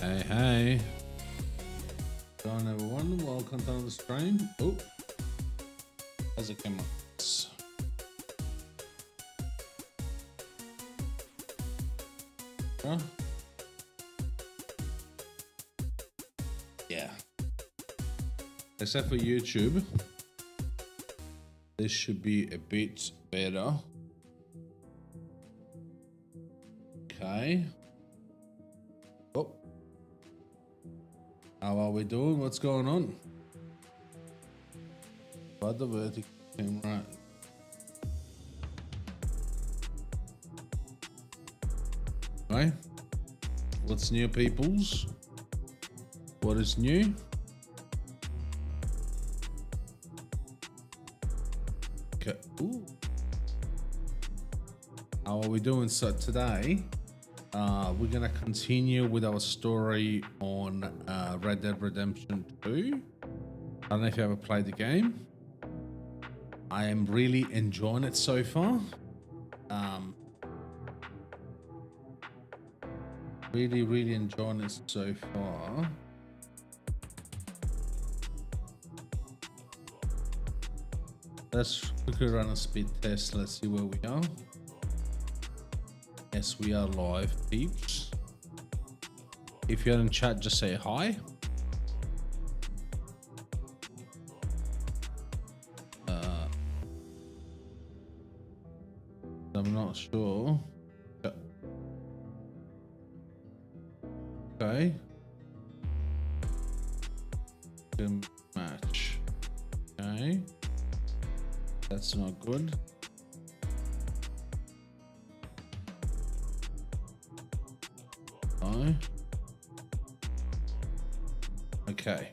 Hey. Going everyone, welcome to the stream. Oh, how's it come up? Huh? Yeah. Except for YouTube, this should be a bit better. Okay. Oh. How are we doing? What's going on? But the vertical camera. Right. What's new, peoples? What is new? Okay. Ooh. How are we doing? So today, we're gonna continue with our story on Red Dead Redemption 2. I don't know if you ever played the game. I am really enjoying it so far. Really enjoying it so far. Let's quickly run a speed test. Let's see where we are. Yes, we are live, peeps. If you're in chat, just say hi. I'm not sure. Okay. Good match. Okay. That's not good. Oh. Okay.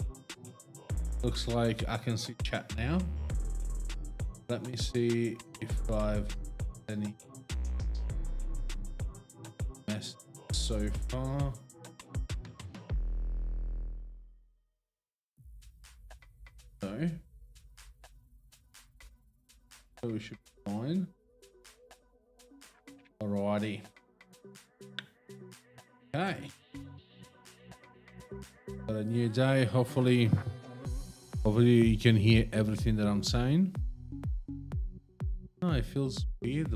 Looks like I can see chat now. Let me see if I've any mess so far. So we should be fine. Alrighty. Okay. Got a new day. Hopefully you can hear everything that I'm saying. Oh, it feels weird.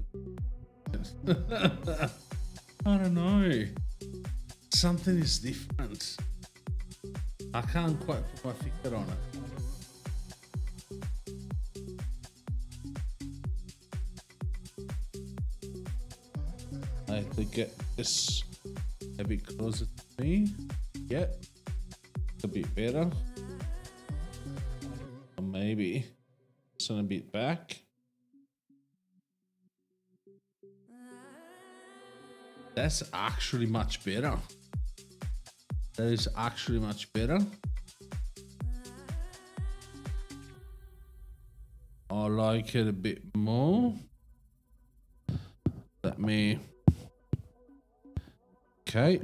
I don't know. Something is different. I can't quite put my finger on it. I have to get this a bit closer to me. Yeah, a bit better. Or maybe send a bit back. That's actually much better. That is actually much better. I like it a bit more. Let me. Okay.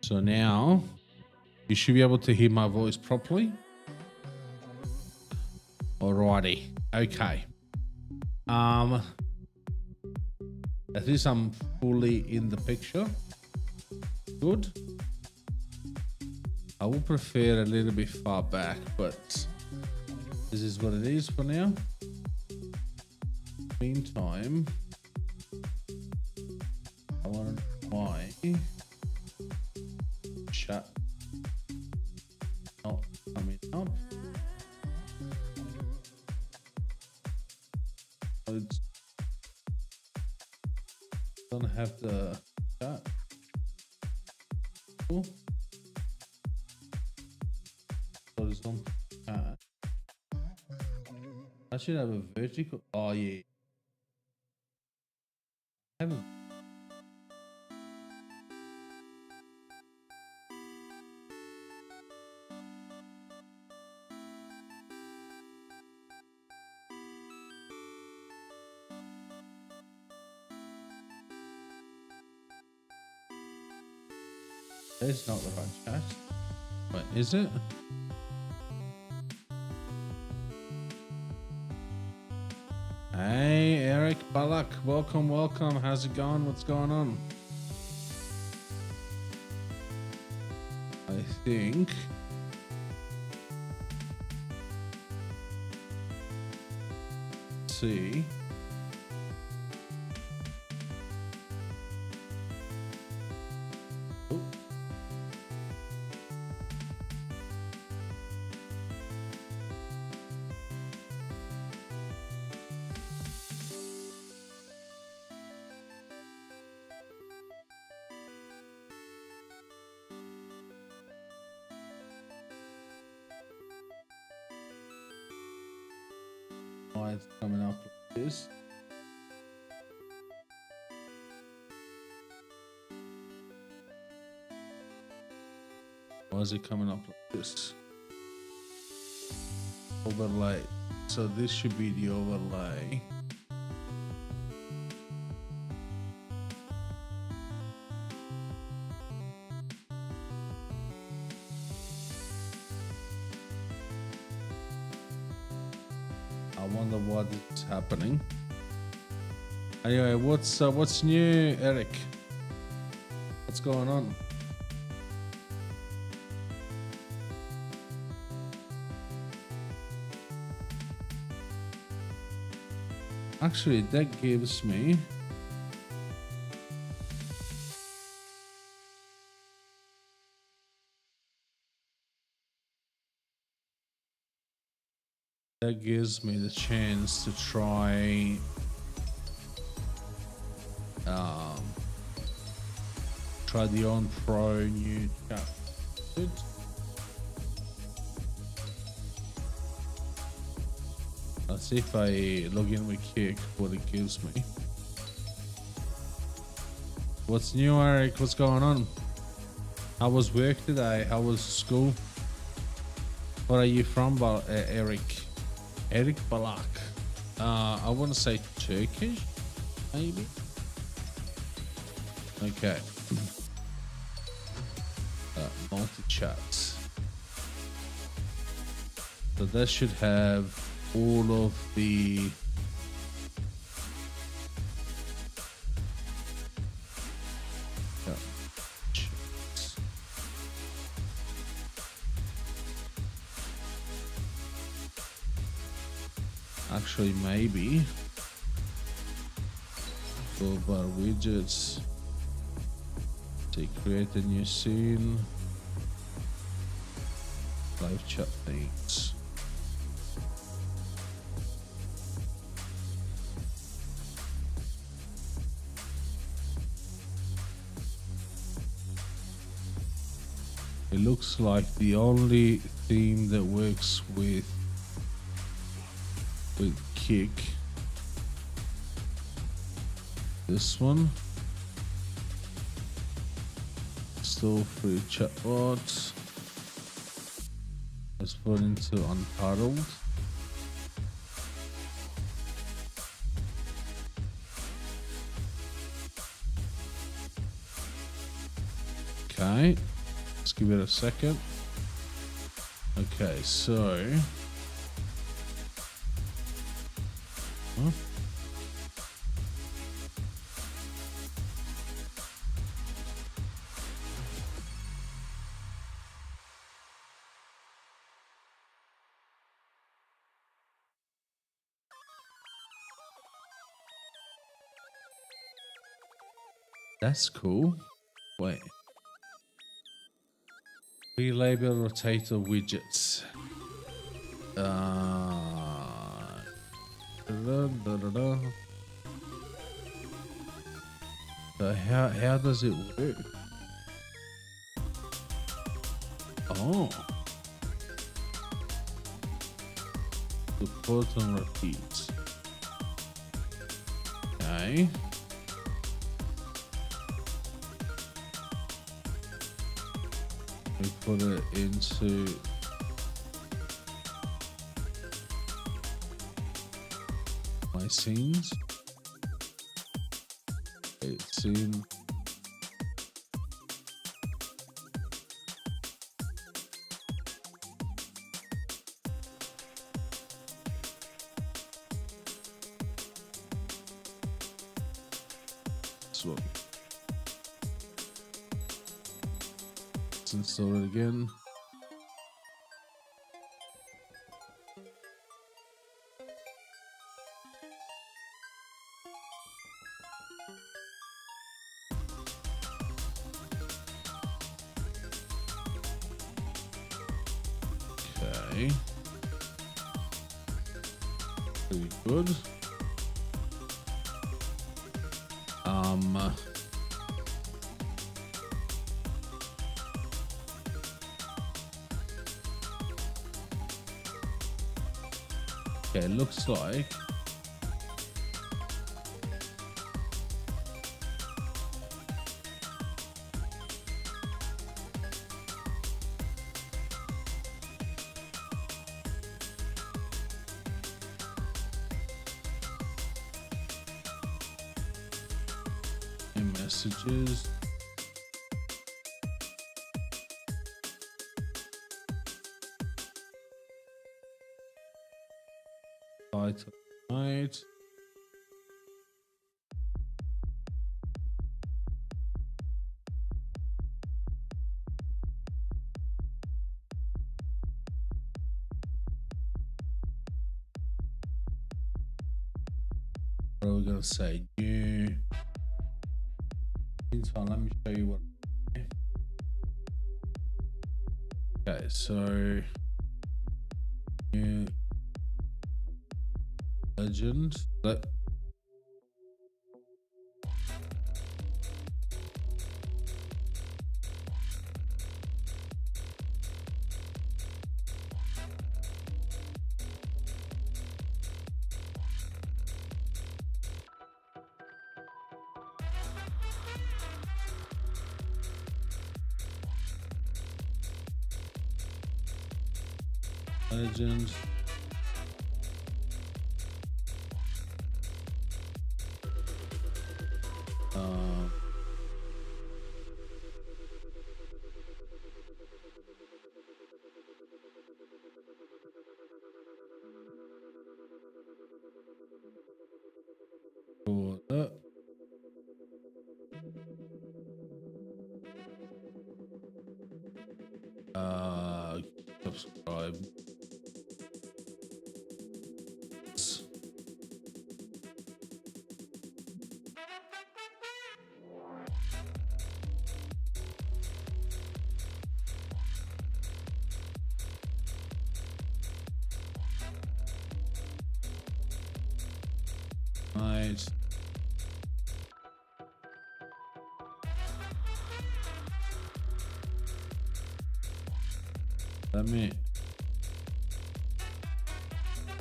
So now you should be able to hear my voice properly. Alrighty. Okay. At least I'm fully in the picture. Good. I would prefer a little bit far back, but this is what it is for now. Meantime, I want to know why chat not coming up. It's don't have the chat. Cool. So it's on chat. I should have a vertical. Oh yeah. I haven't. It's not the right chat. Wait, is it? Hey, Eric Balak, welcome. How's it going? What's going on? I think see. Oh. Why it's coming up like this? Why is it coming up like this? Overlay. So this should be the overlay. I wonder what is happening. Anyway, what's new, Eric? What's going on? Actually, that gives me the chance to try the On Pro new chat. Let's see if I log in with Kick, what it gives me. What's new, Eric? What's going on? How was work today? How was school? Where are you from, Eric? Eric Balak. I want to say Turkish, maybe? Okay. Multi-chat. So that should have all of the actually maybe go bar widgets, say create a new scene, live chat things. It looks like the only theme that works with Kick, this one, still free chatbot. Let's put into Untitled. Okay, let's give it a second. Okay, so huh? That's cool. Wait. Relabel rotator widgets. So how does it work? Oh. Support and repeat. Okay. We put it into my scenes. It's in so install it again. Okay. Pretty good. Okay, looks like messages. Title, right. What are we gonna say? New. Meantime, let me show you what. Okay, so new legend. Legend. For that. Subscribe. Right. Let me.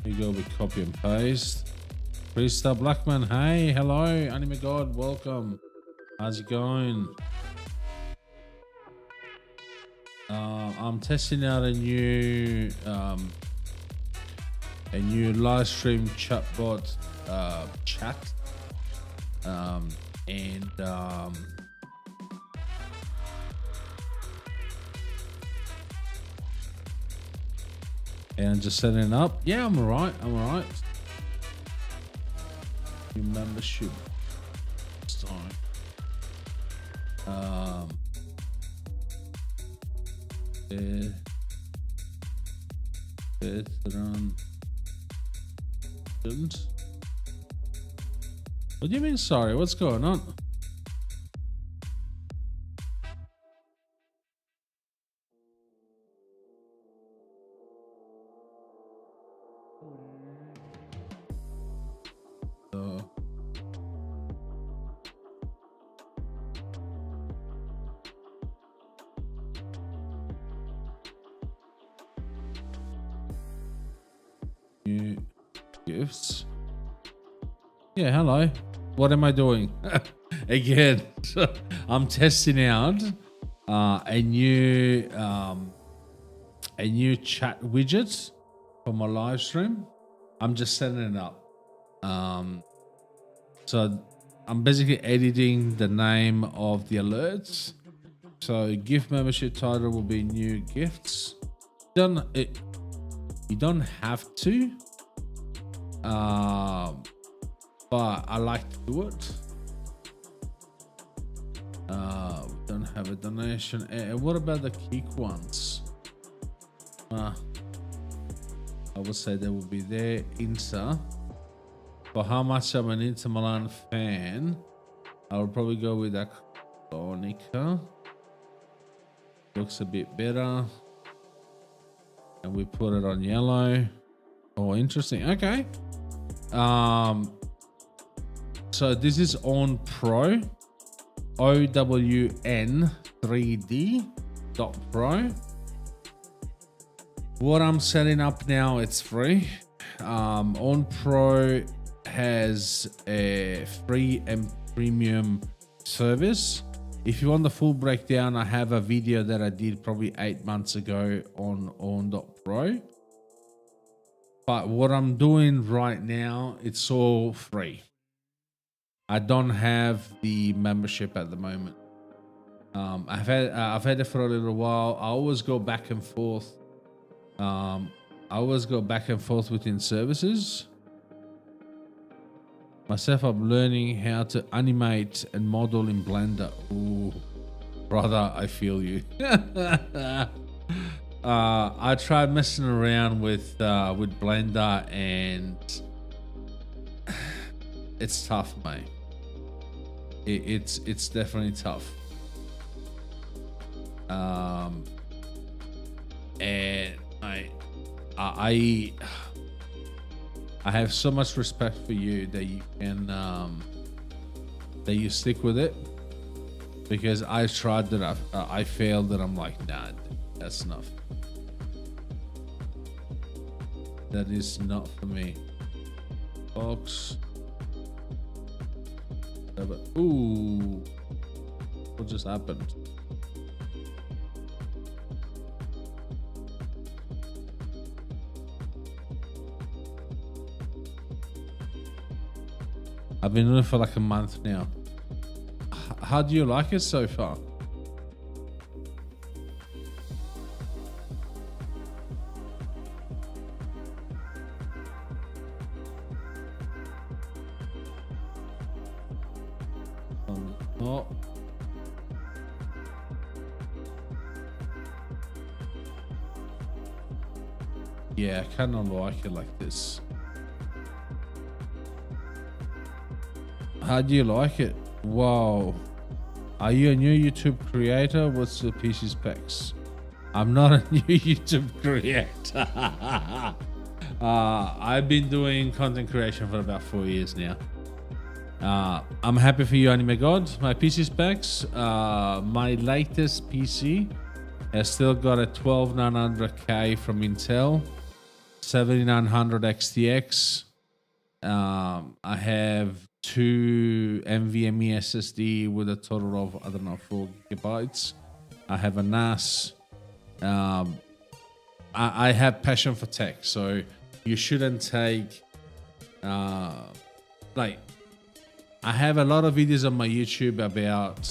Here you go with copy and paste. Krista Blackman, hey, hello, Anime God, welcome. How's it going? I'm testing out a new live stream chatbot chat, and just setting it up. Yeah, I'm alright. New membership. Sorry. What do you mean sorry? What's going on? New gifts. Yeah, hello. What am I doing? Again, I'm testing out a new chat widget for my live stream. I'm just setting it up. So I'm basically editing the name of the alerts. So gift membership title will be new gifts. You don't have to, but I like to do it. Don't have a donation. What about the kick ones? I would say they will be there. Insta. For how much I'm an Inter Milan fan, I would probably go with that Clonica. Looks a bit better. And we put it on yellow. Oh, interesting. Okay. So this is on Pro. OWN3D.pro. What I'm setting up now, it's free. On Pro has a free and premium service. If you want the full breakdown, I have a video that I did probably 8 months ago on .pro. But what I'm doing right now, it's all free. I don't have the membership at the moment. I've had it for a little while. I always go back and forth. Within services. Myself, I'm learning how to animate and model in Blender. Ooh, brother, I feel you. I tried messing around with Blender, and it's tough, mate. It's definitely tough. And I have so much respect for you that you can that you stick with it, because I tried that, I failed, that I'm like, nah, that's enough. That is not for me. Box. Ooh, what just happened? I've been doing it for like a month now. How do you like it so far? Oh. Yeah, I kind of like it like this. How do you like it? Wow. Are you a new YouTube creator? What's the PC specs? I'm not a new YouTube creator. I've been doing content creation for about 4 years now. I'm happy for you, Anime God. My PC specs, my latest PC has still got a 12900K from Intel, 7900 XTX. I have 2 NVMe SSD with a total of, I don't know, 4 gigabytes. I have a NAS. I have passion for tech, so you shouldn't take like, I have a lot of videos on my YouTube about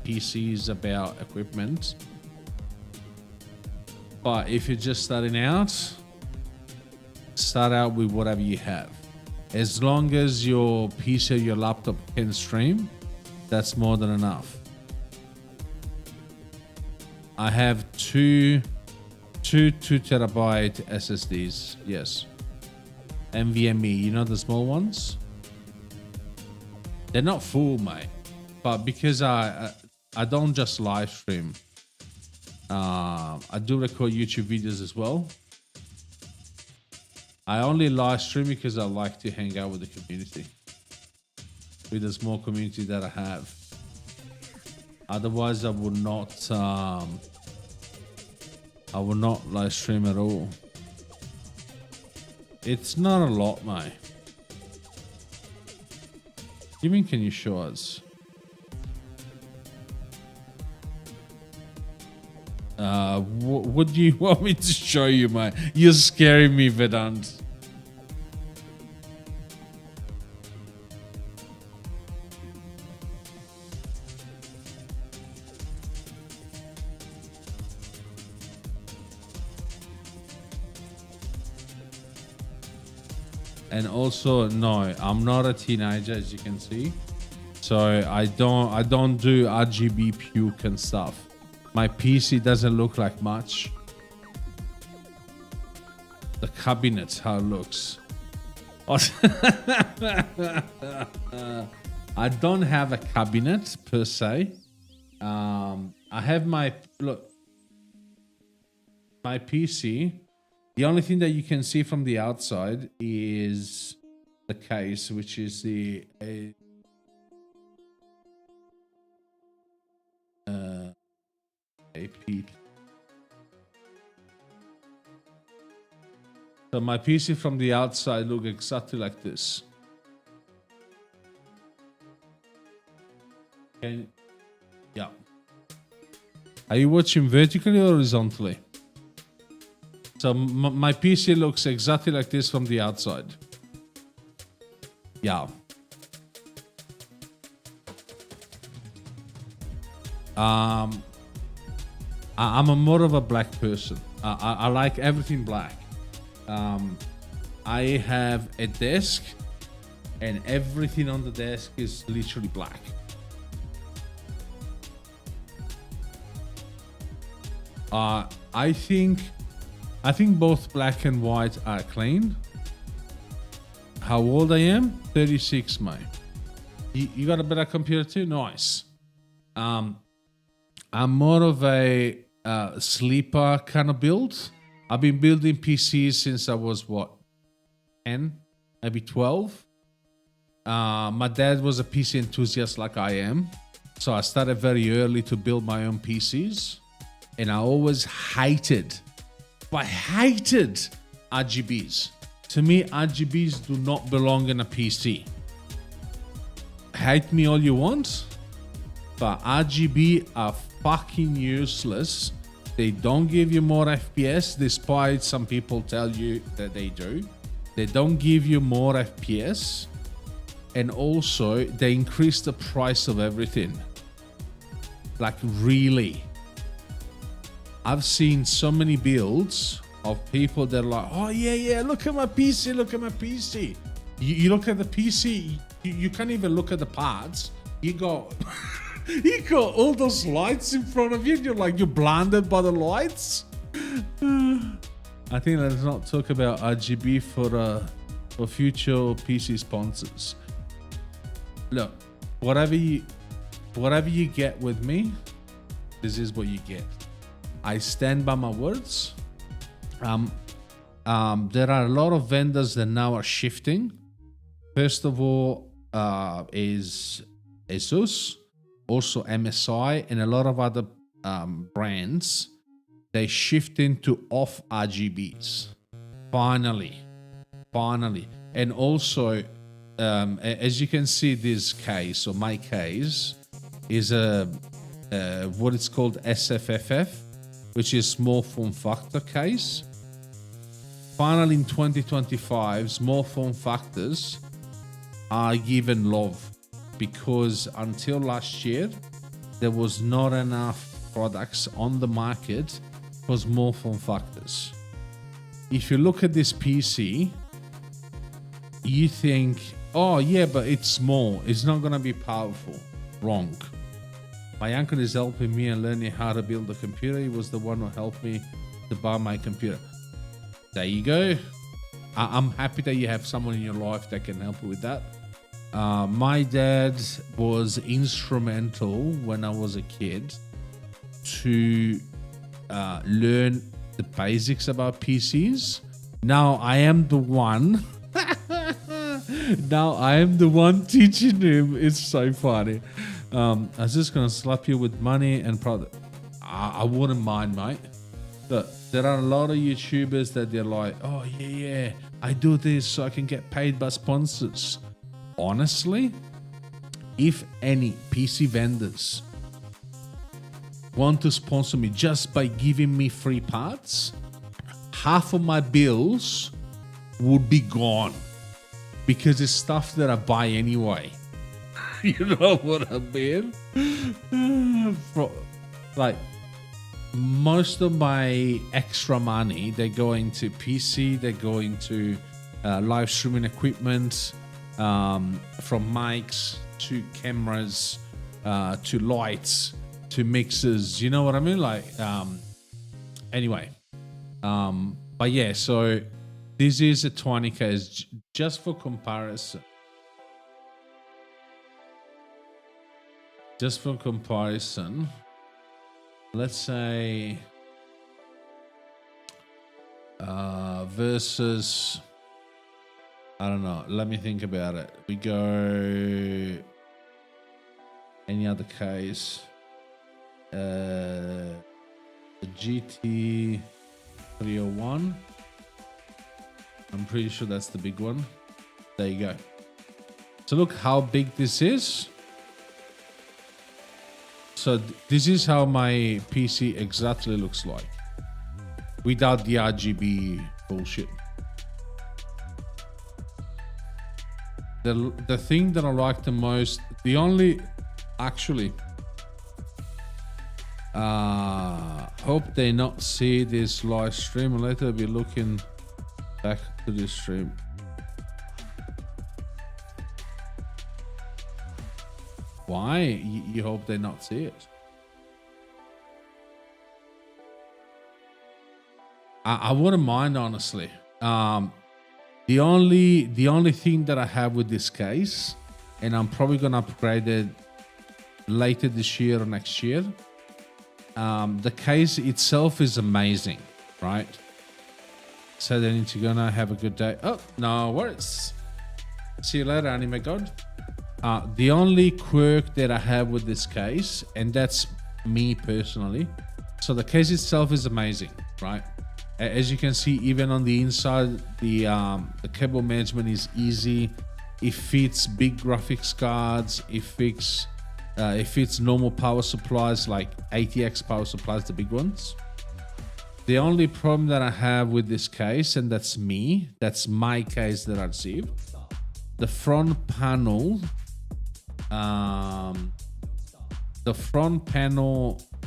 PCs, about equipment. But if you're just starting out, start out with whatever you have. As long as your PC or your laptop can stream, that's more than enough. I have two 2 terabyte SSDs. Yes. NVMe, you know the small ones? They're not full, mate. But because I don't just live stream, I do record YouTube videos as well. I only live stream because I like to hang out with the community, with the small community that I have. Otherwise, I would not live stream at all. It's not a lot, mate. You mean, can you show us? What do you want me to show you, mate? You're scaring me, Vedant. And also, no, I'm not a teenager, as you can see. So I don't do RGB puke and stuff. My PC doesn't look like much. The cabinet, how it looks. I don't have a cabinet per se. I have my PC. The only thing that you can see from the outside is the case, which is the AP. So my PC from the outside look exactly like this. Yeah. Are you watching vertically or horizontally? So my PC looks exactly like this from the outside. Yeah. I'm more of a black person. I like everything black. I have a desk and everything on the desk is literally black. I think both black and white are clean. How old I am? 36, mate. You got a better computer too? Nice. I'm more of a sleeper kind of build. I've been building PCs since I was 10, maybe 12. My dad was a PC enthusiast like I am. So I started very early to build my own PCs. And I always hated RGBs. To me, RGBs do not belong in a PC. Hate me all you want, but RGB are fucking useless. They don't give you more FPS, despite some people tell you that they do. They don't give you more FPS. And also, they increase the price of everything. Like, really. I've seen so many builds of people that are like, oh yeah, look at my PC, look at my PC. You look at the PC, you can't even look at the parts. You got you got all those lights in front of you, and you're blinded by the lights. I think let's not talk about RGB for future PC sponsors. Look, whatever you get with me, this is what you get. I stand by my words. There are a lot of vendors that now are shifting. First of all, is ASUS, also MSI, and a lot of other brands. They shifting to off RGBs. Finally. And also, as you can see, this case, or my case, is what it's called SFFF, which is small form factor case. Finally, in 2025, small form factors are given love, because until last year, there was not enough products on the market for small form factors. If you look at this PC, you think, oh yeah, but it's small, it's not gonna be powerful. Wrong. My uncle is helping me and learning how to build a computer. He was the one who helped me to buy my computer. There you go. I'm happy that you have someone in your life that can help you with that. My dad was instrumental when I was a kid to learn the basics about PCs. Now I am the one. Now I am the one teaching him. It's so funny. I was just gonna slap you with money and product. I wouldn't mind, mate. Look, there are a lot of YouTubers that they're like, oh yeah, I do this so I can get paid by sponsors. Honestly, if any PC vendors want to sponsor me just by giving me free parts, half of my bills would be gone, because it's stuff that I buy anyway. You know what I mean? Like, most of my extra money, they're going to PC, they're going to live streaming equipment, from mics to cameras, to lights, to mixers. You know what I mean? Like, anyway, but yeah. So this is a 20 case just for comparison. Just for comparison, let's say versus, I don't know, let me think about it. We go any other case, the GT 301. I'm pretty sure that's the big one. There you go. So look how big this is. So this is how my PC exactly looks like without the RGB bullshit. The thing that I like the most, the only, actually, hope they not see this live stream. Later I'll be looking back to this stream. Why? You hope they not see it? I wouldn't mind, honestly. The only thing that I have with this case, and I'm probably gonna upgrade it later this year or next year. The case itself is amazing, right? So then you're gonna have a good day. Oh, no worries. See you later, Anime God. The only quirk that I have with this case, and that's me personally. So the case itself is amazing, right? As you can see, even on the inside, the cable management is easy. It fits big graphics cards. It fits normal power supplies like ATX power supplies, the big ones. The only problem that I have with this case, and that's me, that's my case that I received, the front panel,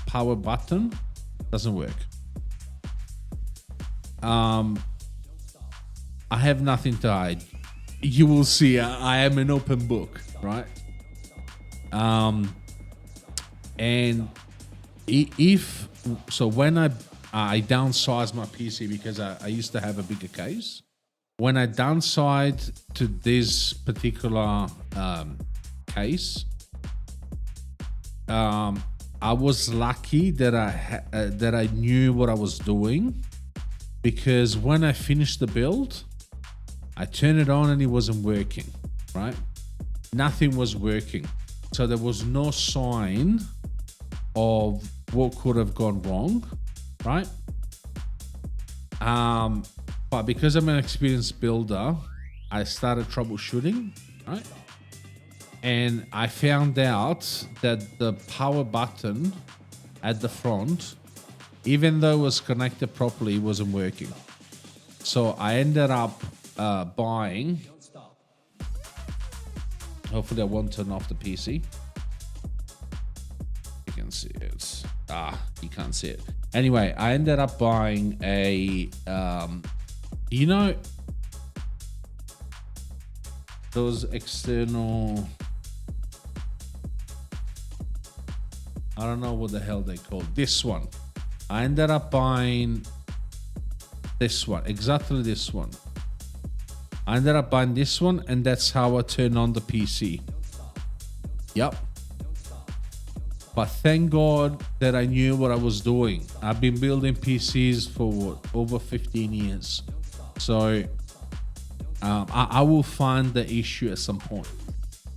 power button doesn't work. I have nothing to hide. You will see I am an open book, right? And if so, when I downsized my PC because I used to have a bigger case. When I downsized to this particular case, I was lucky that I knew what I was doing, because when I finished the build, I turned it on and it wasn't working, right? Nothing was working. So there was no sign of what could have gone wrong, right? But because I'm an experienced builder, I started troubleshooting, right? And I found out that the power button at the front, even though it was connected properly, it wasn't working. So I ended up buying. Hopefully I won't turn off the PC. You can see it. You can't see it. Anyway, I ended up buying a, you know, those external, I don't know what the hell they call this one. I ended up buying this one, exactly this one. I ended up buying this one, and that's how I turn on the PC. Yep. But thank God that I knew what I was doing. I've been building PCs for what, over 15 years. So I will find the issue at some point.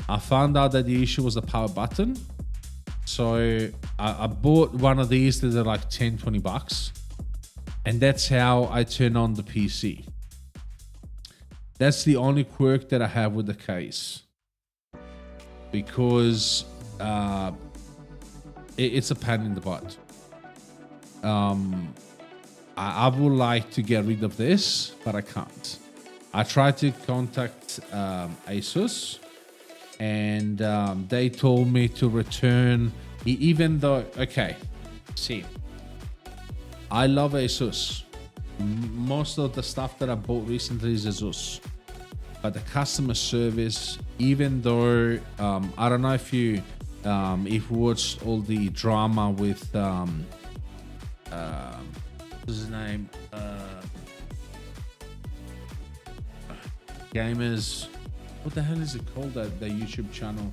I found out that the issue was the power button. So I bought one of these that are like 10, 20 bucks. And that's how I turn on the PC. That's the only quirk that I have with the case. Because it's a pain in the butt. I would like to get rid of this, but I can't. I tried to contact ASUS, and they told me to return, even though, okay, see, I love ASUS. Most of the stuff that I bought recently is ASUS. but the customer service, even though I don't know if you watched all the drama with what's his name, Gamers, what the hell is it called, that the YouTube channel,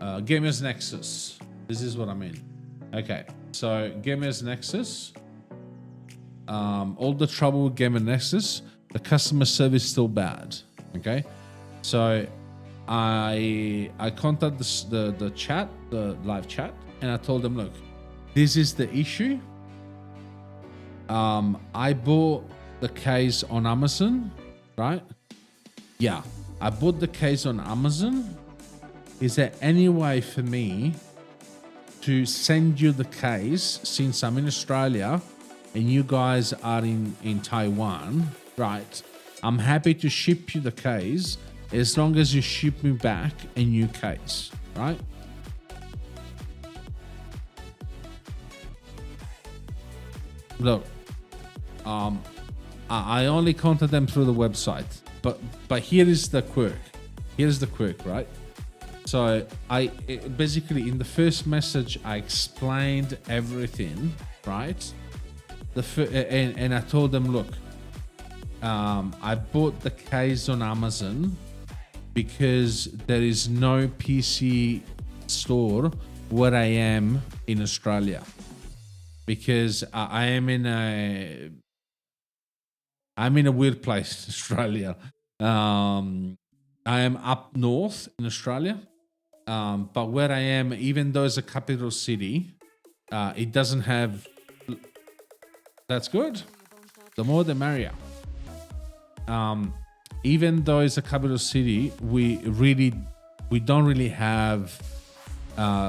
Gamers Nexus. This is what I mean. Okay, so Gamers Nexus, all the trouble with Gamers Nexus, the customer service still bad. Okay, so I contacted the chat, the live chat, and I told them, look, this is the issue. I bought the case on Amazon, right? Yeah, I bought the case on Amazon. Is there any way for me to send you the case, since I'm in Australia and you guys are in Taiwan, right? I'm happy to ship you the case as long as you ship me back a new case, right? Look, I only contact them through the website, but here is the quirk. Here's the quirk, right? So basically in the first message I explained everything, right? And I told them, look, I bought the case on Amazon because there is no PC store where I am in Australia, because I'm in a weird place, Australia. I am up north in Australia, but where I am, even though it's a capital city, it doesn't have. That's good. The more the merrier. Even though it's a capital city, we don't really have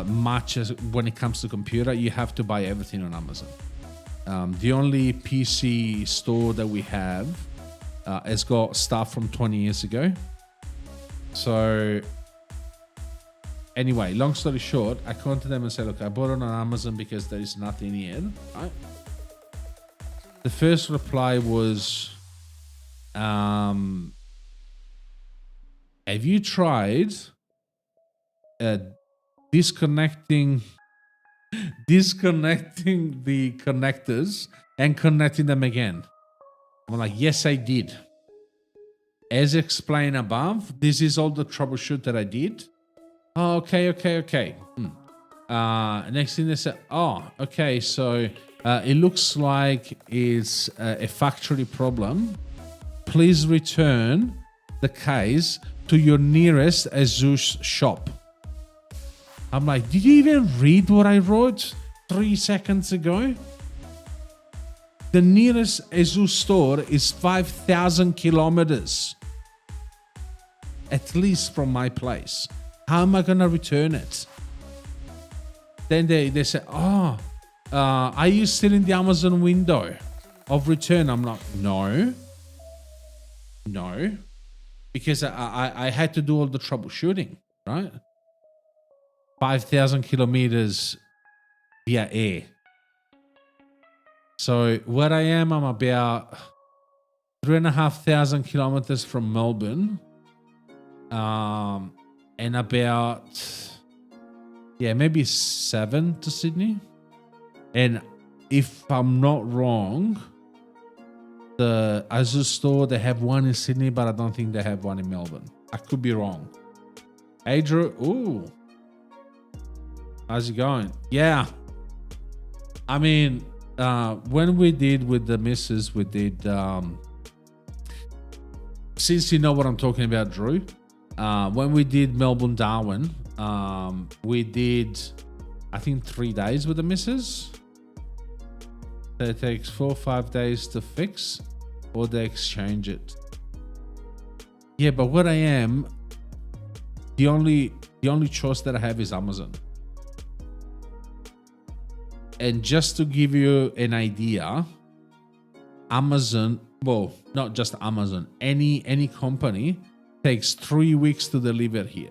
much when it comes to computer. You have to buy everything on Amazon. The only PC store that we have has got stuff from 20 years ago. So anyway, long story short, I contacted them and said, look, I bought it on Amazon because there is nothing here, right? The first reply was, have you tried disconnecting the connectors and connecting them again? I'm like, yes, I did. As explained above, this is all the troubleshoot that I did. Oh, okay. Next thing they said, oh, okay, so it looks like it's a factory problem. Please return the case to your nearest ASUS shop. I'm like, did you even read what I wrote 3 seconds ago? The nearest ASUS store is 5,000 kilometers, at least from my place. How am I going to return it? Then they say, oh, are you still in the Amazon window of return? I'm like, no, because I had to do all the troubleshooting, right? 5,000 kilometers via air. So where I am, I'm about 3,500 kilometers from Melbourne, and about maybe 7 to Sydney. And if I'm not wrong, the ASUS store, they have one in Sydney, but I don't think they have one in Melbourne. I could be wrong. Adrian, ooh, how's it going? Yeah, I mean, when we did with the missus, we did, since you know what I'm talking about, Drew, when we did Melbourne Darwin, we did, I think, 3 days with the missus. So it takes 4 or 5 days to fix, or they exchange it. Yeah, but where I am, the only choice that I have is Amazon. And just to give you an idea, Amazon, well, not just Amazon, any company takes 3 weeks to deliver here.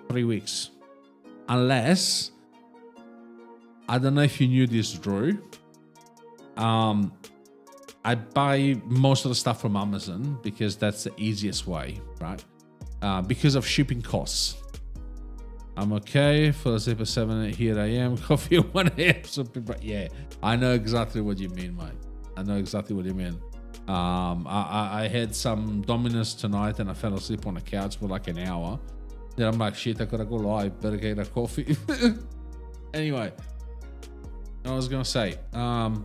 3 weeks. Unless, I don't know if you knew this, Drew. I buy most of the stuff from Amazon because that's the easiest way, right? Because of shipping costs. I'm okay for Zipper 7. Here I am. Coffee at 1 a.m. So people, yeah, I know exactly what you mean, mate. I know exactly what you mean. I had some Domino's tonight and I fell asleep on the couch for like an hour. Then I'm like, shit, I gotta go live. Better get a coffee. Anyway, I was gonna say, what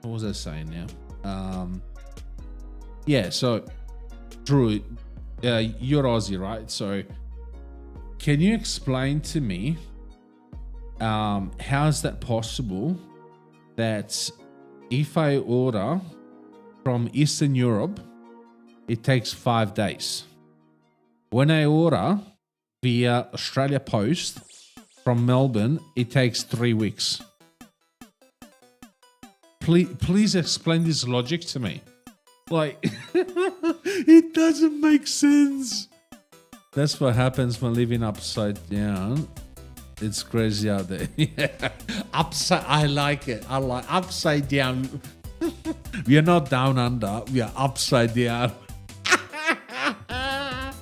was I saying now? Yeah, so Drew, you're Aussie, right? So can you explain to me how is that possible that if I order from Eastern Europe, it takes 5 days? When I order via Australia Post from Melbourne, it takes 3 weeks. Please explain this logic to me. Like, it doesn't make sense. That's what happens when living upside down. It's crazy out there. Yeah. Upside, I like it. I like upside down. We are not down under. We are upside down.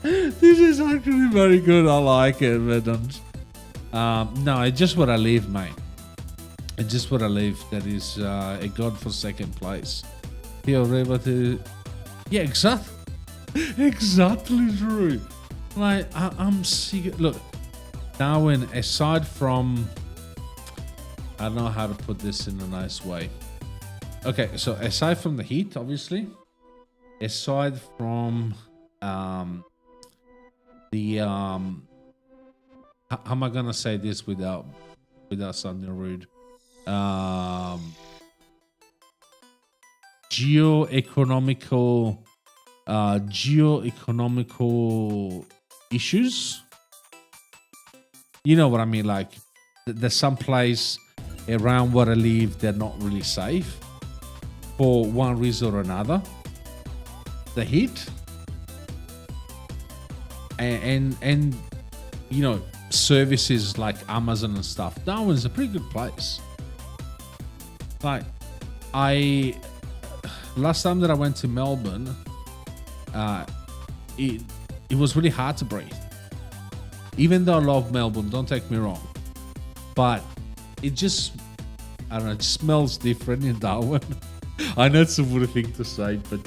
This is actually very good. I like it, Vedant. No, it's just what I live, mate. It's just what I live. That is a godforsaken place. Feel able to, yeah, exactly, exactly true. Like I'm sick. Look, Darwin. Aside from, I don't know how to put this in a nice way. Okay, so aside from the heat, obviously, aside from the how am I gonna say this without sounding rude? Geoeconomical issues. You know what I mean? Like there's some place around where I live they're not really safe for one reason or another. The heat and you know, services like Amazon and stuff. Darwin's a pretty good place. Like last time that I went to Melbourne, it was really hard to breathe. Even though I love Melbourne, don't take me wrong, but it just, I don't know, it smells different in Darwin. I know it's a weird thing to say, but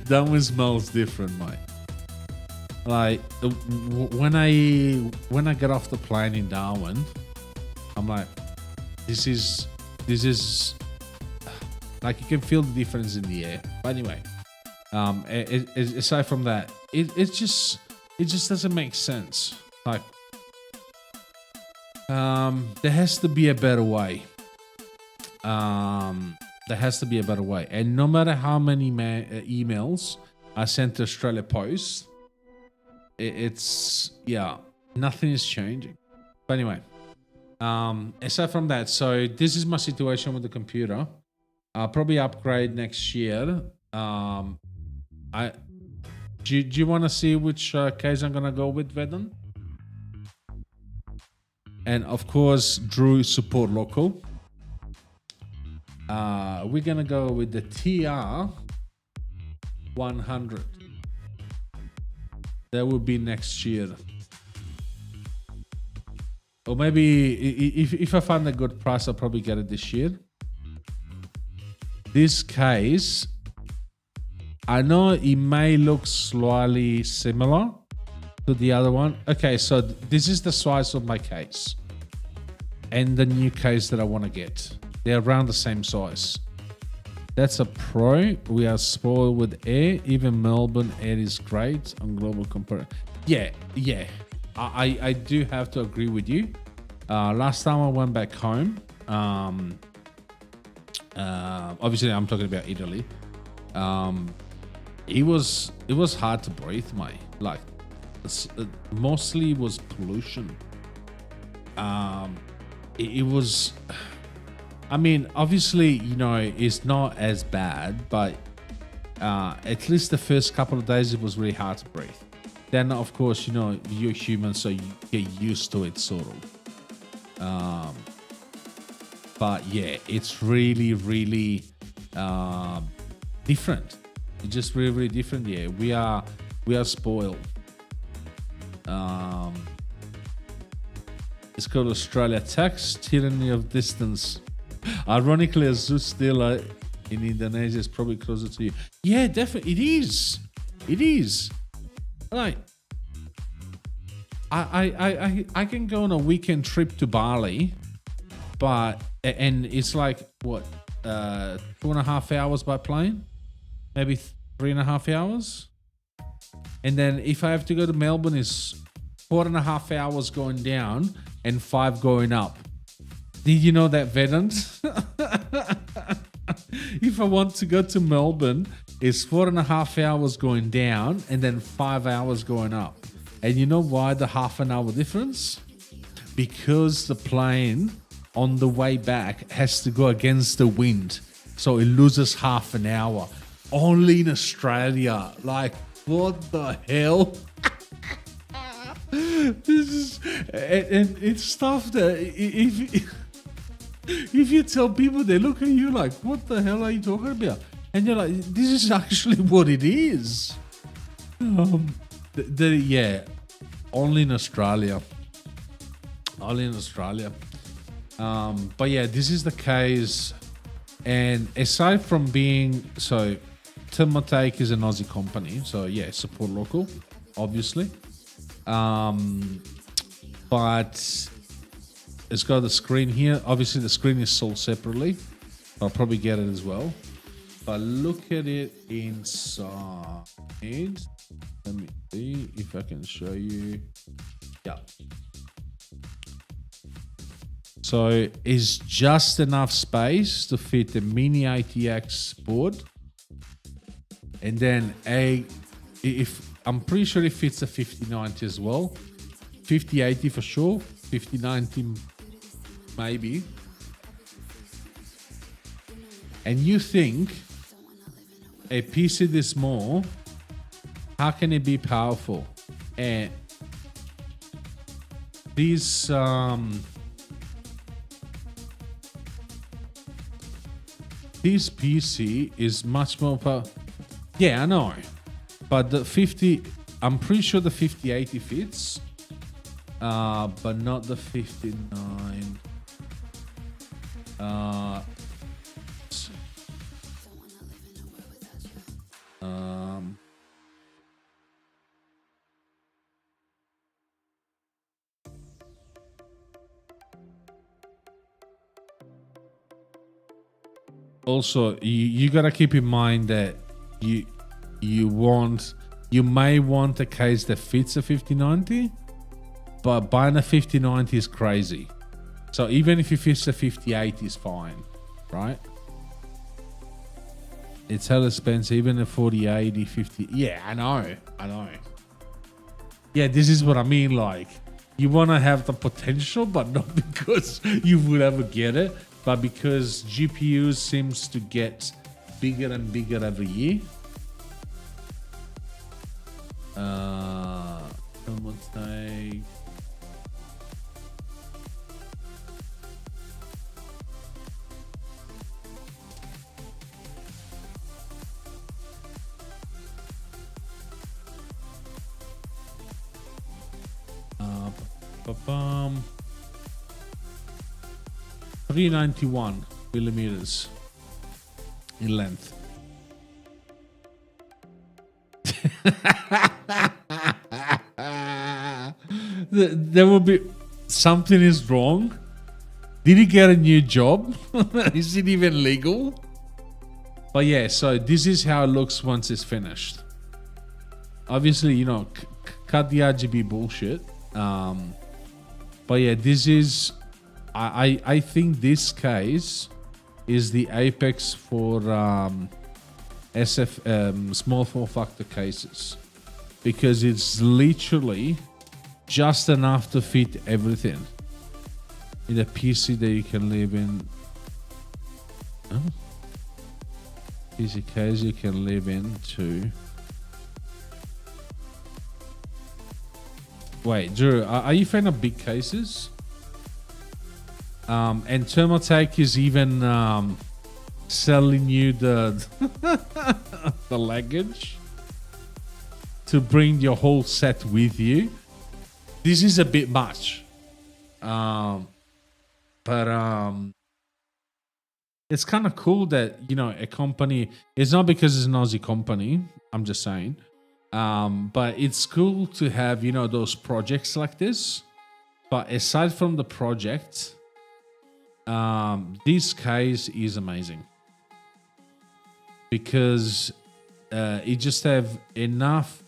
Darwin smells different, mate. Like when I get off the plane in Darwin, I'm like, this is like you can feel the difference in the air. But anyway, aside from that, it just doesn't make sense. Like there has to be a better way. There has to be a better way. And no matter how many emails I sent to Australia Post, it's yeah, nothing is changing. But anyway, aside from that, so this is my situation with the computer. I'll probably upgrade next year. Do you want to see which case I'm gonna go with, Vedant? And of course, Drew support local. We're gonna go with the TR 100. That will be next year. Or maybe if I find a good price, I'll probably get it this year. This case, I know it may look slightly similar to the other one. Okay, so this is the size of my case and the new case that I want to get. They're around the same size. That's a Pro. We are spoiled with air. Even Melbourne air is great on global comparison. Yeah. I do have to agree with you. Last time I went back home, obviously I'm talking about Italy. It was hard to breathe, mate. Like mostly was pollution. It was. I mean, obviously, you know, it's not as bad, but at least the first couple of days it was really hard to breathe. Then, of course, you know, you're human, so you get used to it, sort of. But yeah, it's really, really different. It's just really, really different. Yeah, we are spoiled. It's called Australia. Tax tyranny of distance. Ironically, Azus still in Indonesia is probably closer to you. Yeah, definitely. It is. It is. Like, I can go on a weekend trip to Bali, and it's like what 2.5 hours by plane, maybe 3.5 hours, and then if I have to go to Melbourne, it's 4.5 hours going down and 5 going up. Did you know that, Vedant? If I want to go to Melbourne, it's 4.5 hours going down and then 5 hours going up. And you know why the half an hour difference? Because the plane on the way back has to go against the wind. So it loses half an hour. Only in Australia. Like, what the hell? This is... And it's stuff that... If you tell people, they look at you like, what the hell are you talking about? And you're like, this is actually what it is. Yeah, only in Australia. Only in Australia. But yeah, this is the case. And aside from being, so Thermotake is an Aussie company. So yeah, support local, obviously. But it's got the screen here. Obviously, the screen is sold separately. I'll probably get it as well. But look at it inside. Let me see if I can show you. Yeah. So it's just enough space to fit the Mini ATX board. And then I'm pretty sure it fits a 5090 as well. 5080 for sure. 5090 maybe. And you think a PC this small, how can it be powerful? And this PC is much more powerful. Yeah, I know. But the 50, I'm pretty sure the 5080 fits. But not the 59. Also, you gotta keep in mind that you may want a case that fits a 5090, but buying a 5090 is crazy. So even if it fits a 5080 is fine, right? It's hell expensive, even a 4080, 50. Yeah, I know. Yeah, this is what I mean. Like, you want to have the potential, but not because you would ever get it, but because GPUs seems to get bigger and bigger every year. Let's say. Ba-bum. 391 millimeters in length. There will be something is wrong. Did he get a new job? Is it even legal? But yeah, so this is how it looks once it's finished. Obviously, you know, cut the RGB bullshit. But yeah, this is, I think this case is the apex for small form factor cases, because it's literally just enough to fit everything in a PC that you can live in. PC case you can live in too. Wait, Drew, are you a fan of big cases? And Thermaltake is even selling you the the luggage to bring your whole set with you. This is a bit much, but it's kind of cool that, you know, a company, it's not because it's an Aussie company, I'm just saying, but it's cool to have, you know, those projects like this. But aside from the project, this case is amazing because it just have enough,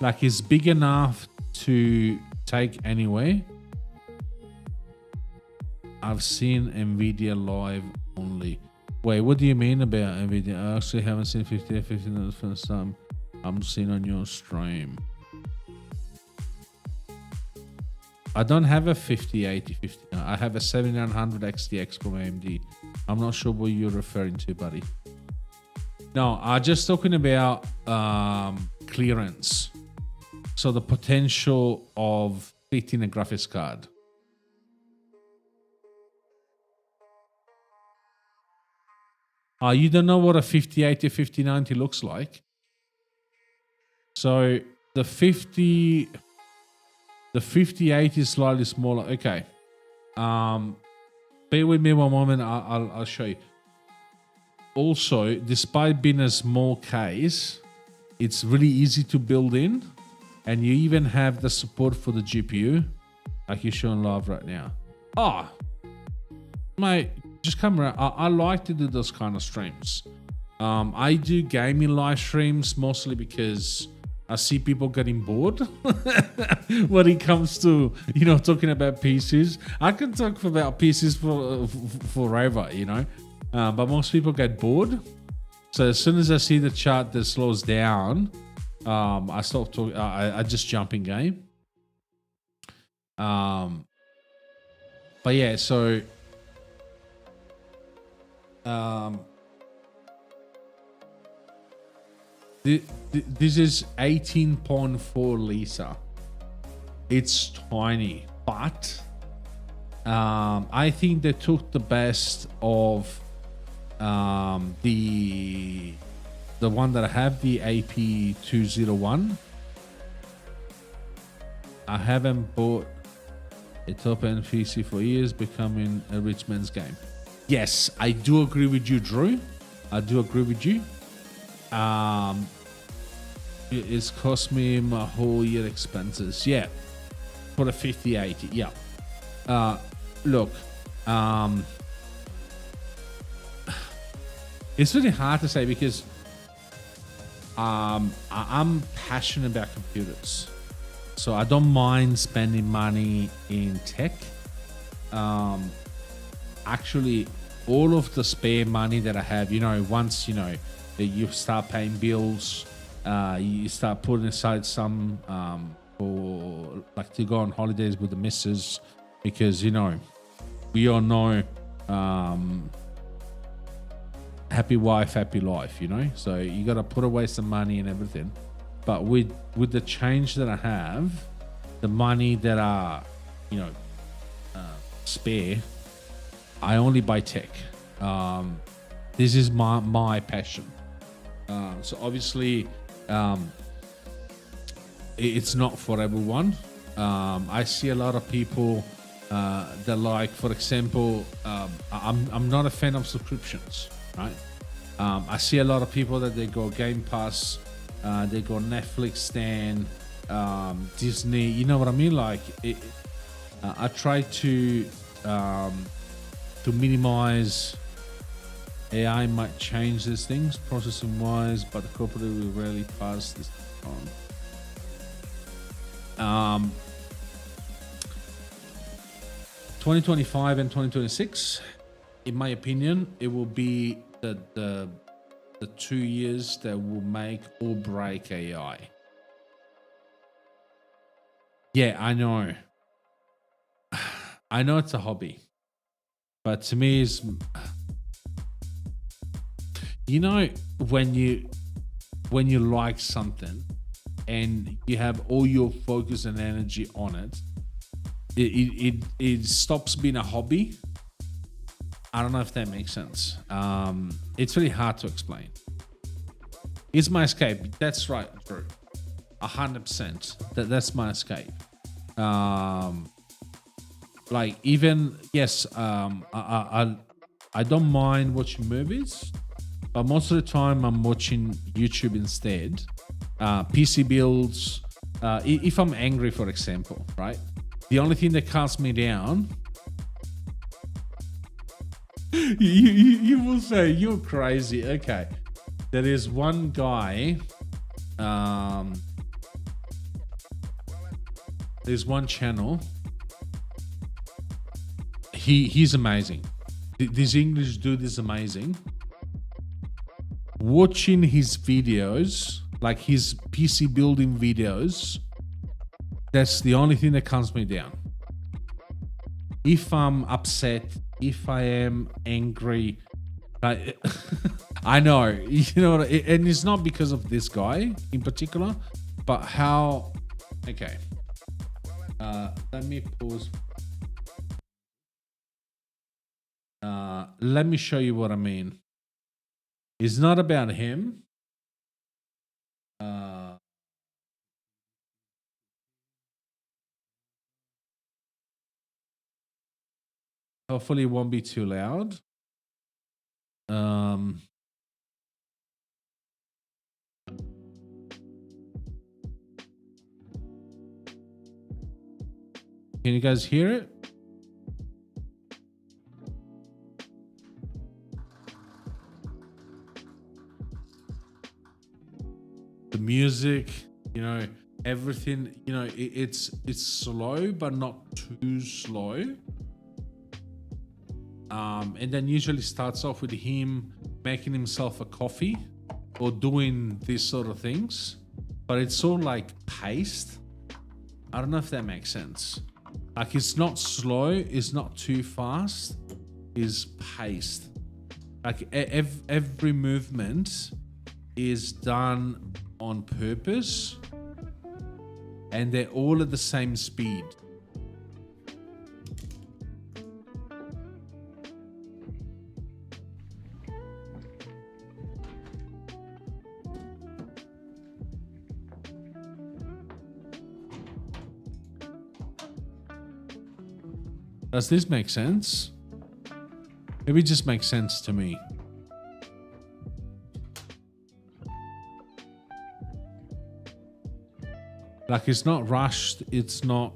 like it's big enough to take anywhere. I've seen Nvidia live only. Wait, what do you mean about Nvidia? I actually haven't seen 50 for the first time. I'm seeing on your stream. I don't have a 5080, 50. I have a 7900 XTX from AMD. I'm not sure what you're referring to, buddy. No, I'm just talking about clearance. So the potential of fitting a graphics card. You don't know what a 5080, 5090 looks like? So the 58 is slightly smaller. Okay. Bear with me one moment. I'll show you. Also, despite being a small case, it's really easy to build in, and you even have the support for the GPU, like you're showing live right now. Oh, mate, just come around. I like to do those kind of streams. I do gaming live streams mostly because I see people getting bored when it comes to, you know, talking about PCs. I can talk about PCs forever, you know, but most people get bored. So as soon as I see the chart that slows down, I stop talking. I just jump in game. But yeah, so this is 18.4 liter. It's tiny, but I think they took the best of the one that I have, the AP201. I haven't bought a top-end PC for years, becoming a rich man's game. Yes, I do agree with you, Drew. I do agree with you. It's cost me my whole year expenses. Yeah, for the 5080. Yeah. Look, it's really hard to say because I'm passionate about computers, so I don't mind spending money in tech. Actually, all of the spare money that I have, you know, once you know that you start paying bills, you start putting aside some for like to go on holidays with the missus, because you know we all know happy wife, happy life, you know. So you got to put away some money and everything. But with the change that I have, the money that are, you know, spare, I only buy tech. This is my passion. So obviously, it's not for everyone. I see a lot of people that like, for example, I'm not a fan of subscriptions, right? I see a lot of people that they go Game Pass, they go Netflix, Stan, Disney. You know what I mean? Like, I try to minimize. AI might change these things processing wise, but the corporate will rarely pass this on. 2025 and 2026, in my opinion, it will be the 2 years that will make or break AI. Yeah, I know. I know it's a hobby, but to me, it's, you know, when you like something and you have all your focus and energy on it, it stops being a hobby I don't know if that makes sense. It's really hard to explain. It's my escape. That's right, Drew. 100%. That's my escape. Like even yes, I don't mind watching movies, but most of the time I'm watching YouTube instead. PC builds. If I'm angry, for example, right? The only thing that calms me down. You will say you're crazy. Okay, there is one guy. There's one channel. He's amazing. This English dude is amazing. Watching his videos, like his PC building videos, that's the only thing that calms me down. If I'm upset, if I am angry, I know, you know, and it's not because of this guy in particular, but how. Okay, let me pause. Let me show you what I mean. It's not about him. Hopefully it won't be too loud. Can you guys hear it? The music, you know, everything, you know, it's slow but not too slow. And then usually starts off with him making himself a coffee or doing these sort of things, but it's all like paced. I don't know if that makes sense. Like it's not slow, it's not too fast, it's paced. Like every movement is done on purpose and they're all at the same speed. Does this make sense? Maybe it just makes sense to me. Like it's not rushed, it's not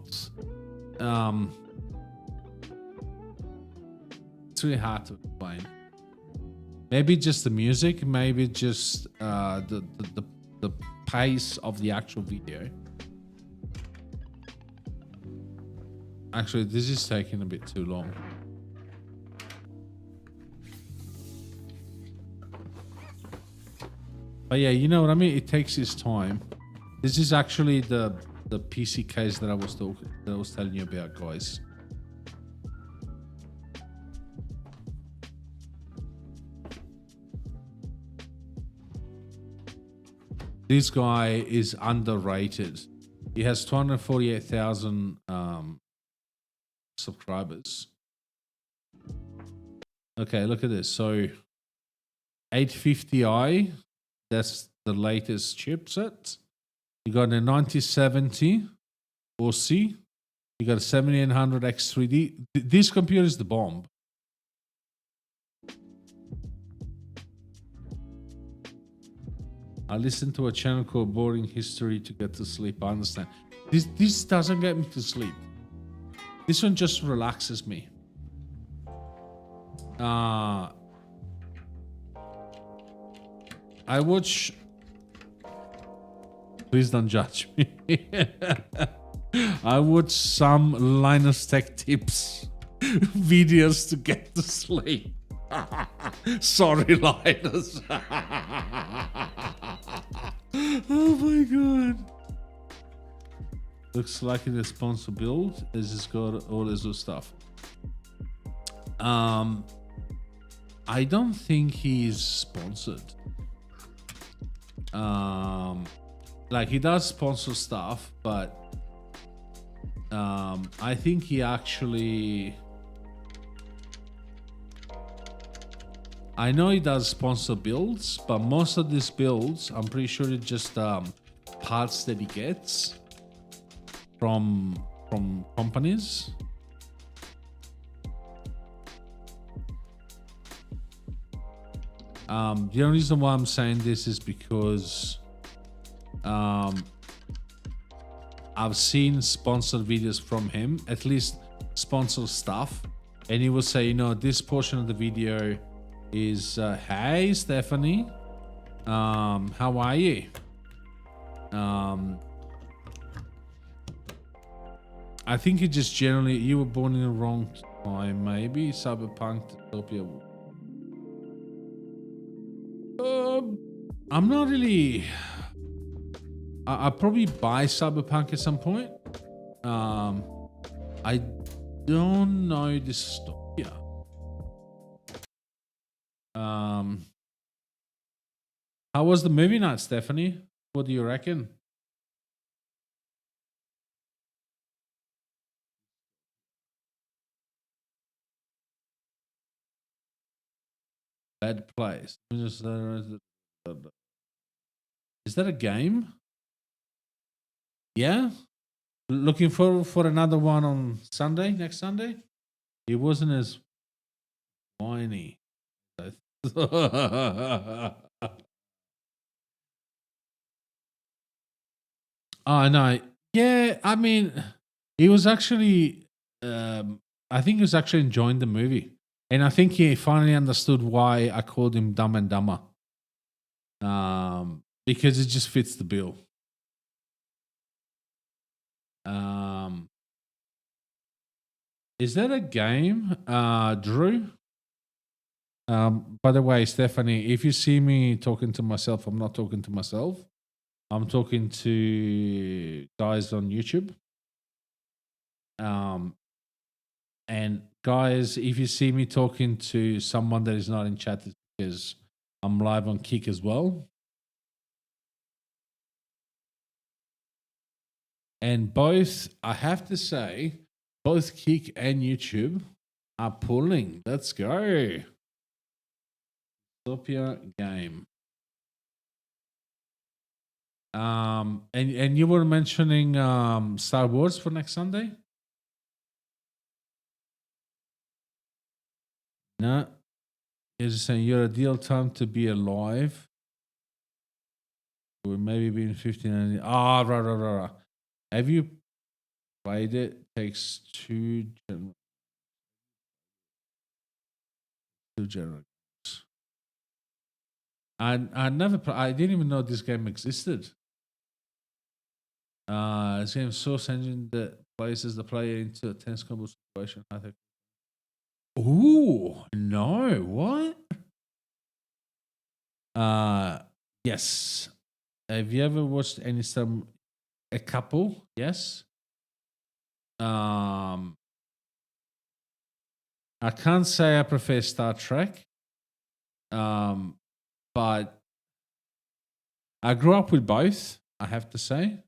it's really hard to explain. Maybe just the music, maybe just the pace of the actual video. Actually, this is taking a bit too long. But yeah, you know what I mean? It takes its time. This is actually the PC case that I was telling you about, guys. This guy is underrated. He has 248,000 subscribers. Okay, look at this. So 850i, that's the latest chipset. You got a 9070 OC. You got a 7800 X3D. This computer is the bomb. I listen to a channel called Boring History to get to sleep. I understand. This doesn't get me to sleep. This one just relaxes me. I watch. Please don't judge me. I watch some Linus Tech Tips videos to get to sleep. Sorry, Linus. Oh my god. Looks like a sponsor build. This has got all this other stuff. I don't think he's sponsored. Like he does sponsor stuff, but I think he actually I know he does sponsor builds, but most of these builds, I'm pretty sure it's just parts that he gets from companies. The only reason why I'm saying this is because I've seen sponsored videos from him, at least sponsored stuff, and he will say, you know, this portion of the video is hey Stephanie, how are you? I think you just generally, you were born in the wrong time, maybe. Cyberpunk Dystopia. I'm not really. I'll probably buy Cyberpunk at some point. I don't know Dystopia. How was the movie night, Stephanie? What do you reckon? Bad place. Is that a game? Yeah. Looking forward for another one on Sunday, next Sunday. It wasn't as whiny. Oh no. Yeah, I mean, he was actually I think he was actually enjoying the movie. And I think he finally understood why I called him Dumb and Dumber. Because it just fits the bill. Is that a game, Drew? By the way, Stephanie, if you see me talking to myself, I'm not talking to myself. I'm talking to guys on YouTube. And guys, if you see me talking to someone that is not in chat, it's because I'm live on Kick as well. And both, I have to say, both Kick and YouTube are pulling. Let's go. Dystopia game. And you were mentioning Star Wars for next Sunday? No. You're just saying you're ideal time to be alive. Or maybe being 15. Right. Have you played it? Takes two general. I never. I didn't even know this game existed. This game source engine that places the player into a tense combo situation. I think. Ooh, no, what? Yes. Have you ever watched a couple? Yes. I can't say I prefer Star Trek. But I grew up with both, I have to say.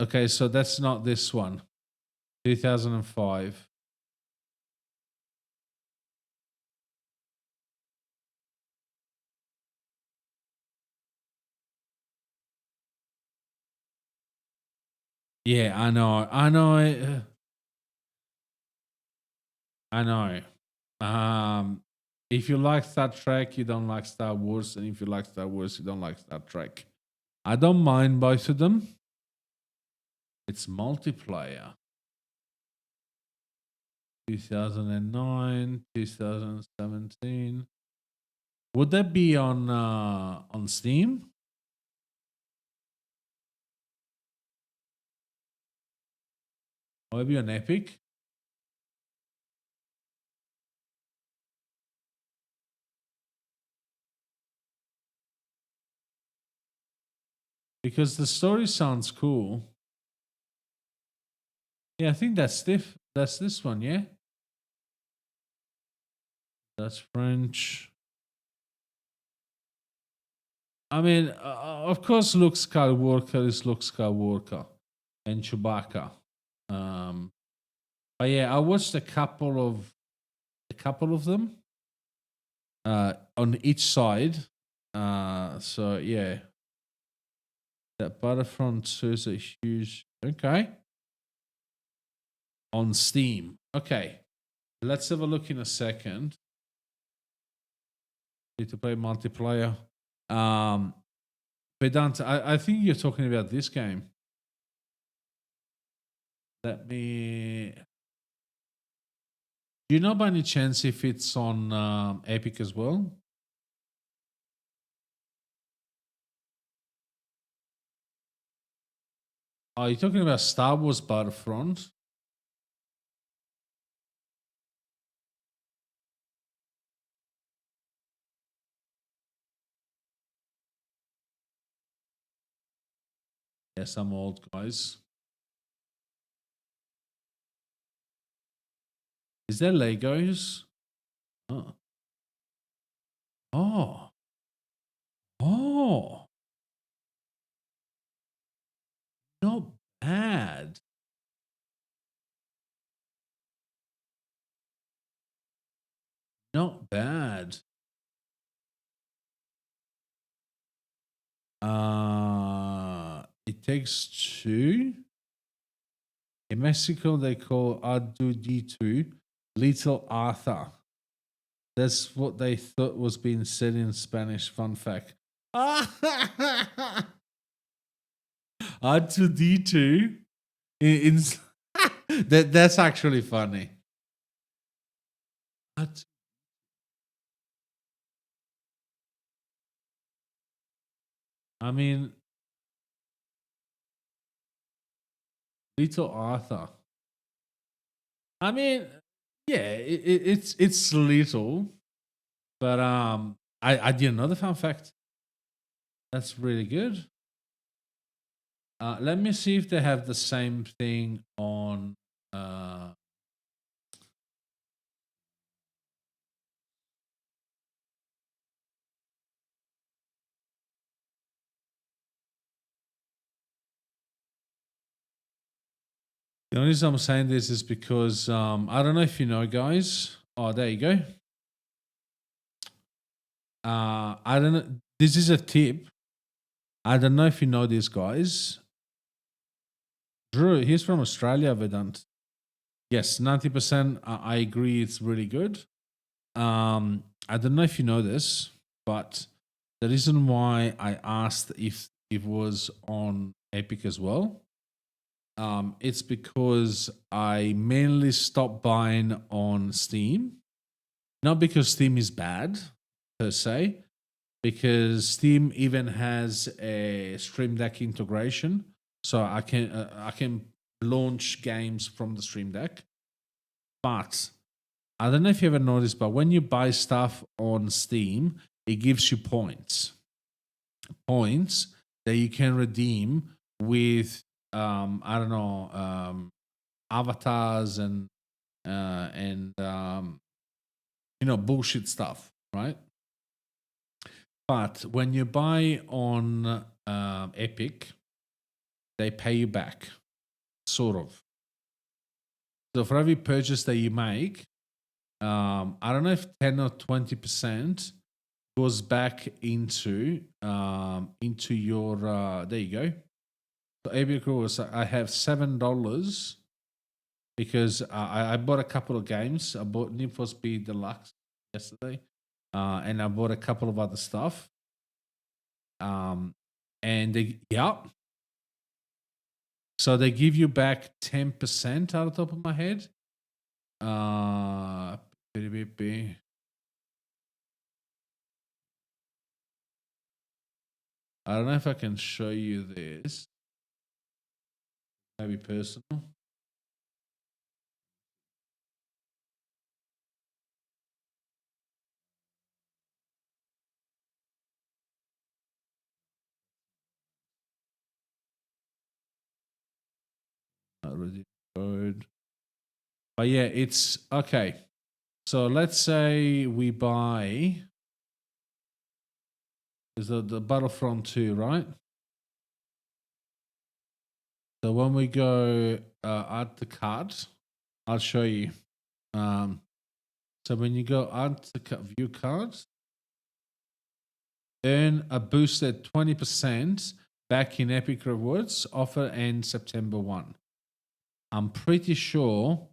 Okay, so that's not this one. 2005. Yeah, I know. I know. If you like Star Trek, you don't like Star Wars, and if you like Star Wars, you don't like Star Trek. I don't mind both of them. It's multiplayer. 2009, 2017. Would that be on Steam? Or maybe on Epic? Because the story sounds cool. Yeah, I think that's this one, yeah? That's French. I mean, of course, Luke Skywalker is Luke Skywalker and Chewbacca. But yeah, I watched a couple couple of them on each side. So yeah, that Battlefront 2 is a huge. Okay. On Steam. Okay. Let's have a look in a second. Need to play multiplayer. Vedant, I think you're talking about this game. Let me. Do you know by any chance if it's on Epic as well? Are you talking about Star Wars Battlefront? Yes, I'm old, guys. Is there Legos? Oh. Oh. Oh. Not bad. Not bad. It takes two. In Mexico, they call R2D2 Little Arthur. That's what they thought was being said in Spanish. Fun fact. R2D2. That's actually funny. I mean, Little Arthur. I mean, yeah, it's little, but I didn't know the fun fact. That's really good. Let me see if they have the same thing on. The only reason I'm saying this is because I don't know if you know, guys. Oh, there you go. I don't know. This is a tip. I don't know if you know these guys. Drew, he's from Australia, Vedant. Yes, 90%. I agree. It's really good. I don't know if you know this, but the reason why I asked if it was on Epic as well, it's because I mainly stopped buying on Steam. Not because Steam is bad per se, because Steam even has a Stream Deck integration, so I can launch games from the Stream Deck. But I don't know if you ever noticed, but when you buy stuff on Steam, it gives you points. Points that you can redeem with I don't know, avatars and bullshit stuff, right? But when you buy on Epic, they pay you back, sort of. So for every purchase that you make, I don't know if 10 or 20% goes back into your. There you go. So Epic was I have $7 because I bought a couple of games. I bought Need for Speed Deluxe yesterday, and I bought a couple of other stuff. And so they give you back 10% out of the top of my head. I don't know if I can show you this. Maybe personal. Already code. But yeah, it's okay. So let's say we buy is the Battlefront 2, right? So when we go add the cart, I'll show you. So when you go add to view cards, earn a boosted 20% back in Epic Rewards. Offer ends September 1. I'm pretty sure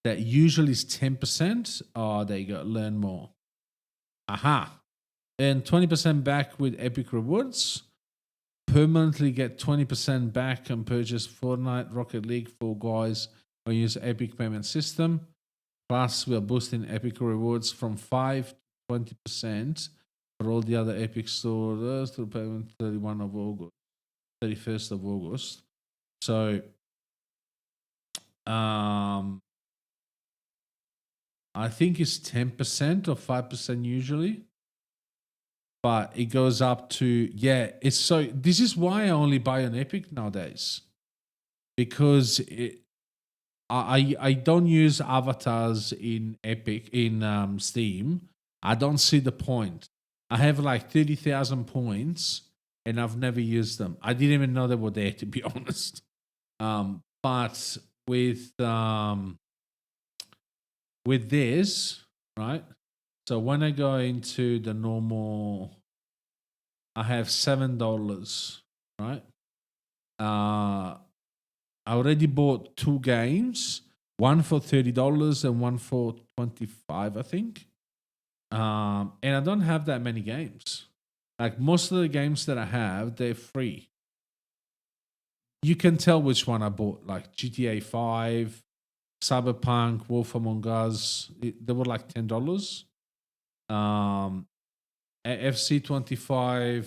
that usually is 10%. Oh, there you go. Learn more. Aha. Earn 20% back with Epic Rewards. Permanently get 20% back and purchase Fortnite, Rocket League, Fall Guys, or use Epic Payment System. Plus, we are boosting Epic Rewards from 5 to 20% for all the other Epic stores through payment 31st of August. So, I think it's 10% or 5% usually. But it goes up to, yeah, it's so, this is why I only buy on Epic nowadays. Because I don't use avatars in Epic, in Steam. I don't see the point. I have like 30,000 points and I've never used them. I didn't even know they were there, to be honest. But with this, right? So when I go into the normal, I have $7, right? I already bought 2 games, one for $30 and one for $25, I think. And I don't have that many games. Like most of the games that I have, they're free. You can tell which one I bought, like GTA 5, Cyberpunk, Wolf Among Us. They were like $10. FC25,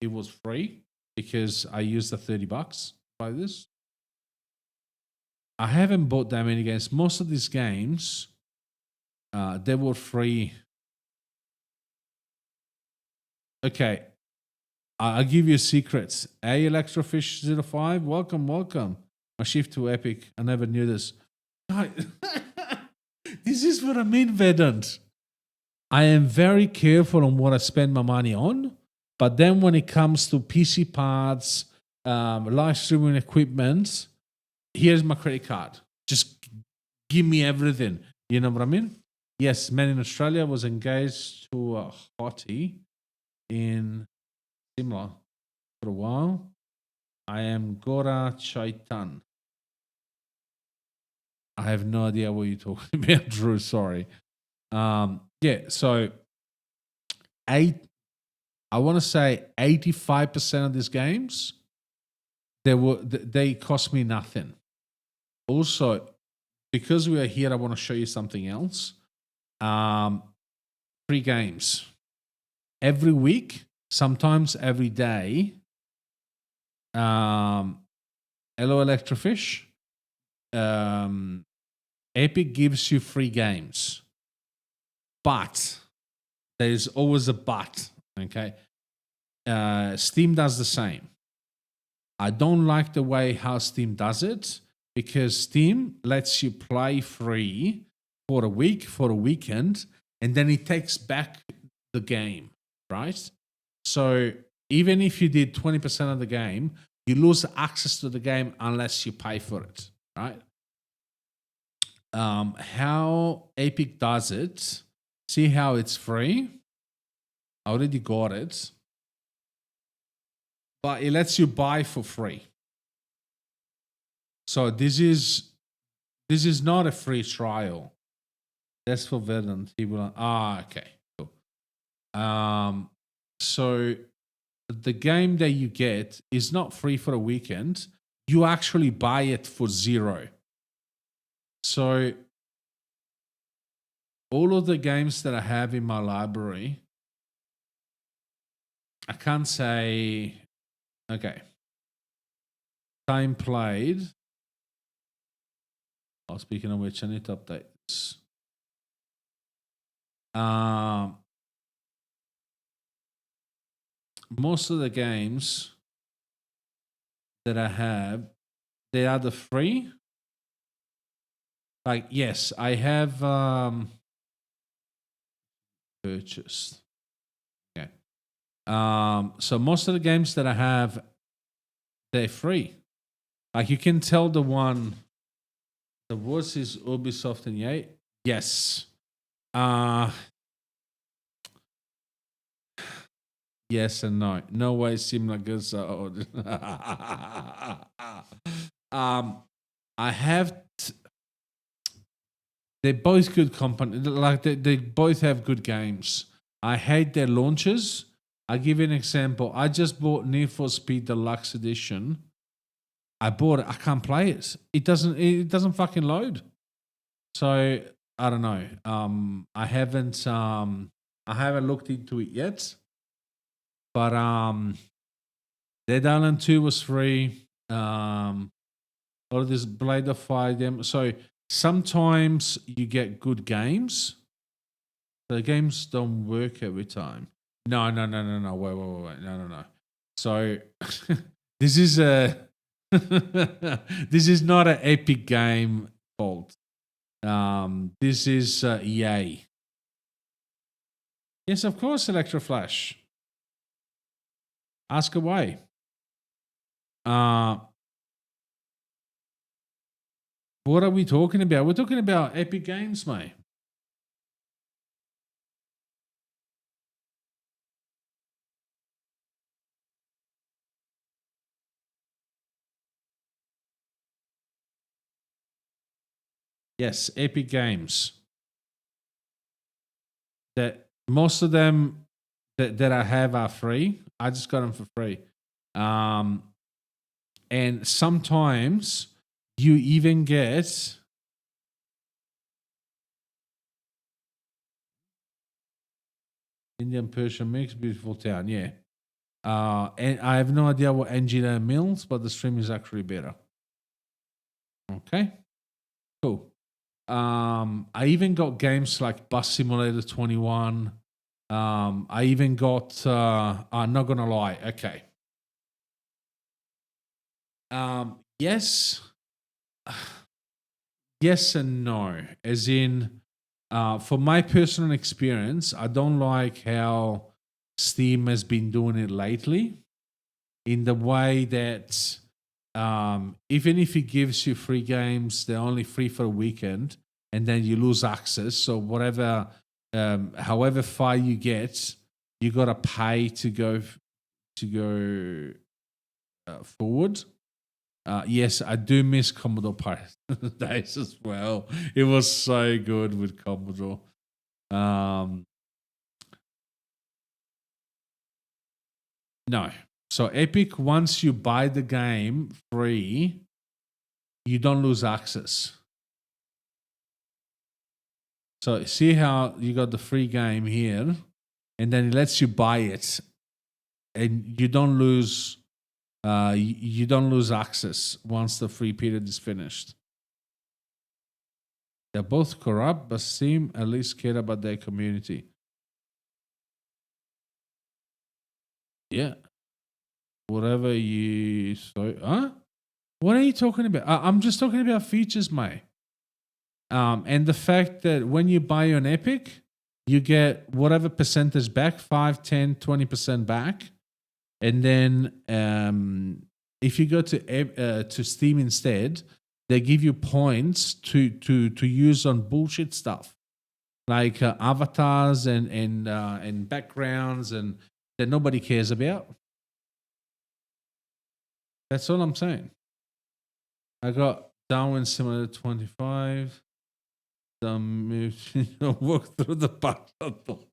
it was free because I used the $30 by this. I haven't bought that many games. Most of these games, they were free. Okay, I'll give you a secret. Electrofish05, welcome. My shift to Epic. I never knew this. This is what I mean, Vedant. I am very careful on what I spend my money on, but then when it comes to PC parts, live streaming equipment, here's my credit card. Just give me everything. You know what I mean? Yes, man in Australia was engaged to a hottie in Simla for a while. I am Gora Chaitan. I have no idea what you're talking about, Drew. Sorry. Yeah, so I want to say 85% of these games, they cost me nothing. Also, because we are here, I want to show you something else. Free games every week, sometimes every day. Hello, Electrofish. Epic gives you free games. But there's always a but, okay? Steam does the same. I don't like the way how Steam does it because Steam lets you play free for a week, for a weekend, and then it takes back the game, right? So even if you did 20% of the game, you lose access to the game unless you pay for it, right? How Epic does it, see how it's free? I already got it. But it lets you buy for free. So this is not a free trial. That's for Verdant. Okay, cool. So the game that you get is not free for a weekend. You actually buy it for $0. So all of the games that I have in my library, I can't say, okay, time played. Oh, speaking of which, I need to update this. Most of the games that I have, they are the free. Like, yes, I have purchased. Okay. So most of the games that I have, they're free. Like you can tell the one, the worst is Ubisoft and EA. Yes. Uh yes and no. No way similar goods are I have they're both good company. Like they both have good games. I hate their launches. I'll give you an example. I just bought Need for Speed Deluxe Edition. I bought it. I can't play it. It doesn't fucking load. So I don't know. I haven't looked into it yet. But Dead Island 2 was free. All this Blade of Fire them. So sometimes you get good games. The games don't work every time. No. Wait. No. So this is a this is not an Epic game fault. This is EA. Yes, of course, Electroflash. Ask away. What are we talking about? We're talking about Epic Games, mate. Yes, Epic Games. That most of them that I have are free. I just got them for free. And sometimes you even get Indian Persian mix, beautiful town. Yeah. And I have no idea what Angela means, but the stream is actually better. Okay. Cool. I even got games like Bus Simulator 21. I even got I'm not gonna lie, okay. Yes. Yes and no. As in, for my personal experience, I don't like how Steam has been doing it lately in the way that even if it gives you free games, they're only free for a weekend and then you lose access. So whatever, however far you get, you got to pay to go forward. Yes, I do miss Commodore Pirate days as well. It was so good with Commodore. No. So Epic, once you buy the game free, you don't lose access. So see how you got the free game here, and then it lets you buy it, and you don't lose. You don't lose access once the free period is finished. They're both corrupt, but Steam at least care about their community. Yeah. Whatever you so, huh? What are you talking about? I'm just talking about features, mate. And the fact that when you buy an Epic, you get whatever percentage back, 5, 10, 20% back. And then if you go to Steam instead, they give you points to use on bullshit stuff like avatars and backgrounds and that nobody cares about. That's all I'm saying. I got Darwin Simulator 25. Walk through the battle.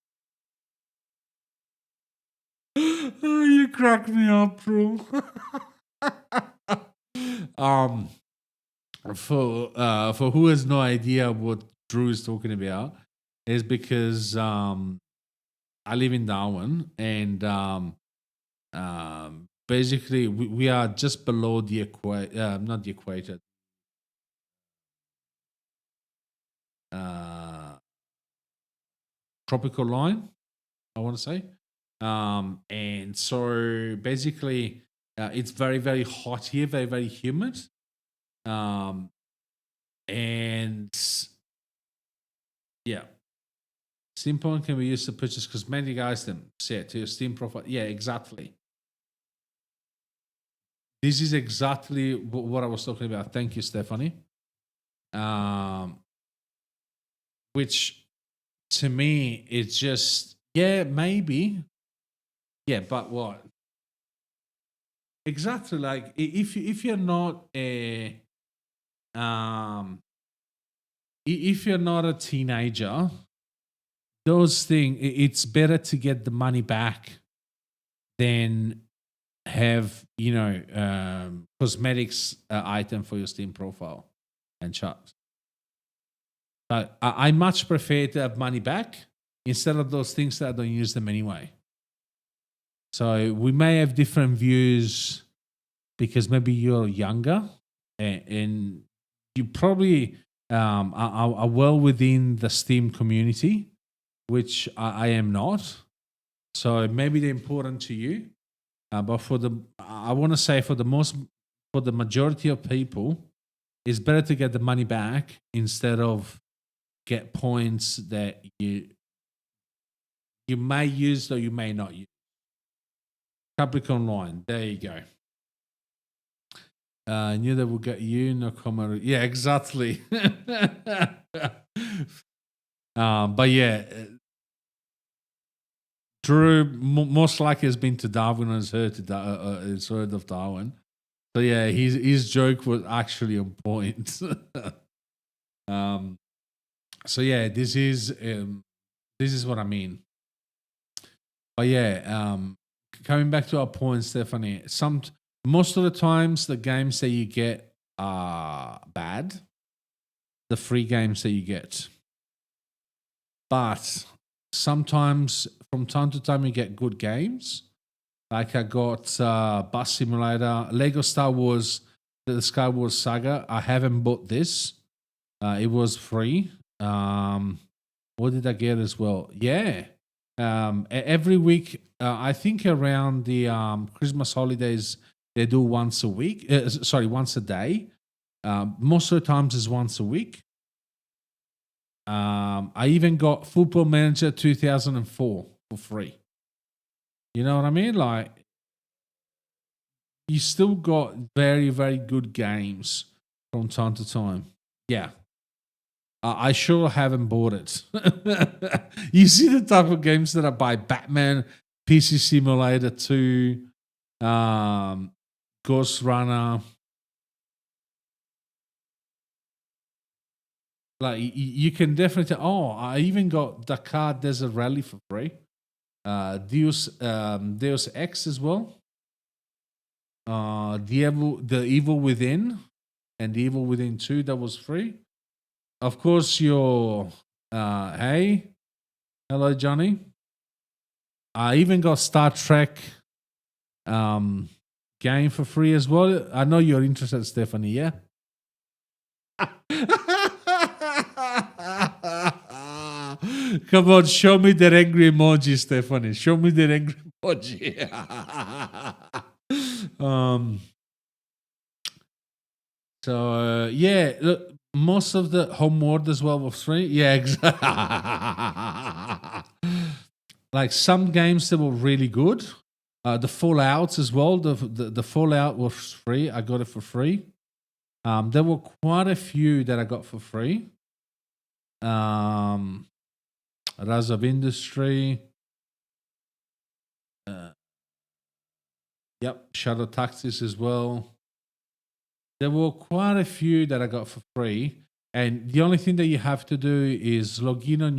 Oh, you crack me up, bro. For who has no idea what Drew is talking about, is because I live in Darwin and basically we are just below the equator, not the equator. Tropical line, I want to say. And so basically, it's very, very hot here, very, very humid. And yeah, Steam Point can be used to purchase cosmetic items set to your Steam profile. Yeah, exactly. This is exactly what I was talking about. Thank you, Stephanie. Which to me, it's just, yeah, maybe. Yeah, but what? Exactly. Like if you're not a um if you're not a teenager, those things, it's better to get the money back than have, cosmetics item for your Steam profile and charts. But I much prefer to have money back instead of those things that I don't use them anyway. So we may have different views because maybe you're younger and you probably are well within the Steam community, which I am not. So maybe they're important to you. But I want to say for the majority of people, it's better to get the money back instead of get points that you may use or you may not use. Capricorn line, there you go. I knew that would get you, no comment. Yeah, exactly. But yeah, Drew most likely has been to Darwin and has heard of Darwin. So yeah, his joke was actually on point. So yeah, this is what I mean. But yeah, coming back to our point, Stephanie, most of the times the games that you get are bad. The free games that you get. But sometimes, from time to time, you get good games. Like I got Bus Simulator, Lego Star Wars, the Star Wars Saga. I haven't bought this. It was free. What did I get as well? Yeah. Every week, I think around the Christmas holidays, they do once a week. Once a day. Most of the times is once a week. I even got Football Manager 2004 for free. You know what I mean? Like, you still got very, very good games from time to time. Yeah. I sure haven't bought it. You see the type of games that I buy: Batman, PC Simulator 2, Ghost Runner. Like, you can definitely. I even got Dakar Desert Rally for free. Deus Ex as well. The Evil Within, and The Evil Within 2, that was free. Of course, your hey, hello Johnny. I even got Star Trek game for free as well. I know you're interested, Stephanie. Yeah. Come on, show me that angry emoji, Stephanie. Show me that angry emoji. So yeah, look, most of the Homeworld as well was free. Yeah, exactly. Like some games that were really good. The Fallout as well. The Fallout was free. I got it for free. There were quite a few that I got for free. Rise of Industry. Yep, Shadow Taxis as well. There were quite a few that I got for free, and the only thing that you have to do is log in on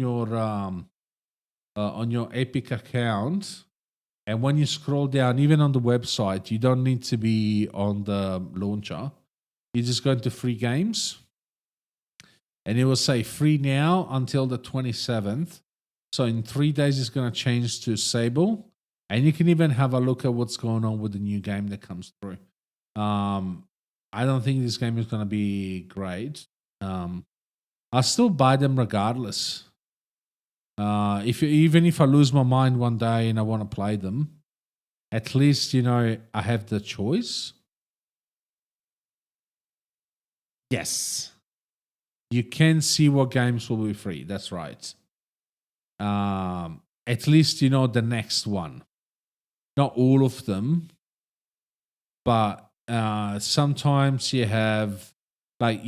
your Epic account, and when you scroll down, even on the website, you don't need to be on the launcher. You just go into free games, and it will say free now until the 27th. So in 3 days, it's going to change to Sable, and you can even have a look at what's going on with the new game that comes through. I don't think this game is going to be great. I'll still buy them regardless. Even if I lose my mind one day and I want to play them, at least, I have the choice. Yes. You can see what games will be free. That's right. At least, the next one. Not all of them, but sometimes you have, like,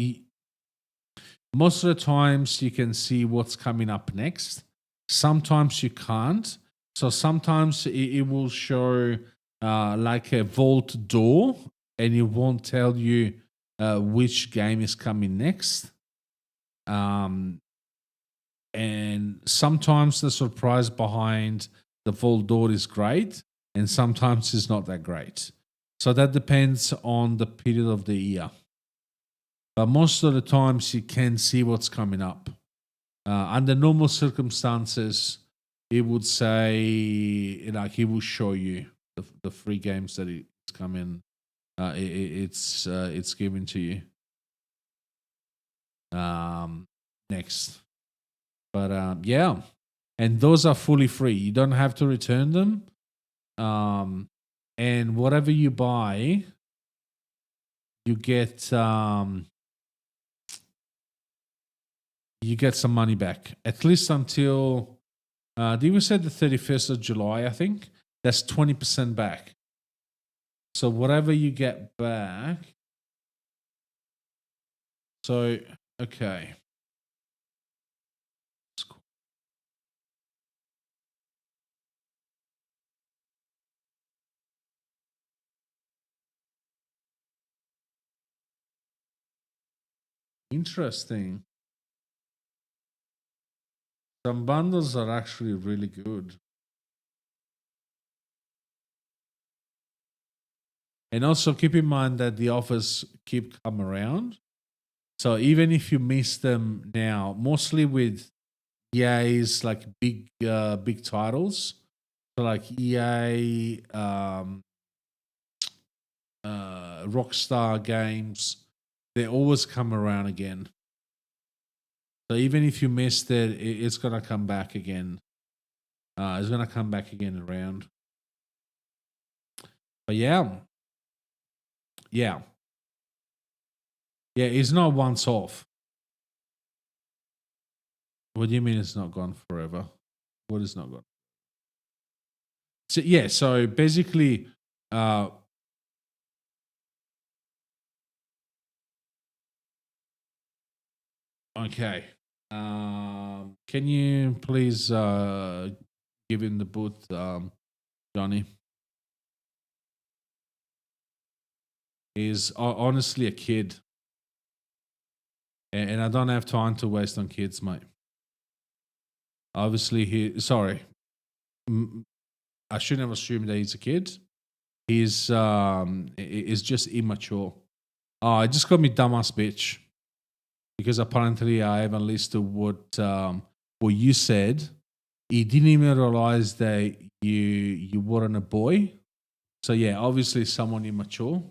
most of the times you can see what's coming up next. Sometimes you can't. So sometimes it will show like a vault door, and it won't tell you which game is coming next. And sometimes the surprise behind the vault door is great, and sometimes it's not that great. So that depends on the period of the year. But most of the times you can see what's coming up. Under normal circumstances, it would say, like, it will show you the free games that it's coming. It's given to you. Next, but yeah, and those are fully free. You don't have to return them. And whatever you buy, you get some money back, at least until did we say the 31st of July? I think that's 20% back. So whatever you get back. So okay. That's cool. Interesting. Some bundles are actually really good. And also keep in mind that the offers keep coming around. So even if you miss them now, mostly with EA's like big titles, so like EA, Rockstar Games, they always come around again. So even if you missed it, it's gonna come back again. It's gonna come back again around. But yeah, it's not once off. What do you mean it's not gone forever? What is not gone? So yeah, so basically, okay. Can you please give him the booth, Johnny? He's honestly a kid, and I don't have time to waste on kids, mate. Obviously, I shouldn't have assumed that he's a kid. He's just immature. Oh, I just called me dumbass bitch because apparently I haven't listened to what you said. He didn't even realize that you weren't a boy. So yeah, obviously someone immature.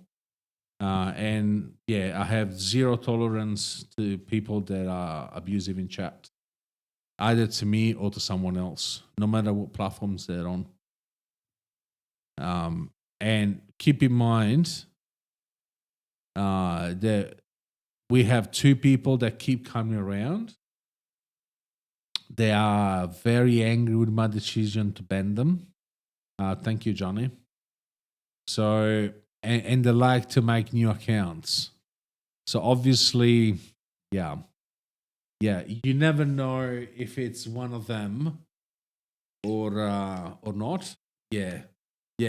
And yeah, I have zero tolerance to people that are abusive in chat, either to me or to someone else, no matter what platforms they're on. And keep in mind that we have two people that keep coming around. They are very angry with my decision to ban them. Thank you, Johnny. So, and they like to make new accounts. So obviously, yeah, you never know if it's one of them or not. Yeah,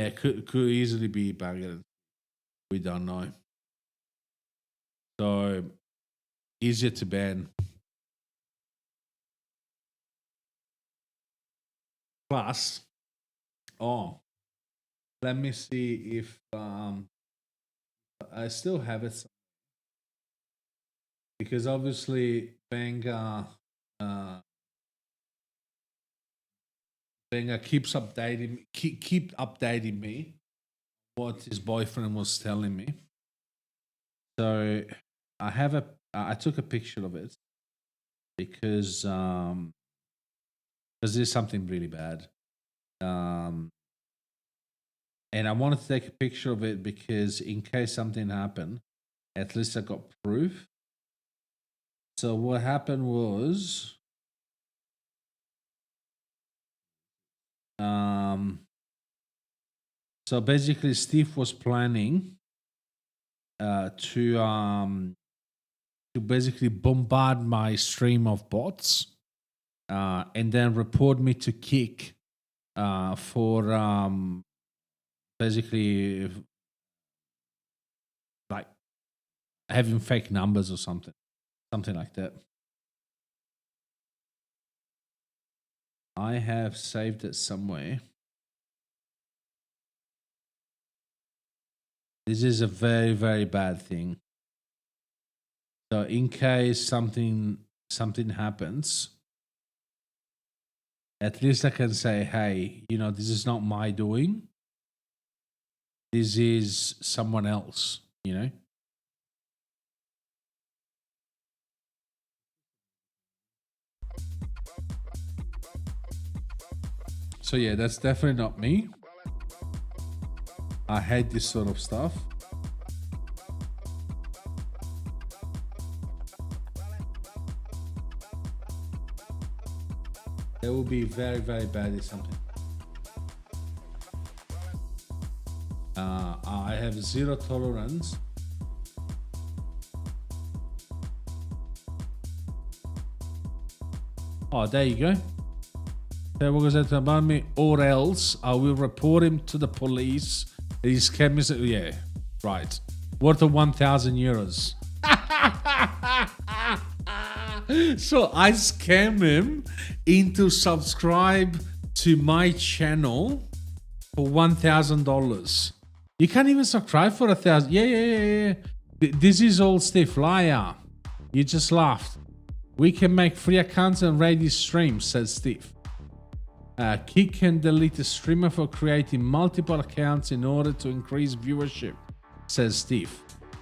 could easily be Bagger. We don't know. So easier to ban. Plus, let me see if I still have it, because obviously Benga keeps updating keep updating me what his boyfriend was telling me. So I took a picture of it because there's something really bad. And I wanted to take a picture of it because in case something happened, at least I got proof. So what happened was, so basically Steve was planning to basically bombard my stream of bots. and then report me to Kick for basically like having fake numbers or something like that. I have saved it somewhere. This is a very, very bad thing. So in case something happens, at least I can say, hey, this is not my doing. This is someone else, So yeah, that's definitely not me. I hate this sort of stuff. That will be very, very bad if something. I have zero tolerance. Oh, there you go. There was that about me, or else I will report him to the police. He's chemist. Yeah, right. Worth of 1,000 euros. So I scam him into subscribe to my channel for $1,000. You can't even subscribe for 1,000. Yeah. This is all Steve, liar. You just laughed. We can make free accounts and raid his streams, says Steve. Kick can delete a streamer for creating multiple accounts in order to increase viewership, says Steve.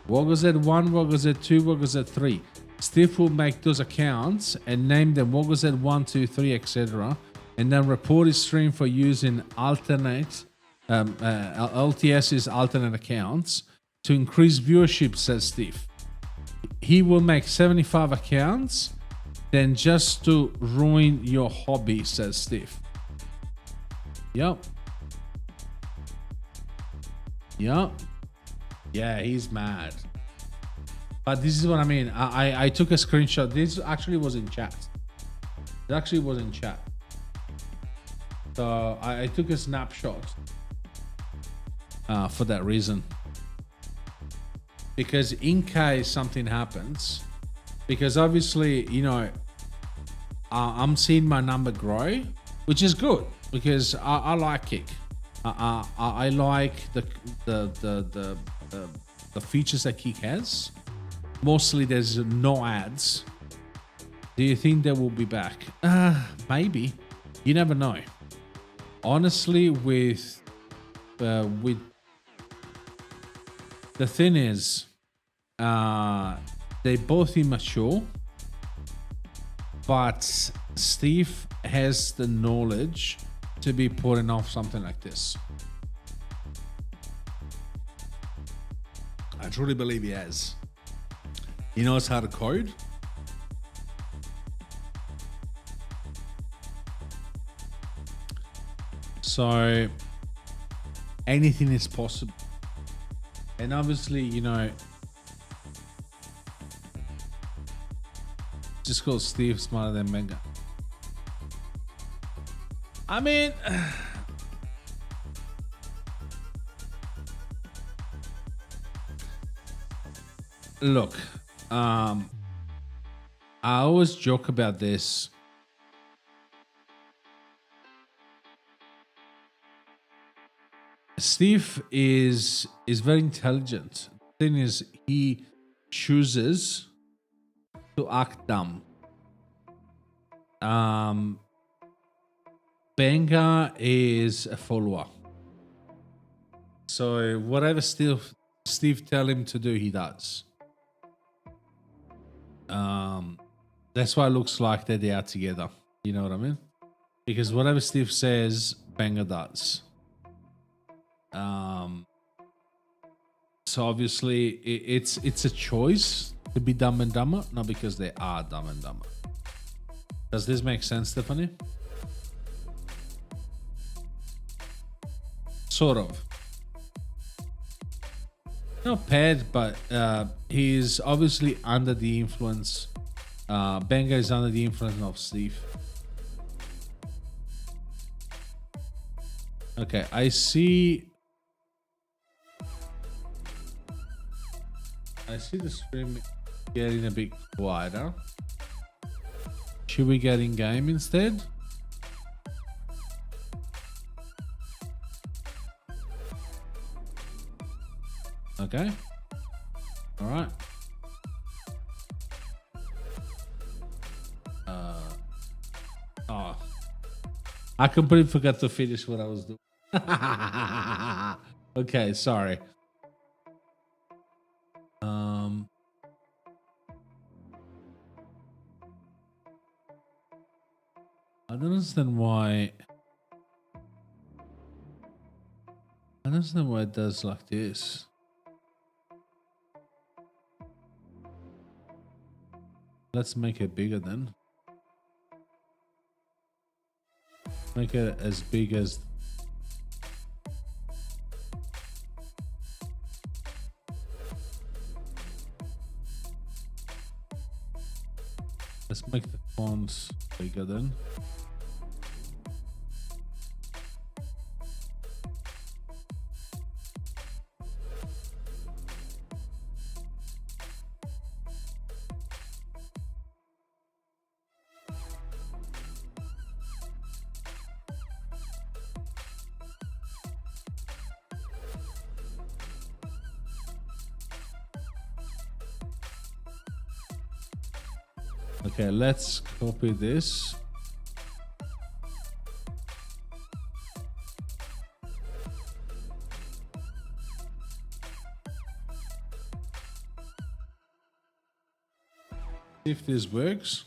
WoggerZ1, WoggerZ2, WoggerZ3. Steve will make those accounts and name them WoggerZ1, 2, 3, etc. and then report his stream for using alternate LTS's alternate accounts to increase viewership, says Steve. He will make 75 accounts then just to ruin your hobby, says Steve. Yep. Yeah, he's mad. But this is what I mean. I took a screenshot. This actually was in chat. It actually was in chat. So I took a snapshot for that reason. Because in case something happens, because obviously, I'm seeing my number grow, which is good because I like Kick. I like the features that Kick has. Mostly there's no ads. Do you think they will be back? Maybe. You never know. Honestly, with the thing is, they both immature, but Steve has the knowledge to be putting off something like this. I truly believe he has. He knows how to code. So anything is possible. And obviously, just call Steve smarter than Benga. I mean, look, I always joke about this. Steve is very intelligent. The thing is, he chooses to act dumb. Benga is a follower. So whatever Steve tell him to do, he does. That's why it looks like that they are together. You know what I mean? Because whatever Steve says, Benga does. So obviously it's a choice to be Dumb and Dumber, not because they are Dumb and Dumber. Does this make sense, Stephanie? Sort of. Not paired, but he's obviously under the influence. Benga is under the influence of Steve. Okay, I see the stream getting a bit quieter. Should we get in game instead? Okay. All right. Oh, I completely forgot to finish what I was doing. Okay, sorry. I don't understand why. I don't understand why it does like this. Let's make it bigger then. Make it as big as. Let's make the fonts bigger then. Okay, let's copy this. See if this works.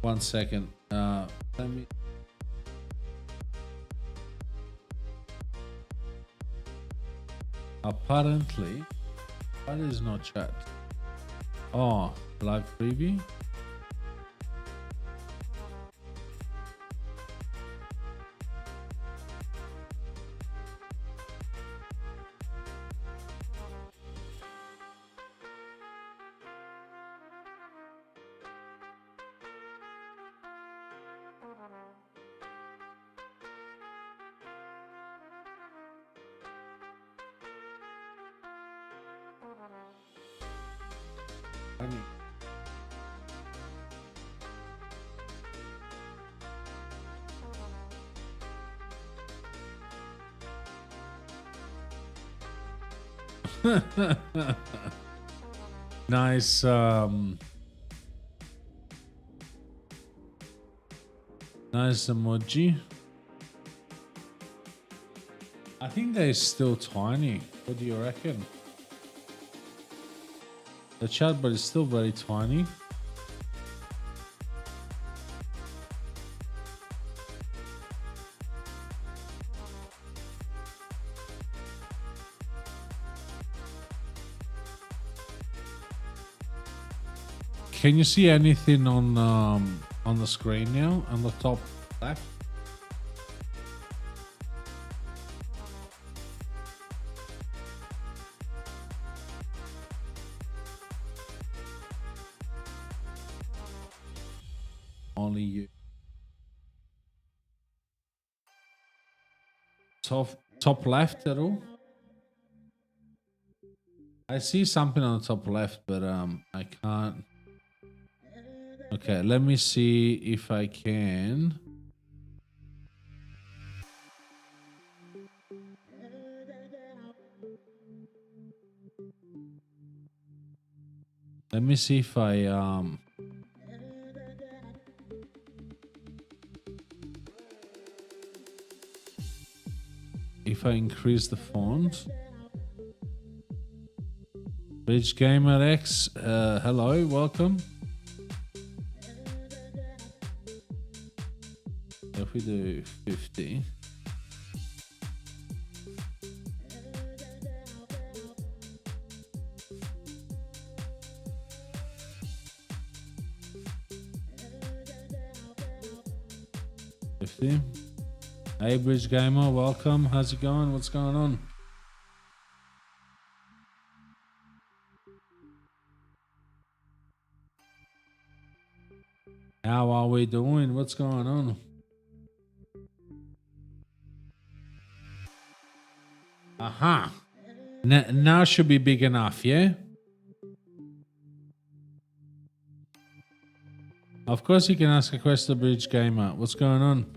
One second. Let me. Apparently, why is not chat? Oh, live preview. Nice. Nice emoji. I think they're still tiny. What do you reckon? The chatbot is still very tiny. Can you see anything on the screen now on the top left? Only you. Top left at all? I see something on the top left, but I can't. Okay, let me see if I can. Let me see if I increase the font. Rich Gamer X, hello, welcome. If we do 50. 50. Hey, Bridge Gamer, welcome. How's it going? What's going on? How are we doing? What's going on? Aha. Now should be big enough, yeah? Of course you can ask a question, Bridge Gamer. What's going on?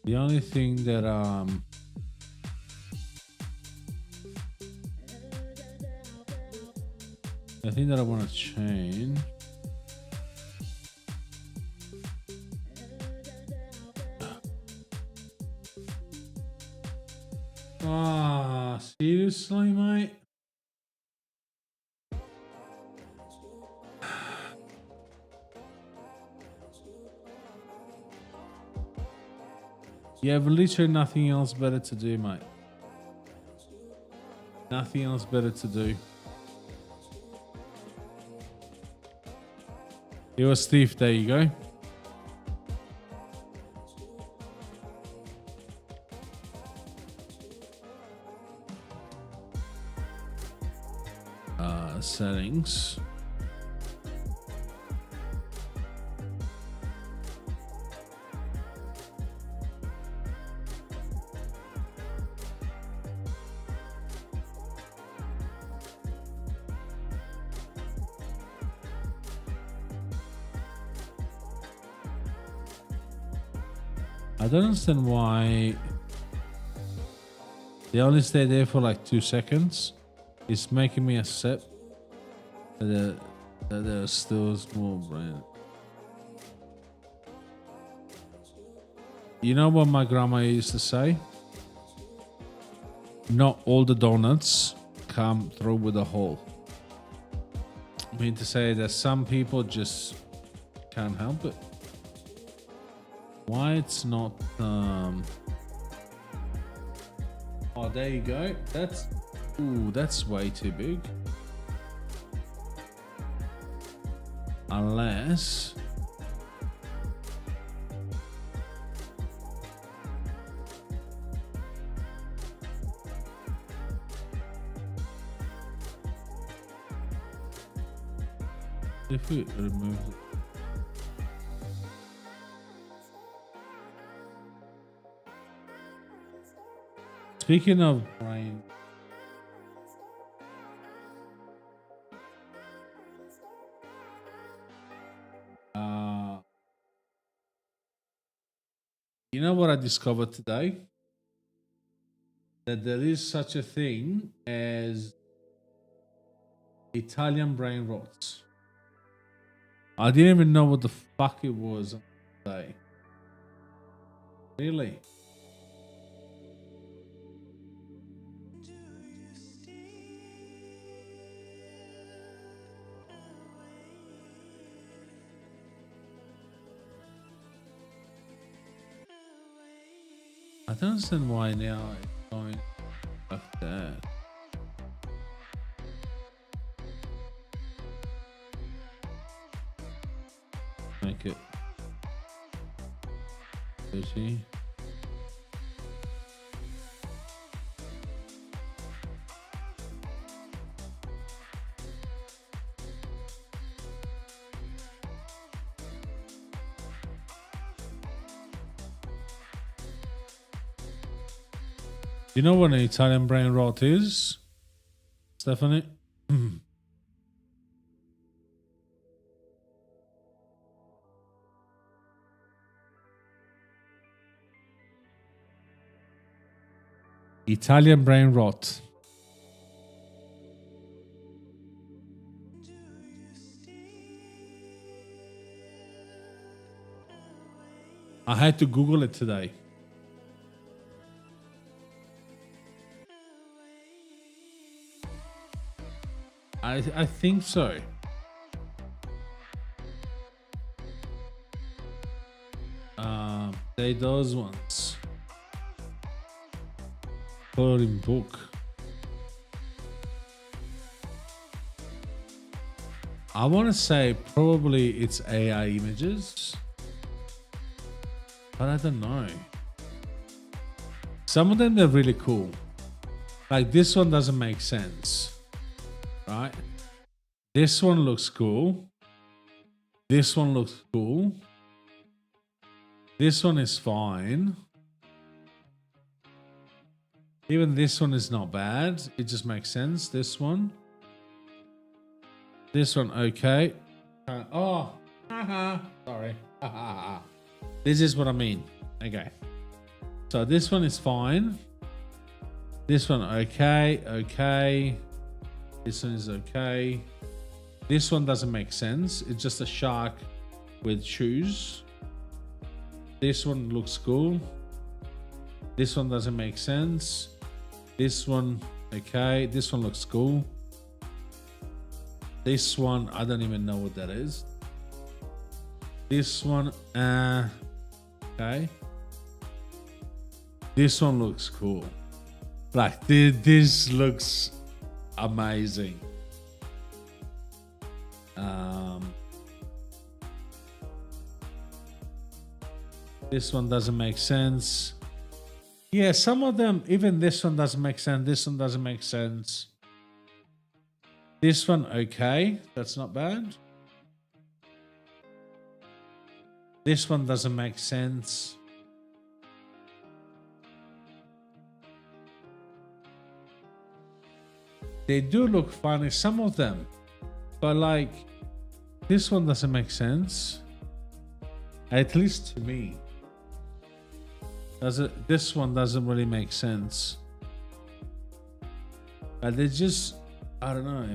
The only thing that I think that I want to change. Ah, seriously, mate? You have literally nothing else better to do, mate. Nothing else better to do. It was Steve, there you go. Settings. I don't understand why they only stay there for like 2 seconds. It's making me accept that they're still small brain. You know what my grandma used to say? Not all the donuts come through with a hole. I mean to say that some people just can't help it. Why it's not oh, there you go. That's way too big. Unless if we remove it. Speaking of brain, you know what I discovered today? That there is such a thing as Italian brain rots. I didn't even know what the fuck it was today. Really? I don't understand why now it's going like that. Make it 30. You know what an Italian brain rot is, Stephanie? Italian brain rot. I had to Google it today. I think so. Say those ones. Coloring book. I want to say probably it's AI images, but I don't know. Some of them are really cool. Like this one doesn't make sense, right? This one looks cool. This one looks cool. This one is fine. Even this one is not bad. It just makes sense. This one. This one, okay. Sorry. This is what I mean. Okay. So this one is fine. This one, okay, okay. This one is okay. This one doesn't make sense. It's just a shark with shoes. This one looks cool. This one doesn't make sense. This one, okay. This one looks cool. This one, I don't even know what that is. This one, okay. This one looks cool. Like, this looks amazing. This one doesn't make sense. Yeah, some of them, even this one doesn't make sense. This one doesn't make sense. This one, okay. That's not bad. This one doesn't make sense. They do look funny, some of them. But like, this one doesn't make sense. At least to me. This one doesn't really make sense. But they just, I don't know.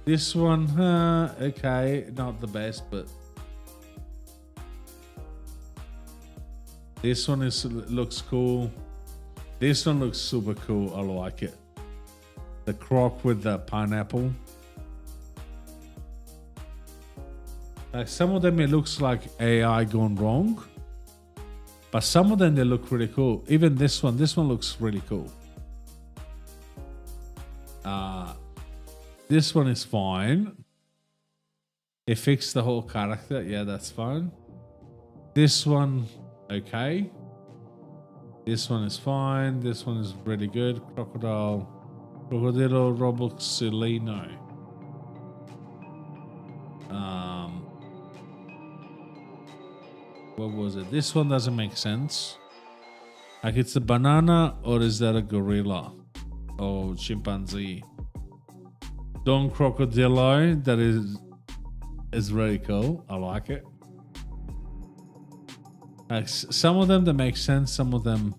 This one, okay, not the best, but this one looks cool. This one looks super cool. I like it. The croc with the pineapple. Like some of them, it looks like AI gone wrong, but some of them they look really cool. Even this one looks really cool. This one is fine. They fixed the whole character. Yeah, that's fine. This one, okay. This one is fine. This one is really good. Crocodilo Robuxilino. What was it? This one doesn't make sense. Like it's a banana, or is that a gorilla or chimpanzee? Don Crocodilo, that is really cool. I like it. Like some of them that make sense, some of them.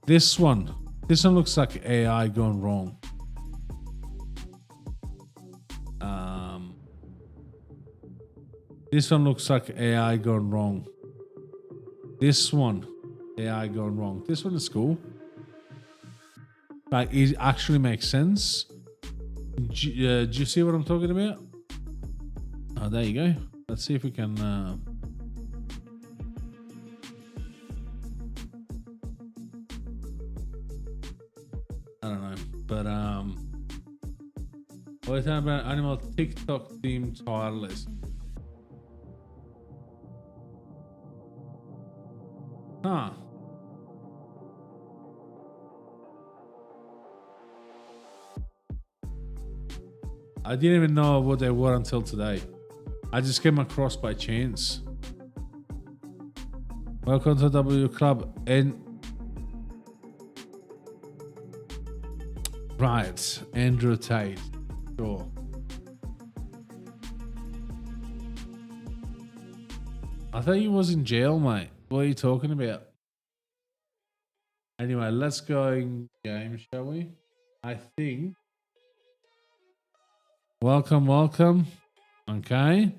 This one looks like AI gone wrong. This one looks like AI gone wrong. This one, AI gone wrong. This one is cool. Like it actually makes sense. Do you see what I'm talking about? Oh, there you go. Let's see if we can. I don't know, but what are you talking about? Animal TikTok theme tile list. Huh. I didn't even know what they were until today. I just came across by chance. Welcome to W Club. And right, Andrew Tate. Sure. I thought he was in jail, mate. What are you talking about? Anyway, let's go in game, shall we? I think. Welcome. Okay.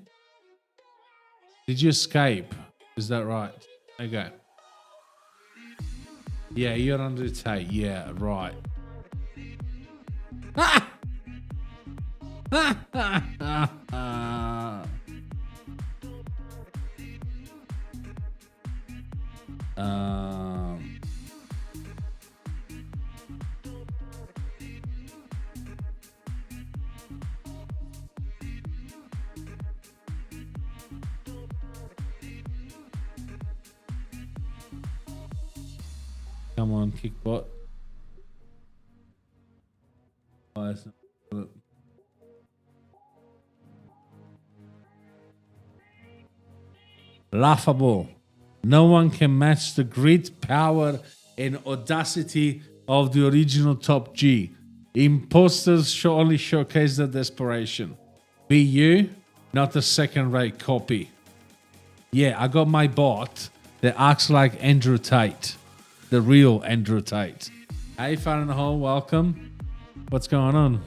Did you escape? Is that right? Okay. Yeah, you're under Tate. Yeah, right. Um, Come on, Kickbot. Laughable. No one can match the grit, power, and audacity of the original Top G. Imposters only showcase the desperation. Be you, not a second-rate copy. Yeah, I got my bot that acts like Andrew Tate. The real Andrew Tate. Hey, Far in the Hole, welcome. What's going on?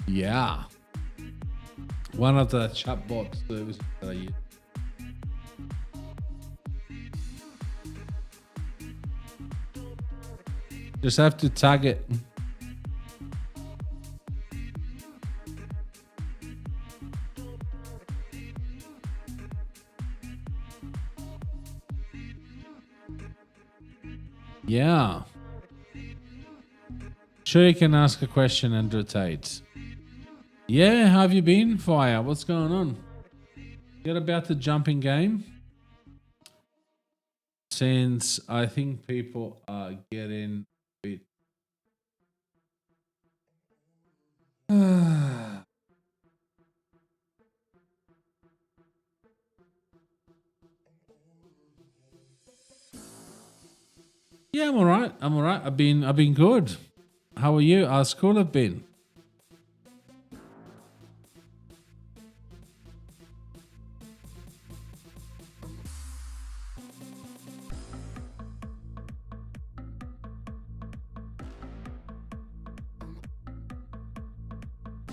Yeah. One of the chatbot services that I use. Just have to tag it. Yeah. Sure, you can ask a question, Andrew Tate. Yeah, how have you been, Fire? What's going on? You're about to jump in game? Since I think people are getting a bit... Yeah, I'm alright. I'm alright. I've been good. How are you? How's school have been?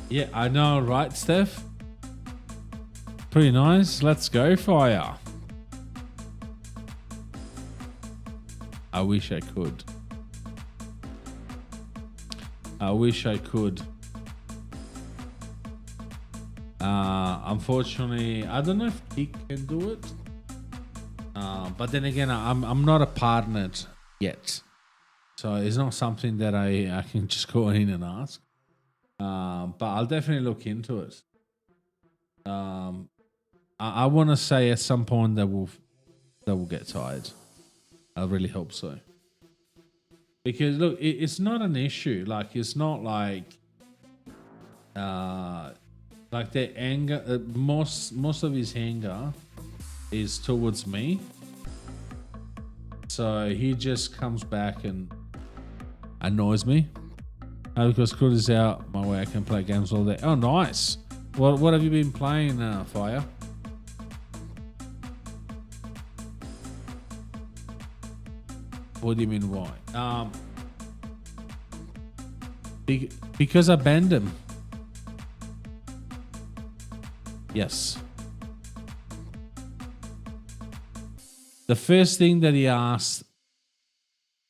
Yeah, I know, right, Steph? Pretty nice. Let's go, Fire. I wish I could. I wish I could. Unfortunately, I don't know if Kick can do it. But then again, I'm not a partner yet. So it's not something that I can just go in and ask. But I'll definitely look into it. I want to say at some point that will get tired. I really hope so. Because look, it's not an issue. Like it's not like the anger. Most of his anger is towards me. So he just comes back and annoys me. Because Good is out my way, I can play games all day. Oh, nice. What have you been playing, Fire? What do you mean why? Because I banned him. Yes. The first thing that he asked,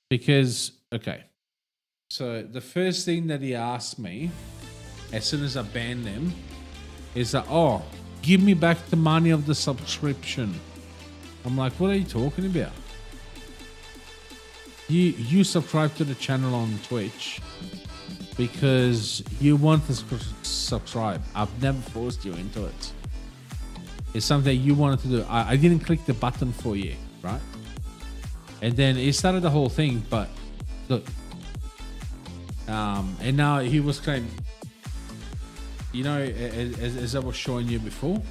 because, okay. So the first thing that he asked me, as soon as I banned him, is that, oh, give me back the money of the subscription. I'm like, what are you talking about? You subscribe to the channel on Twitch because you want to subscribe. I've never forced you into it. It's something you wanted to do. I didn't click the button for you, right? And then it started the whole thing, but look. And now he was claiming, you know, as I was showing you before,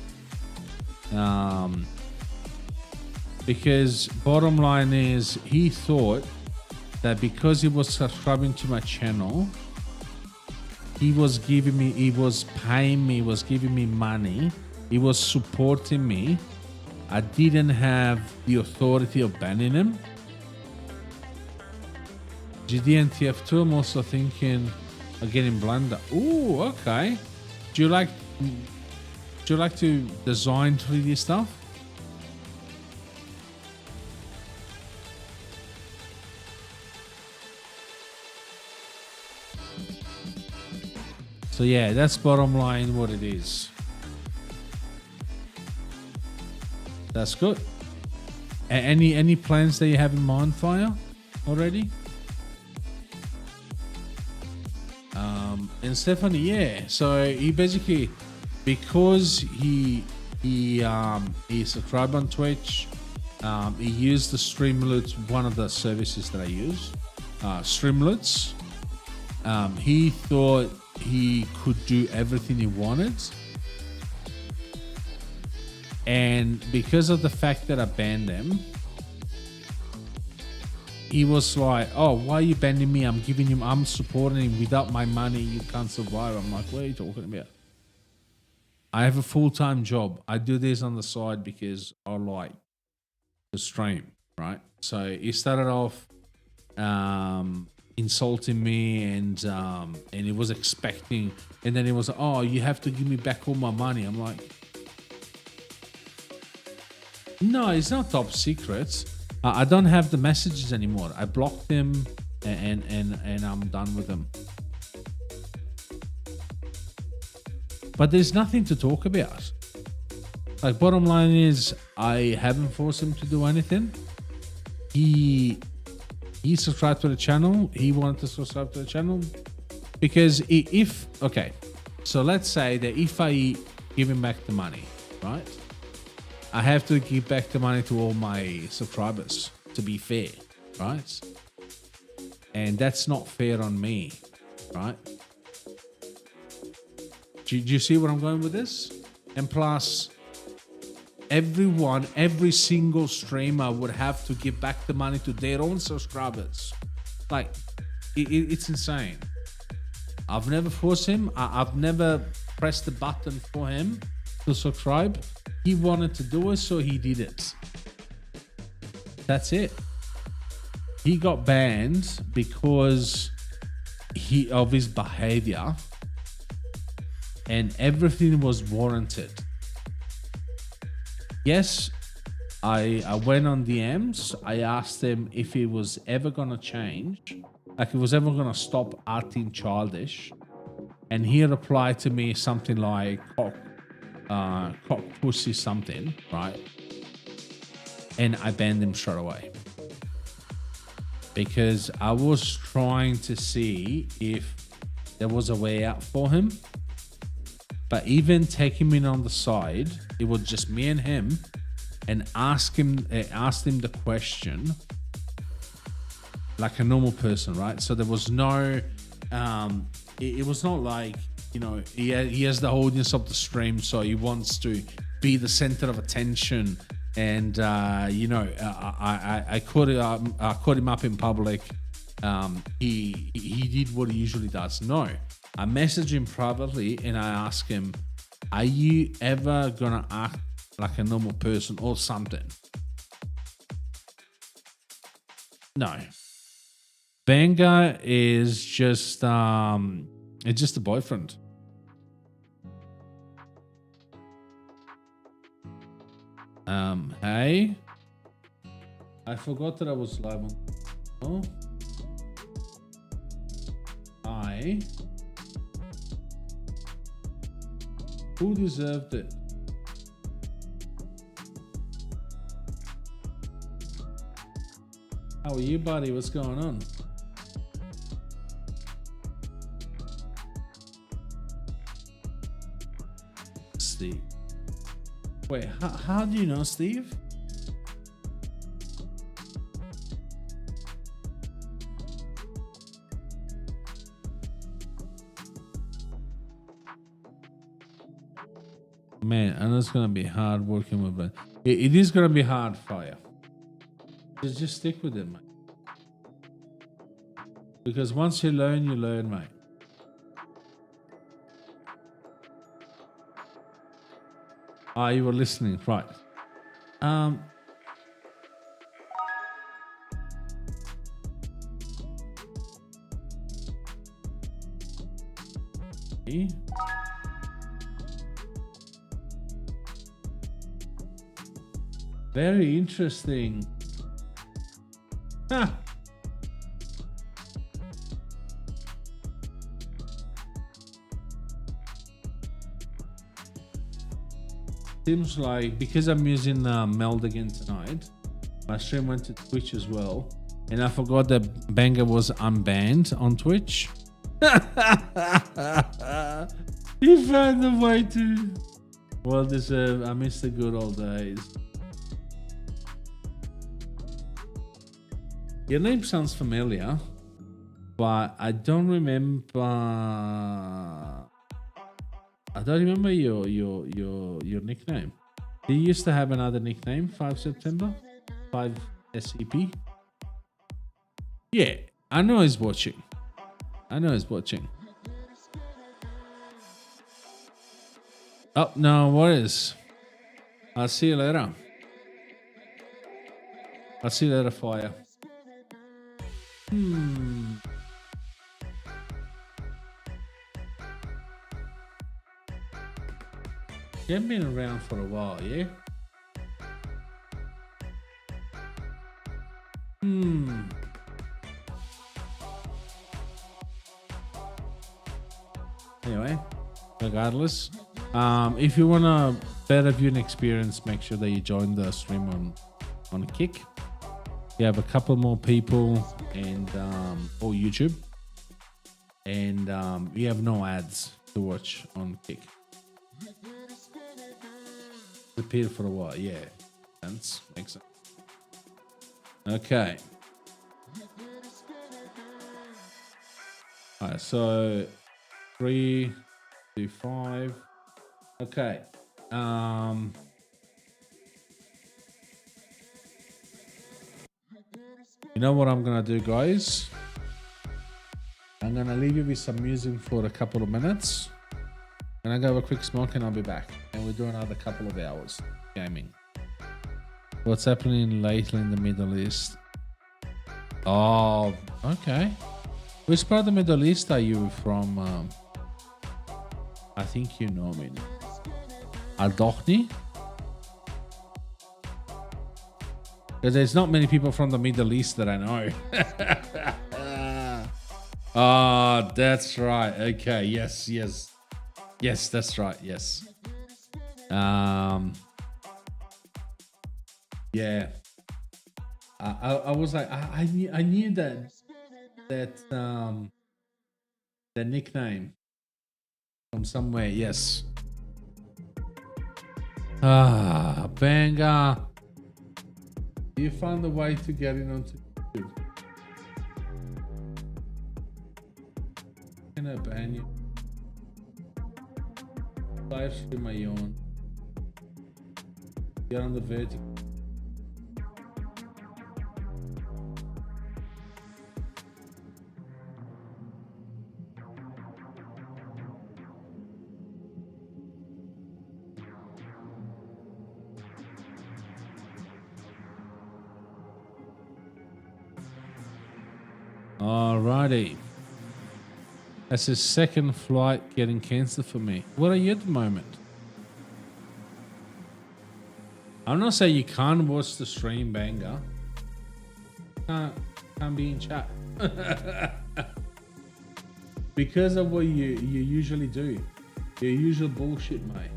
because bottom line is he thought that because he was subscribing to my channel, he was paying me, he was giving me money, he was supporting me. I didn't have the authority of banning him. GD and TF2, I'm also thinking of getting Blender. Ooh, okay. Do you like to design 3D stuff? So yeah, that's bottom line what it is. That's good. Any plans that you have in mind, Fire, already? And Stephanie, yeah. So he basically, because he subscribed on Twitch, he used the Streamloots, one of the services that I use, Streamloots. He thought he could do everything he wanted. And because of the fact that I banned them, he was like, oh, why are you banning me? I'm supporting him. Without my money, you can't survive. I'm like, what are you talking about? I have a full-time job. I do this on the side because I like to stream, right? So he started off insulting me and he was expecting, and then he was, oh, you have to give me back all my money. I'm like, no, it's not top secret. I don't have the messages anymore. I blocked them and I'm done with them. But there's nothing to talk about. Like, bottom line is, I haven't forced him to do anything. He subscribed to the channel. He wanted to subscribe to the channel because okay, so let's say that if I give him back the money, right? I have to give back the money to all my subscribers to be fair, right? And that's not fair on me, right? Do you see where I'm going with this? And plus, every single streamer would have to give back the money to their own subscribers. Like, it's insane. I've never forced him. I've never pressed the button for him to subscribe. He wanted to do it, so he did it. That's it. He got banned because of his behavior, and everything was warranted. Yes, I went on DMs. I asked him if he was ever gonna change, like he was ever gonna stop acting childish, and he replied to me something like cock pussy something, right? And I banned him straight away because I was trying to see if there was a way out for him. But even taking him in on the side, it was just me and him, and asked him the question like a normal person, right? So there was no, it was not like, you know, he has the audience of the stream, so he wants to be the center of attention. And you know, I caught him up in public. He did what he usually does. No, I messaged him privately and I asked him, are you ever gonna act like a normal person or something? No. Vanguard is just it's just a boyfriend. Hey, I forgot that I was live on. Oh, who deserved it? How are you, buddy? What's going on? Steve. Wait, how do you know Steve? Man, I know it's gonna be hard working with it. It is gonna be hard, Fire. Just stick with it, mate. Because once you learn, mate. Ah, you were listening, right? Very interesting. Ah. seems like because I'm using Meld again tonight, my stream went to Twitch as well, and I forgot that Banger was unbanned on Twitch. He found a way to. Well deserved. I miss the good old days. Your name sounds familiar, but I don't remember. I don't remember your nickname. You used to have another nickname, 5 September, 5 SCP. Yeah, I know he's watching. I know he's watching. Oh no, what is? I'll see you later. I'll see you later, Fire. You've been around for a while, yeah? Anyway, regardless, if you want a better viewing experience, make sure that you join the stream on Kick. You have a couple more people and or YouTube, and you have no ads to watch on Kick. Repeat for a while, yeah. Makes sense. Okay. Alright, so 3, 2, 5. Okay. You know what I'm gonna do, guys? I'm gonna leave you with some music for a couple of minutes. And I go have a quick smoke and I'll be back. And we'll do another couple of hours gaming. What's happening lately in the Middle East? Oh, okay. Which part of the Middle East are you from? I think you know me. Al-Dokhni? There's not many people from the Middle East that I know. Oh, that's right. Okay, yes. Yes, that's right. Yes. Yeah. I was like, I knew that the nickname from somewhere. Yes. Banger. You found a way to get in onto YouTube. Can I ban you? Live stream my own. Get on the vertical. Alrighty. That's his second flight getting cancelled for me. What are you at the moment? I'm not saying you can't watch the stream, Banger. Can't be in chat. Because of what you usually do. Your usual bullshit, mate.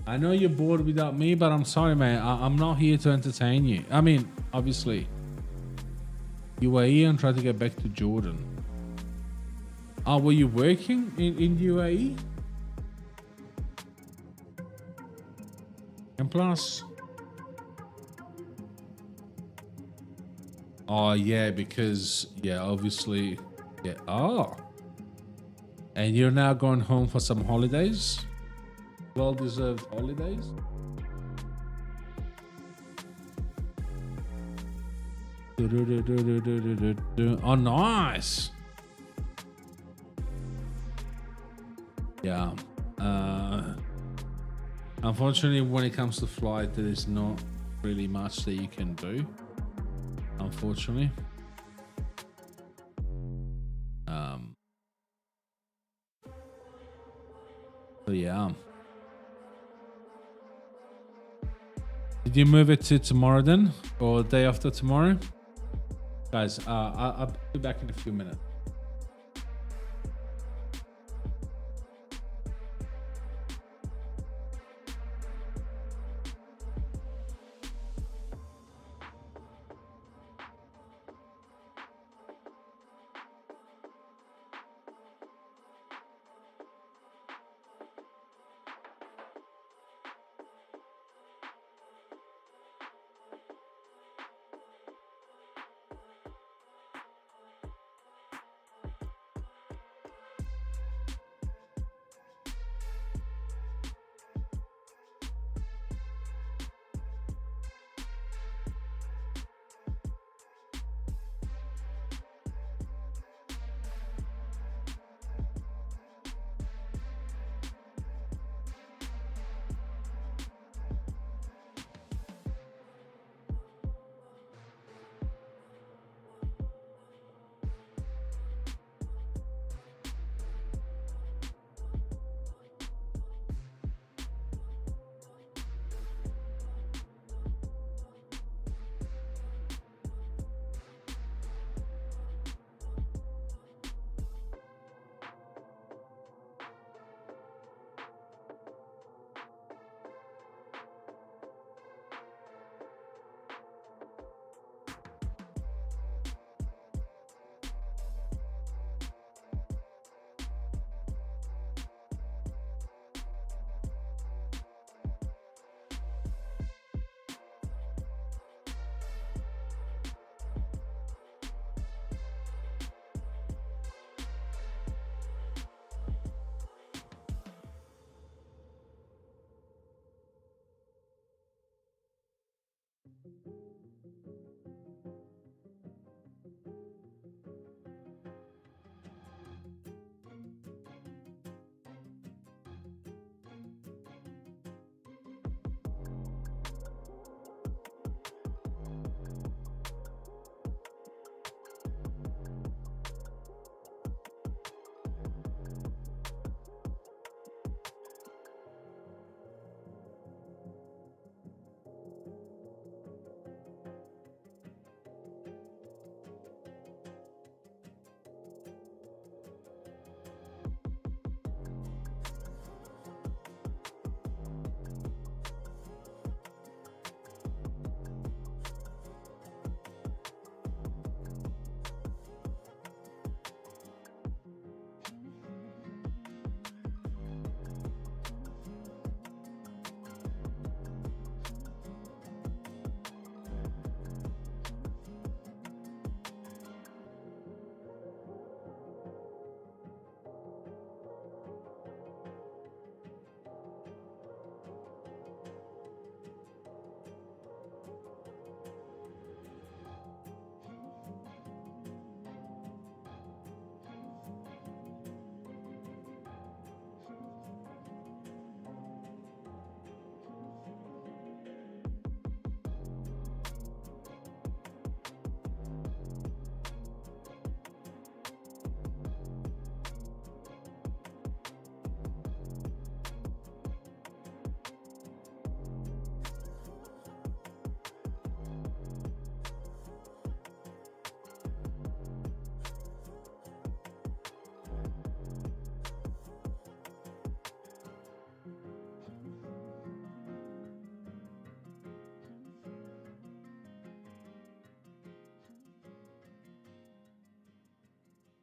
I know you're bored without me, but I'm sorry, mate. I'm not here to entertain you. I mean, obviously. You were here and tried to get back to Jordan. Oh, were you working in UAE? And plus... Oh, yeah, because... Yeah, obviously... Yeah. Oh. And you're now going home for some holidays? Well-deserved holidays? Oh, nice. Yeah. Unfortunately, when it comes to flight, there is not really much that you can do. Unfortunately. So yeah. Did you move it to tomorrow then, or the day after tomorrow? Guys, I'll be back in a few minutes.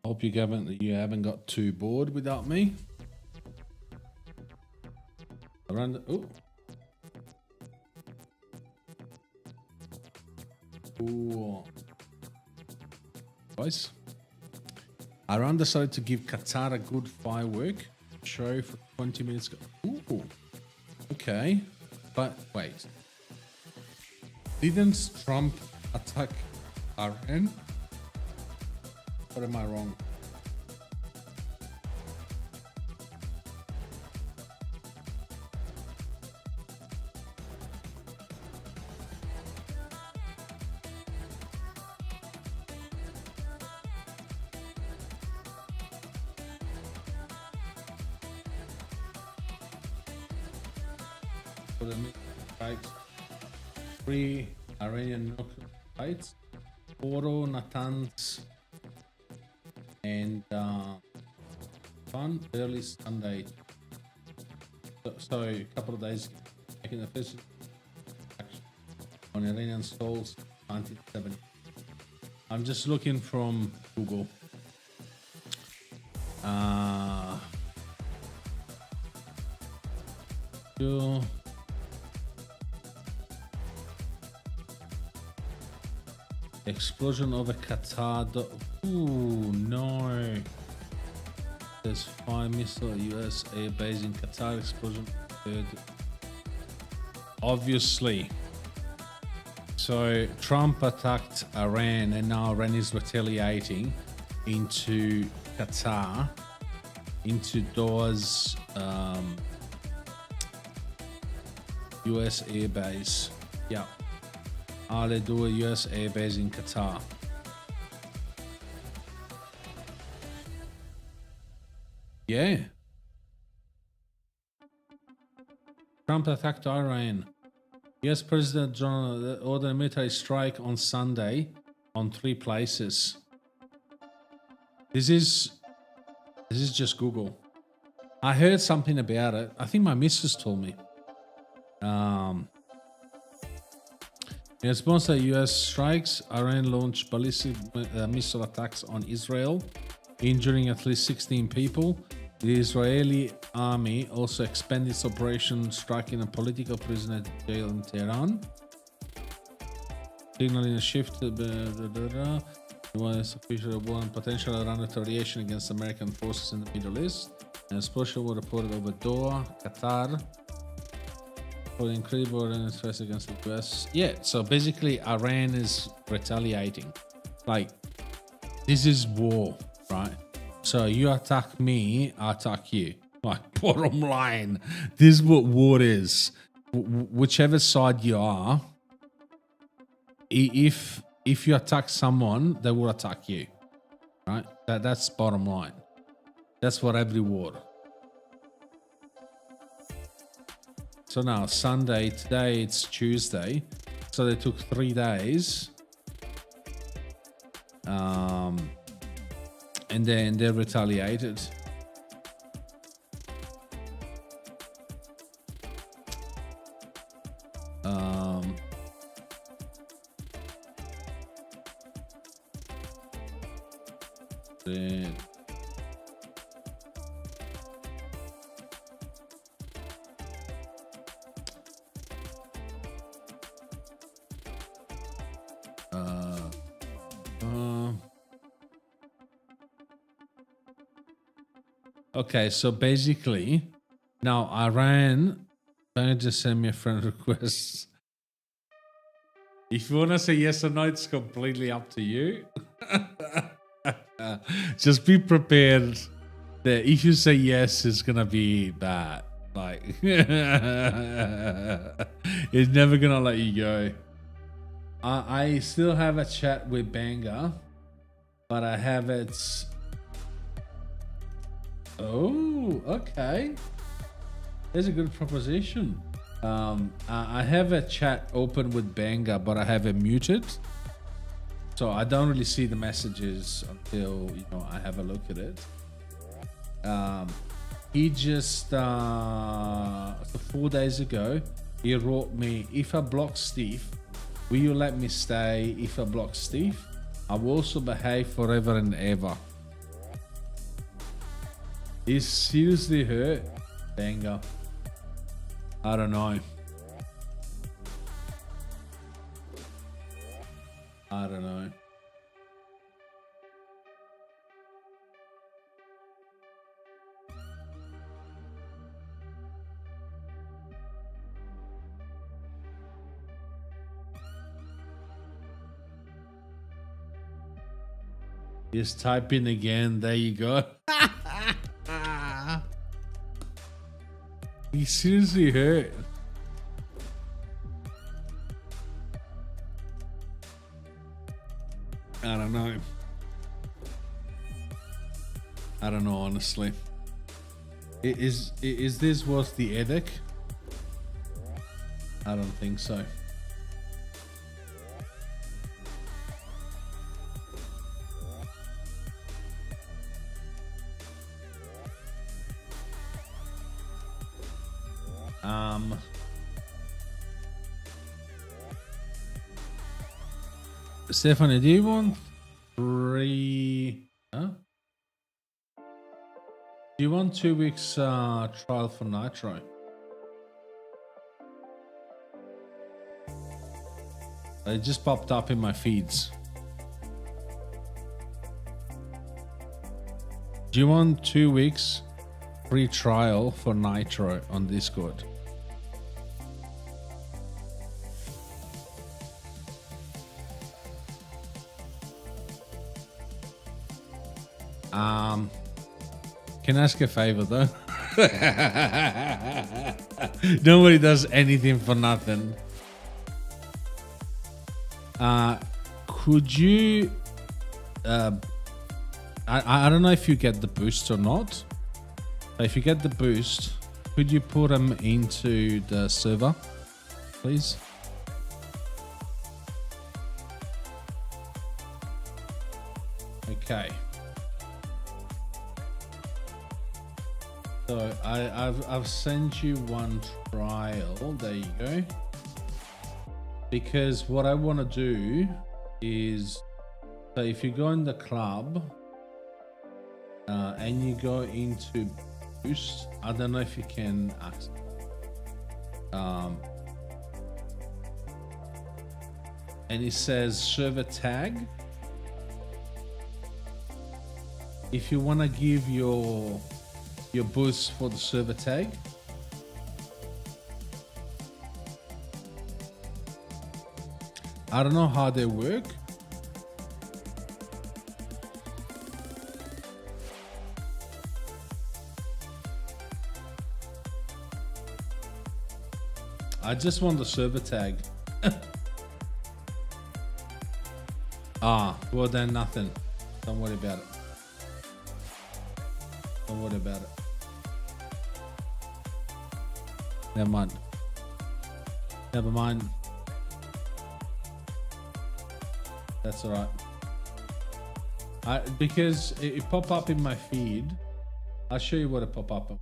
Hope you haven't got too bored without me. Around the, oh. Ooh. Guys, Iran decided to give Qatar a good firework show for 20 minutes. Ooh. Okay, but wait. Didn't Trump attack Iran? Or am I wrong? For the strikes, 3 Iranian nuclear sites, 4 Natanz, and fun early Sunday. So a couple of days making the first action on Iranian souls 1970. I'm just looking from Google. Explosion over Qatar. Ooh, no. There's 5 missile US air base in Qatar. Explosion occurred. Obviously. So Trump attacked Iran and now Iran is retaliating into Qatar, into Doha's US air base. Yeah. They do a US air base in Qatar. Yeah. Trump attacked Iran. US President John ordered a military strike on Sunday on 3 places. This is just Google. I heard something about it. I think my missus told me. In response to US strikes, Iran launched ballistic missile attacks on Israel, injuring at least 16 people. The Israeli army also expanded its operation, striking a political prisoner jail in Tehran, signaling a shift to the official warning potential Iran retaliation against American forces in the Middle East. And explosion was reported over Doha, Qatar, for the incredible interest against the US. Yeah, so basically Iran is retaliating. Like, this is war, right? So you attack me, I attack you. Like, bottom line, this is what war is. Whichever side you are, if you attack someone, they will attack you, right? That's bottom line. That's for every war. So now Sunday, today it's Tuesday. So they took 3 days. And then they retaliated. Then okay, so basically, now Iran, don't just send me a friend request. If you want to say yes or no, it's completely up to you. Just be prepared that if you say yes, it's going to be bad. Like, it's never going to let you go. I still have a chat with Banga, but I have it... Oh, okay. There's a good proposition. I have a chat open with Banga, but I have it muted. So I don't really see the messages until, I have a look at it. He just, so 4 days ago, he wrote me, if I block Steve, will you let me stay? If I block Steve, I will also behave forever and ever. He's seriously hurt. Banger. I don't know. I don't know. Just type in again. There you go. He seriously hurt. I don't know. I don't know, honestly. Is this worth the headache? I don't think so. Stephanie, do you want 3? Huh? Do you want 2 weeks trial for Nitro? It just popped up in my feeds. Do you want 2 weeks free trial for Nitro on Discord? Can I ask a favor though? Nobody does anything for nothing. Could you? I don't know if you get the boost or not. But if you get the boost, could you put them into the server, please? Okay. So I've sent you one trial. There you go. Because what I want to do is, so if you go in the club and you go into boost, I don't know if you can access. And it says server tag. If you want to give your boost for the server tag, I don't know how they work. I just want the server tag. Well then nothing. Don't worry about it. Don't worry about it. Never mind. Never mind. That's all right. Because it pop up in my feed. I'll show you what it pop up.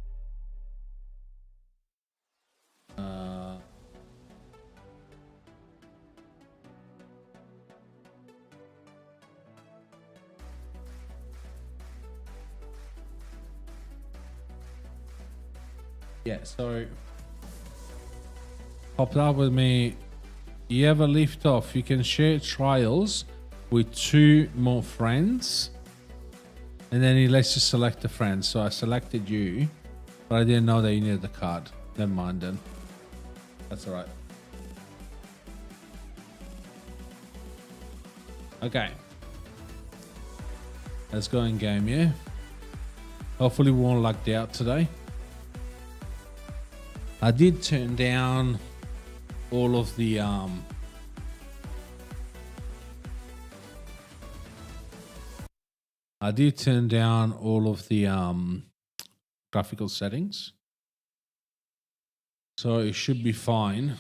Yeah, so popped up with me. You have a lift off. You can share trials with 2 more friends, and then he lets you select the friends. So I selected you, but I didn't know that you needed the card. Never mind then. That's all right. Okay. Let's go in game, yeah? Hopefully we won't lucked out today. I did turn down all of the graphical settings, so it should be fine.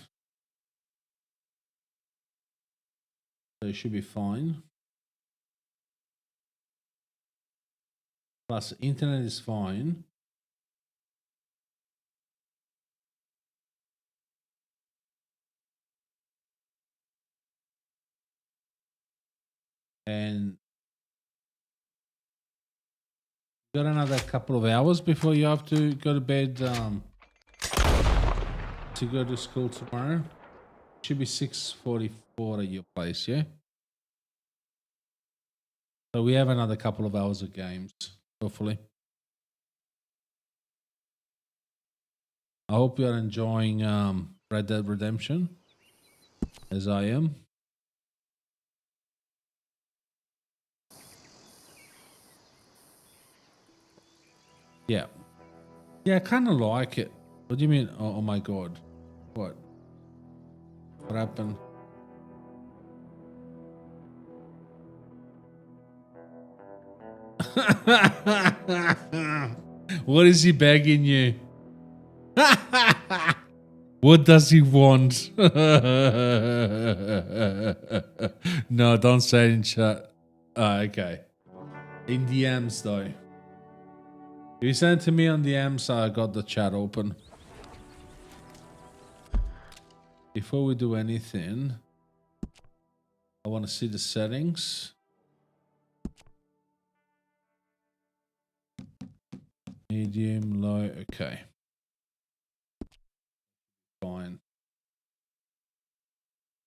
Plus internet is fine. And Got another couple of hours before you have to go to bed to go to school tomorrow. Should be 6:44 at your place, yeah? So we have another couple of hours of games, hopefully. I hope you're enjoying Red Dead Redemption, as I am. Yeah. Yeah, I kind of like it. What do you mean? Oh my God. What? What happened? What is he begging you? What does he want? No, don't say it in chat. Okay. In DMs though. If you send it to me on DMs, I got the chat open. Before we do anything, I want to see the settings. Medium, low, okay. Fine.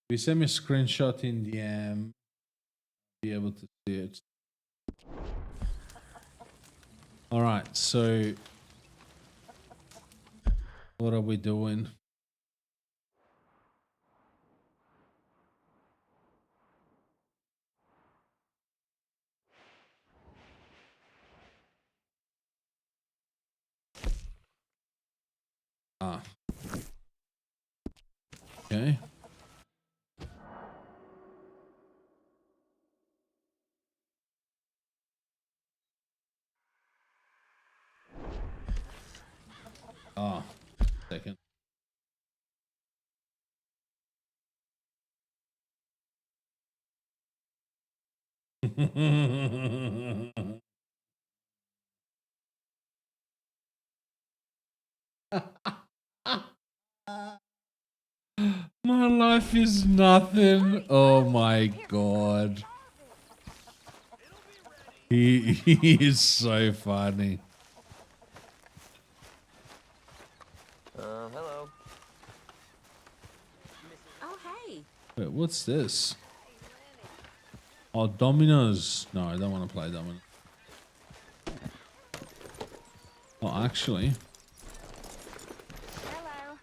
If you send me a screenshot in DM, be able to see it. All right, so what are we doing? Okay. Second. My life is nothing. Oh my God. He is so funny. Hello. Oh, hey. Wait, what's this? Oh, Dominoes. No, I don't want to play Dominoes. Oh, actually. Hello.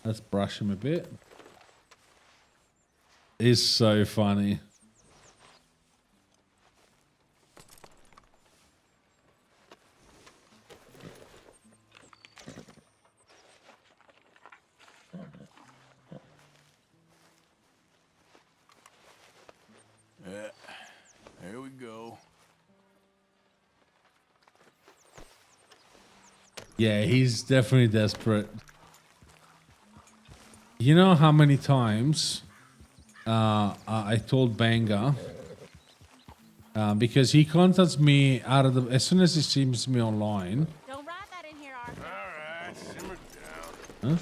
Let's brush him a bit. He's so funny. Here we go. Yeah, he's definitely desperate. You know how many times I told Banger because he contacts me out of the as soon as he sees me online. Don't ride that in here, Arthur. All right, simmer down.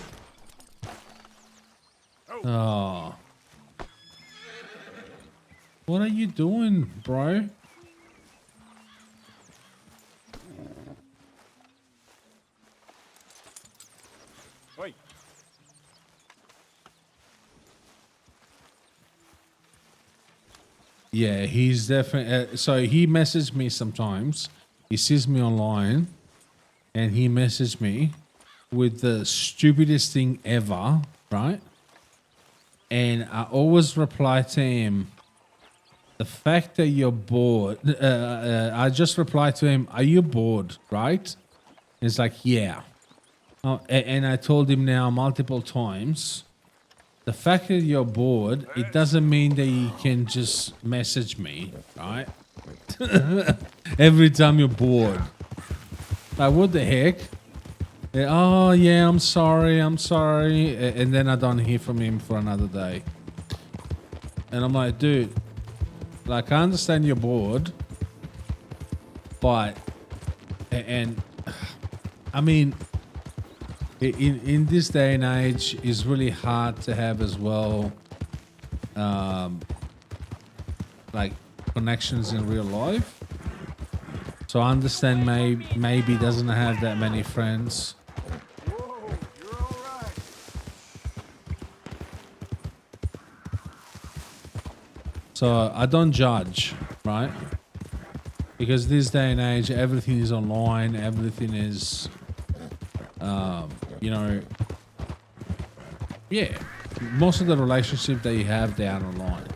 Huh? Oh. What are you doing, bro? Wait. Yeah, he's definitely. So he messaged me sometimes. He sees me online, and he messaged me with the stupidest thing ever, right? And I always reply to him. The fact that you're bored, I just replied to him, "Are you bored?" Right? He's like, "Yeah." And I told him now multiple times, the fact that you're bored, it doesn't mean that you can just message me, right? Every time you're bored. Like, what the heck? Oh, yeah, I'm sorry. And then I don't hear from him for another day. And I'm like, dude, like, I understand you're bored, but, and I mean, in this day and age, it's really hard to have as well, like connections in real life. So I understand maybe doesn't have that many friends. Whoa, you're all right. So I don't judge, right? Because this day and age, everything is online. Everything is, you know, yeah. Most of the relationships that you have, they are online.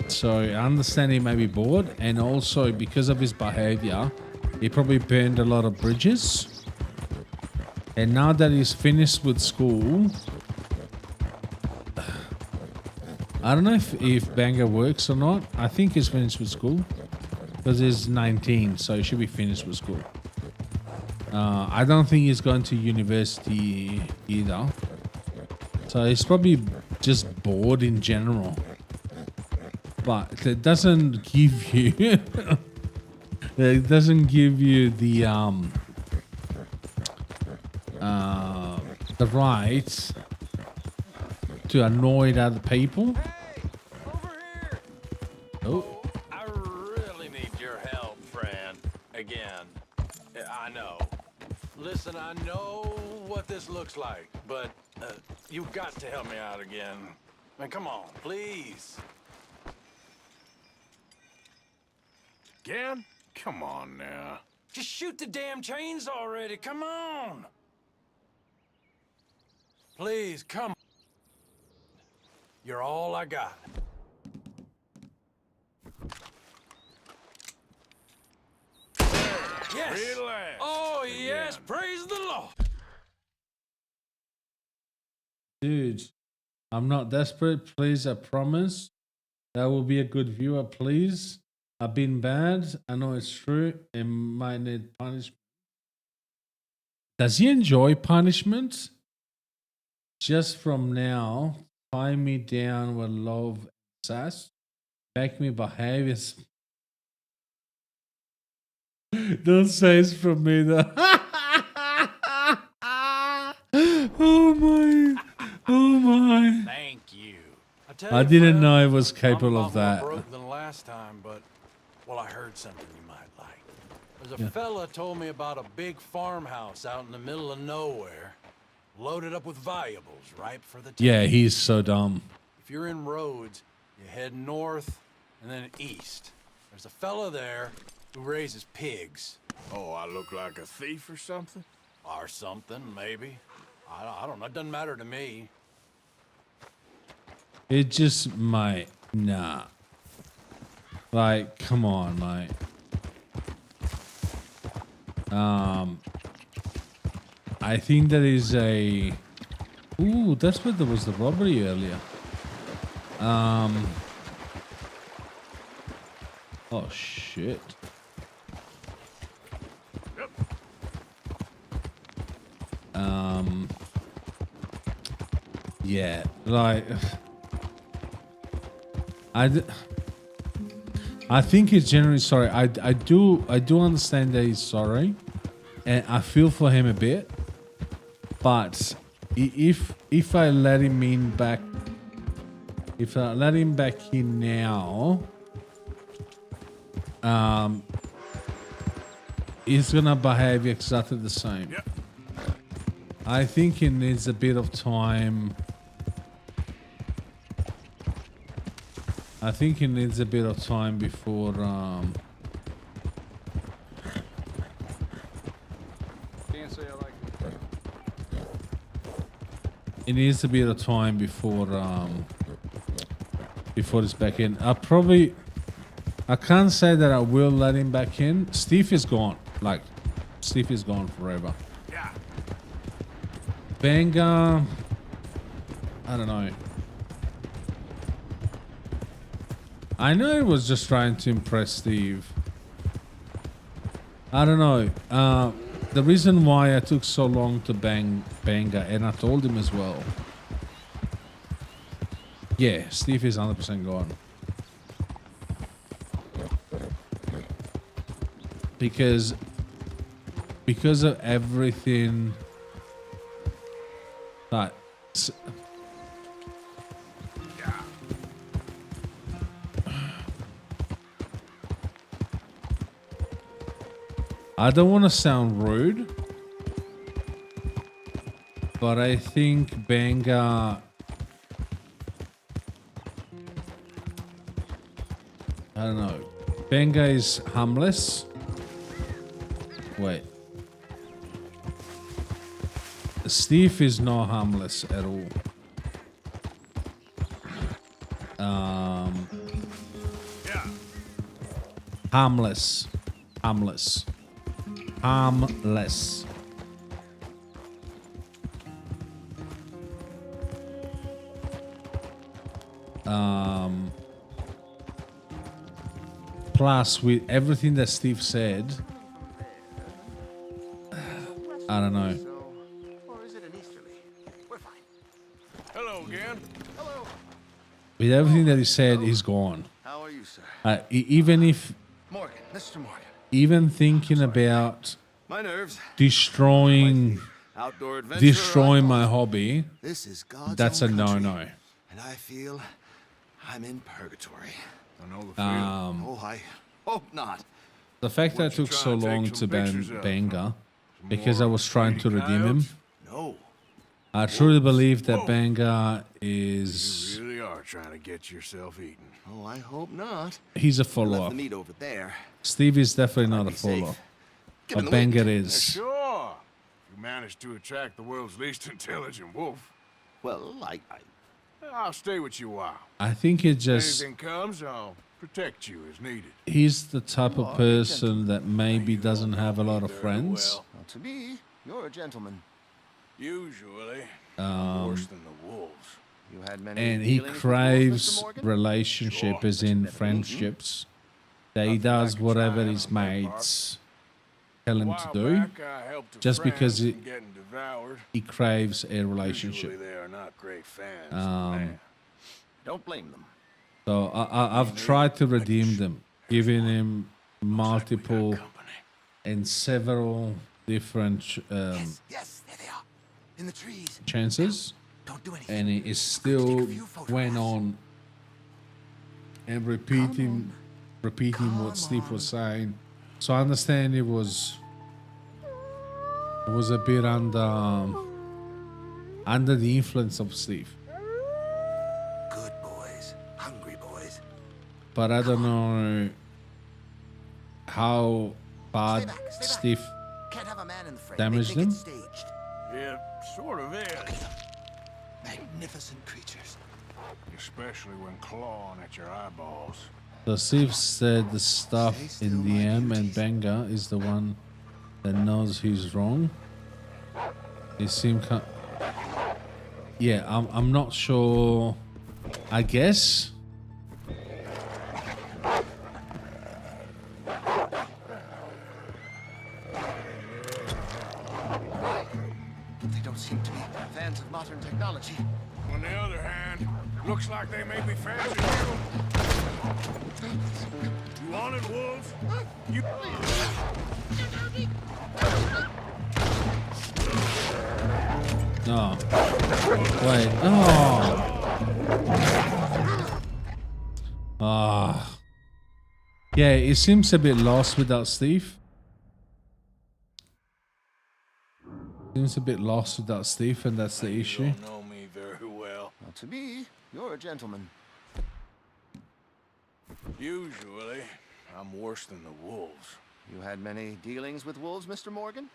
So I understand he may be bored, and also because of his behavior, he probably burned a lot of bridges. And now that he's finished with school, I don't know if Banga works or not. I think he's finished with school because he's 19, so he should be finished with school. I don't think he's going to university either. So he's probably just bored in general. But it doesn't give you it doesn't give you the right to annoy other people. Hey, over here. Oh, I really need your help, friend. Again. I know. Listen, I know what this looks like, but you've got to help me out again. Man, come on, please. Again? Come on now. Just shoot the damn chains already. Come on. Please, come. You're all I got. Yes. Relax. Oh, yes. Praise the Lord. dude, I'm not desperate. Please, I promise. That will be a good viewer, please. I've been bad. I know it's true. It might need punishment. Does he enjoy punishment? Just from now, tie me down with love and sass. Make me behave. Don't say it's from me though. Oh my. Oh my. Thank you. Tell I you, didn't friend, know I was I'm capable a of lot that. more broke than last time, but well, I heard something you might like. There's a fella told me about a big farmhouse out in the middle of nowhere, loaded up with valuables, ripe for the taking. Yeah, he's so dumb. If you're in Rhodes, you head north and then east. There's a fella there who raises pigs. Oh, I look like a thief or something? Or something, maybe. I don't know. It doesn't matter to me. It just might. Nah. Like, come on, mate. I think there is a. Ooh, that's where there was the robbery earlier. Oh shit. Yep. Yeah, like. I think he's generally sorry. I do understand that he's sorry, and I feel for him a bit. But if I let him in back, if I let him back in now, he's gonna behave exactly the same. Yep. I think he needs a bit of time. I think he needs a bit of time before Can't say I like it. it needs a bit of time before it's back in. I can't say that I will let him back in. Steve is gone. Like, Steve is gone forever. Yeah. Banga, I don't know. I know he was just trying to impress Steve. I don't know. The reason why I took so long to bang Banga, and I told him as well. Yeah, Steve is 100% gone. Because of everything that I don't want to sound rude, but I think Benga, I don't know. Benga is harmless. Wait. Steve is not harmless at all. Harmless. Harmless. Harmless. Plus, with everything that Steve said, I don't know. Or is it an easterly? We're fine. Hello again. Hello. With everything that he said, he's gone. How are you, sir? Even if, Morgan, Mr. Morgan. even thinking about My nerves. destroying Outdoor adventure. destroying my hobby, This is God's that's a own country, no-no. And I feel I'm in purgatory. I know the feeling. Oh, I hope not. The fact that it What, you took so trying to take long some to ban pictures of? Benga, Some because I more was trying to greedy redeem him. coyotes? No. I truly believe that Whoa. Benga You is really are trying to get yourself eaten. Oh, I hope not. he's a Left follower. the meat over there. Steve is definitely not Might a be safe. follower, Given but the wind. Benga Yeah, is. sure. You managed to attract the world's least intelligent wolf. Well, I'll stay with you a while. I think it just Anything comes, I'll protect you as needed. he's the type of person that maybe doesn't have a lot of Very friends. well. well, to me, you're a gentleman. Usually, I'm worse than the wolves. You had many And he dealings with wolves, Mr. craves Morgan? relationship as in friendships. That he Nothing does like a whatever try his on my part. mates tell him A to while do. back, I helped a just friend because from it- getting devoured. He craves a Usually relationship. they are not great fans of man. Don't blame them. So I've tried to redeem them, giving him multiple Company. and several different Yes, there they are. In the trees. chances, Don't do anything. and he is still went on and repeating what Steve was saying. So I understand it was a bit under the influence of Steve, Good boys. Hungry boys. but I don't know how bad Stay back. Steve Can't have a man in the frame. damaged they think them. it's staged. It sort of is. Magnificent creatures. Especially when clawing at your eyeballs. So Steve said the stuff in the M and Benga is the one that knows he's wrong. It seemed yeah, I'm not sure. I guess. They don't seem to be fans of modern technology. On the other hand, looks like they may be fans of you. You wanted wolves? You. No. Wait. Oh. Ah. Yeah, it seems a bit lost without Steve. Seems a bit lost without Steve, and that's the issue. You don't know me very well. Well, to me, you're a gentleman. Usually, I'm worse than the wolves. You had many dealings with wolves, Mr. Morgan?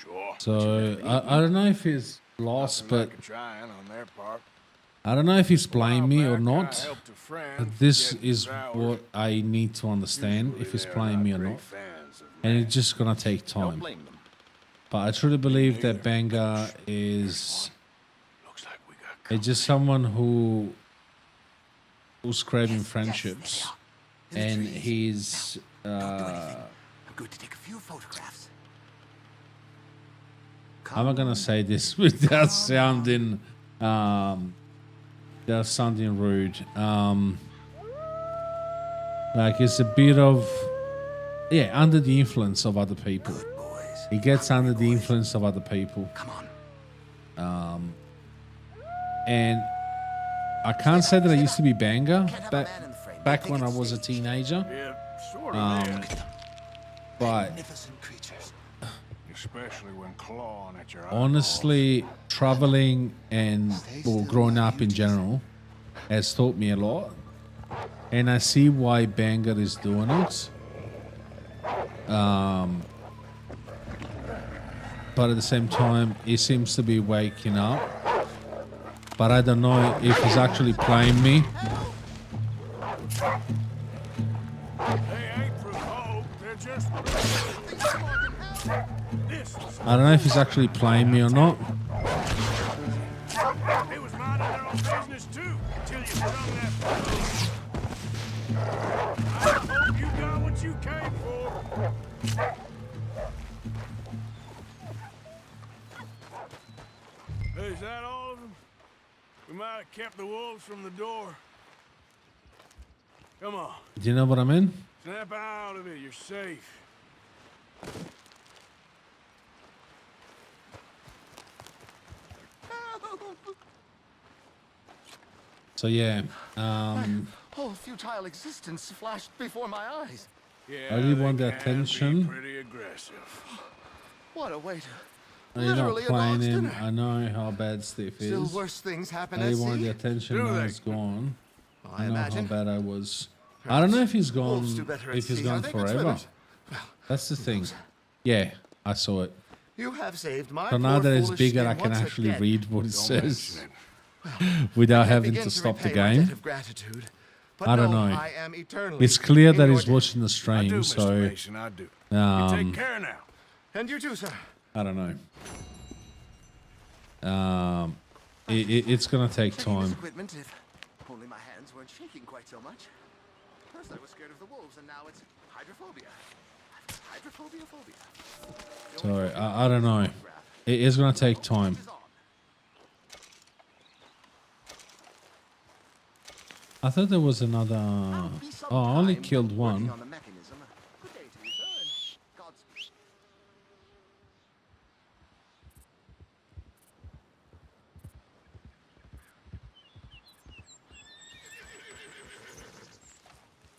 Sure. So I don't know if he's lost, Nothing but like a trying on their part. I don't know if he's playing me or While back, not. I helped a friend But this get is devoured. what I need to understand, Usually if he's they are playing me or great not. fans of And man. it's just gonna take Don't time. blame them. But I truly believe that Benga is Looks like we got it's just someone who's craving friendships, and he's I'm going to take a few photographs. I'm not gonna say this without sounding rude. Like it's a bit of under the influence of other people. Good boys. He gets under the influence of other people. Come on. And I can't say that I used to be Benga Can't have a back man in the frame. back They when I think was a it's teenager. Yeah, sort of is. but Magnificent creatures. Especially when clawing at your honestly, traveling and well, growing up in general has taught me a lot, and I see why Banger is doing it. But at the same time, he seems to be waking up. But I don't know if he's actually playing me. They ain't provoked, they're just... I don't know if he's actually playing me or not. They was minding their own business too, till you sprung that fool. I hope you got what you came for. Is that all of them? We might have kept the wolves from the door. Come on, Do you know what I mean? snap out of it, you're safe. So yeah, Whole futile existence flashed before my eyes. Yeah, I really they want the can be attention. pretty aggressive. What a way to... you're not Literally a playing dog's him. dinner. I know how bad Steve Still is. worse things happen I at really wanted sea. the attention. Do Now they? it's gone. Well, I I know how imagine. bad I was. I don't know if he's Wolves do gone. better at If he's sea, are gone they good forever. swimmers? That's the thing. Yeah, I saw it. You have saved my So now poor that it's foolish bigger, skin I can once actually again. read what it Don't says mention it. without I having begin to stop the repay my debt game. of gratitude, but I don't no, know. I am eternally It's clear in that your he's debt. watching the I do, stream, Mr. so Mason, I do. You take care now. And you too, sir. I don't know. It's gonna take Checking this time. equipment if only my hands weren't shaking quite so much. First I was scared of the wolves, and now it's hydrophobia. Hydrophobia phobia. So I don't know. It is gonna take time. Is on. I thought there was another. I'll be some Oh, I only time killed working one. on the mechanism. Good day to you, sir, and Godspeed.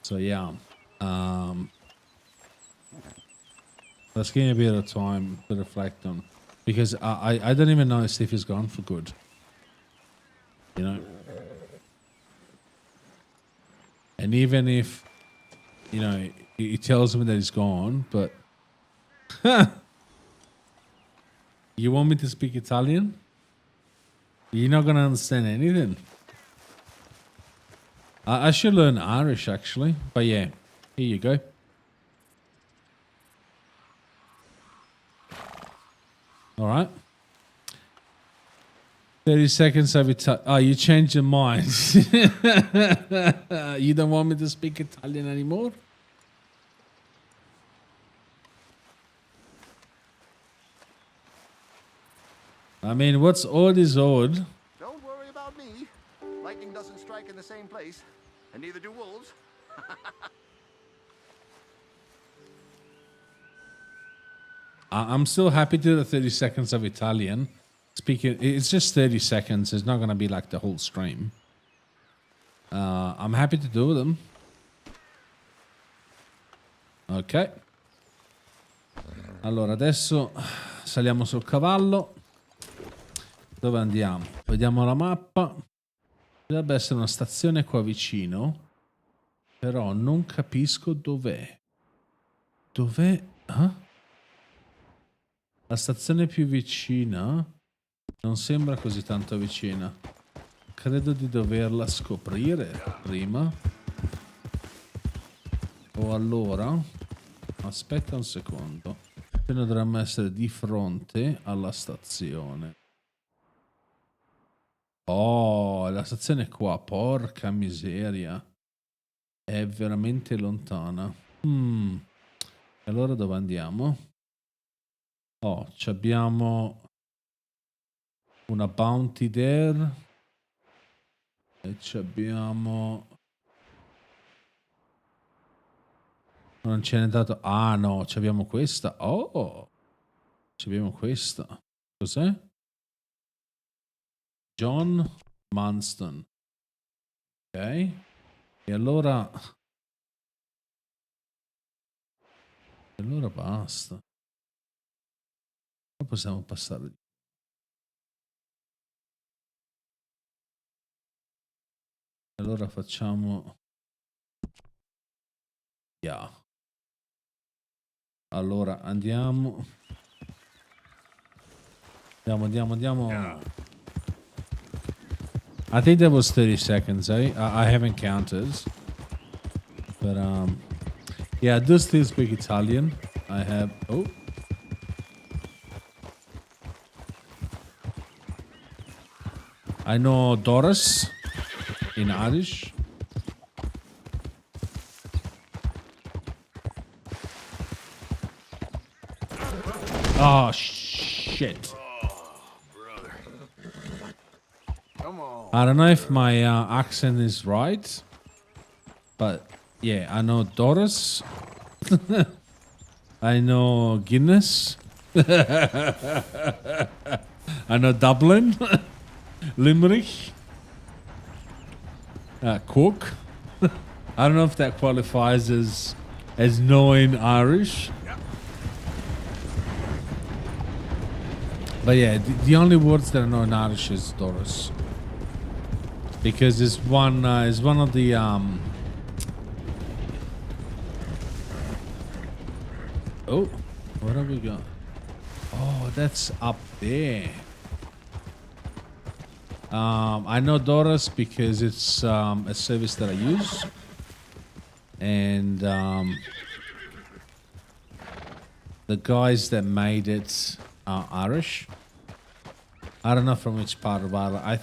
So yeah, let's give me a bit of time to reflect on, because I don't even know if Steve is gone for good. You know, and even if he tells me that he's gone, but you want me to speak Italian? You're not gonna understand anything. I should learn Irish actually, but yeah, here you go. All right. 30 seconds of Italian. Oh, you changed your mind. You don't want me to speak Italian anymore? I mean, what's odd is odd. Don't worry about me. Lightning doesn't strike in the same place, and neither do wolves. I'm still happy to do the 30 seconds of Italian. Speaking, it's just 30 seconds. It's not going to be like the whole stream. I'm happy to do them. Ok. Allora, adesso saliamo sul cavallo. Dove andiamo? Vediamo la mappa. Dovrebbe essere una stazione qua vicino. Però non capisco dov'è. Dov'è? Ah? La stazione più vicina non sembra così tanto vicina. Credo di doverla scoprire prima. O allora, aspetta un secondo. Noi dovremmo essere di fronte alla stazione. Oh, la stazione è qua. Porca miseria. È veramente lontana. E allora dove andiamo? Oh, abbiamo una bounty there. E abbiamo... Non ce n'è dato... Ah no, abbiamo questa. Oh, abbiamo questa. Cos'è? John Manston. Ok. E allora Allora basta. Poi possiamo passare. Allora facciamo. Yeah. Allora andiamo. Andiamo. I think that was 30 seconds, eh? I haven't counted. But yeah, I do still speak Italian. I have I know Doris in Irish. Oh shit. Brother. Come on. I don't know if my accent is right, but yeah, I know Doris. I know Guinness. I know Dublin, Limerick, Cork. I don't know if that qualifies as knowing Irish. But yeah, the only words that I know in Irish is Doris, because it's one of the Oh, what have we got? Oh, that's up there. I know Doris because it's a service that I use, and the guys that made it are Irish. I don't know from which part of Ireland. I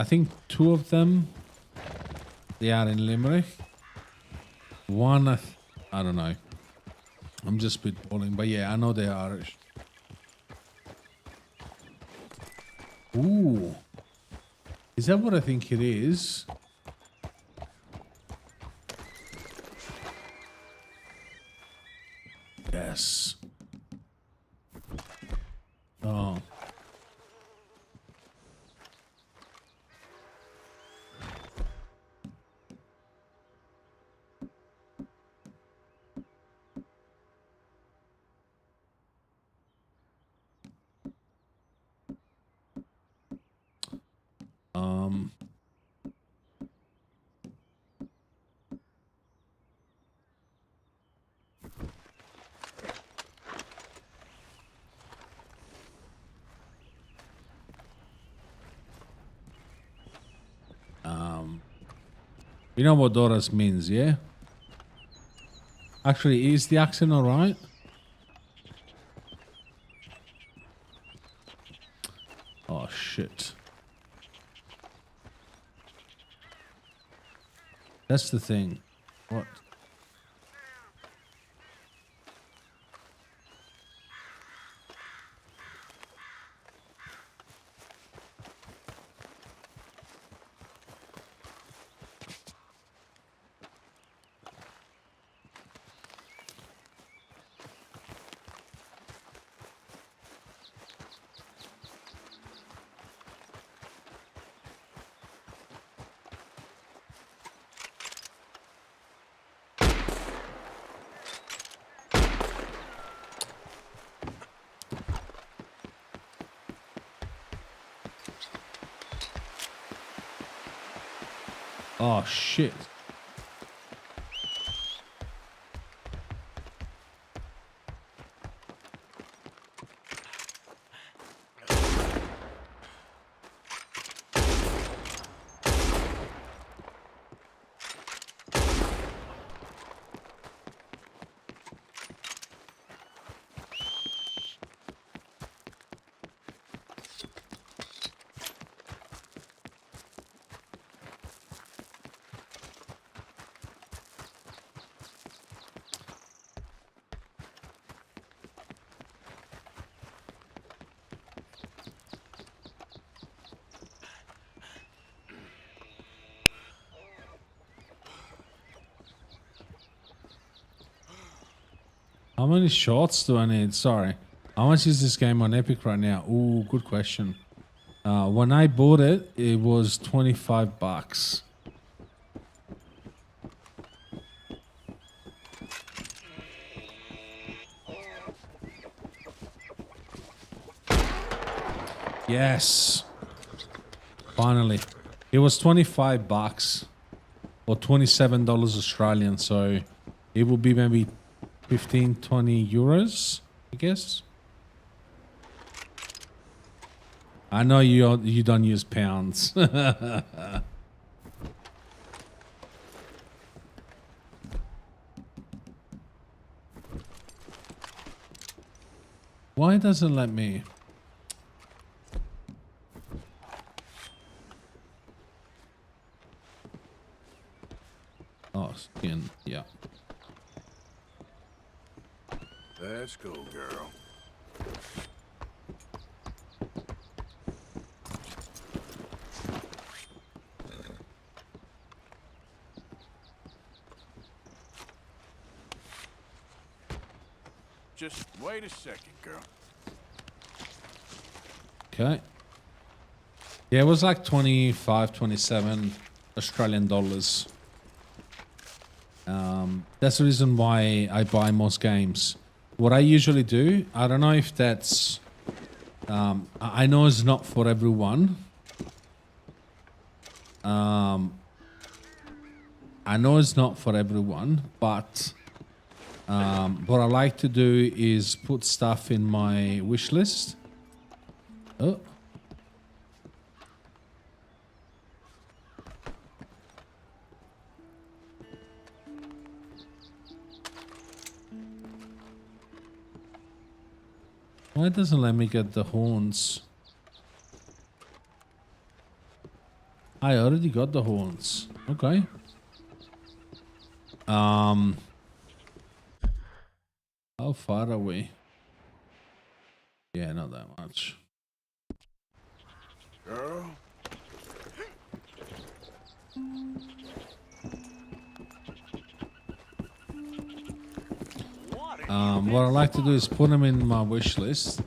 think two of them, they are in Limerick. One, I don't know. I'm just spitballing, but yeah, I know they're Irish. Ooh. Is that what I think it is? Yes. Oh. Um. You know what Doris means, yeah? Actually, is the accent alright? Oh, shit. That's the thing. What? Oh, shit. How many shots do I need? Sorry. How much is this game on Epic right now? Ooh, good question. When I bought it, it was $25. Yes. Finally. It was 25 bucks or $27 Australian, so it will be maybe 15, 20 euros, I guess. I know you don't use pounds. Why doesn't let me? Oh, skin, yeah. Let's go, girl. Just wait a second, girl. Okay. Yeah, it was like 25, 27 Australian dollars. That's the reason why I buy most games. What I usually do, I don't know if that's... I know it's not for everyone. I know it's not for everyone, but what I like to do is put stuff in my wish list. Oh. Why doesn't let me get the horns? I already got the horns. Okay. How far are we? Yeah, not that much. Girl. What I like to do is put them in my wish list.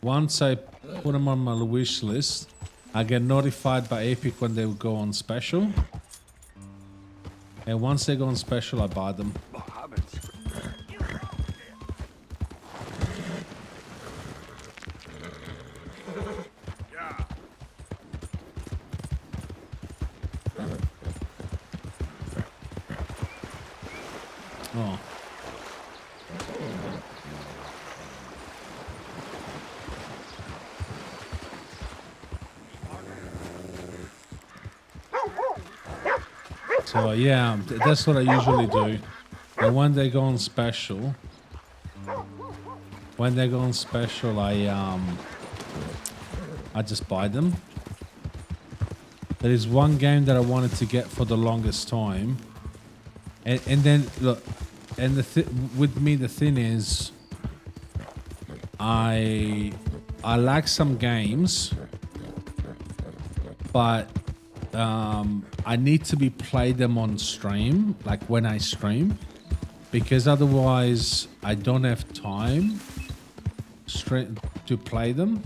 Once I put them on my wish list, I get notified by Epic when they will go on special. And once they go on special, I buy them. Oh. So yeah, that's what I usually do. And when they go on special, I just buy them. There is one game that I wanted to get for the longest time, and then look, and with me the thing is, I like some games, but I need to be played them on stream, like when I stream, because otherwise I don't have time to play them.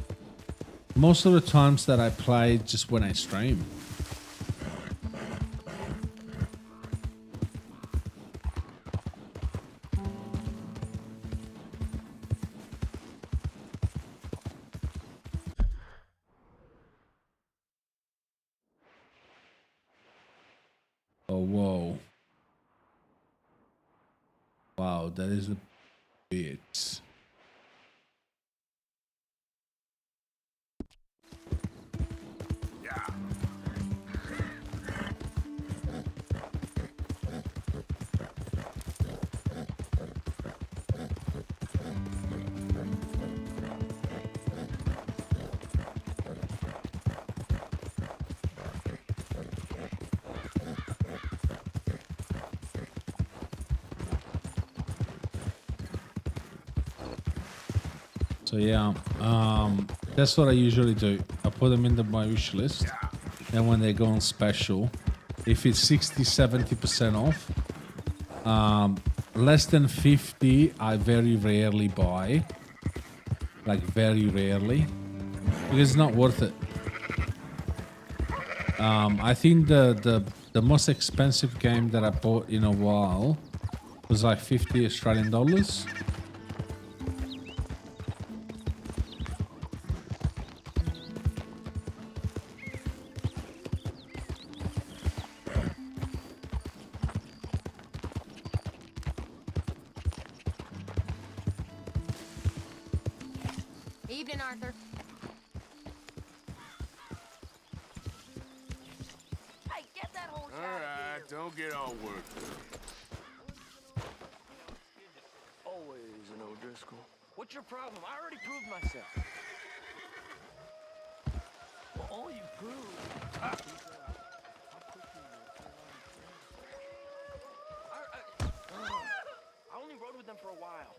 Most of the times that I play just when I stream. Oh, whoa. Wow, that is a bit. So yeah, that's what I usually do. I put them in my wish list, and when they go on special, if it's 60-70% off, less than 50 I very rarely buy, like very rarely, because it's not worth it. I think the most expensive game that I bought in a while was like 50 Australian dollars. Evening, Arthur. Hey, get that horse All right, don't get all worked up. Always an O'Driscoll. What's your problem? I already proved myself. Well, all you proved. I only rode with them for a while.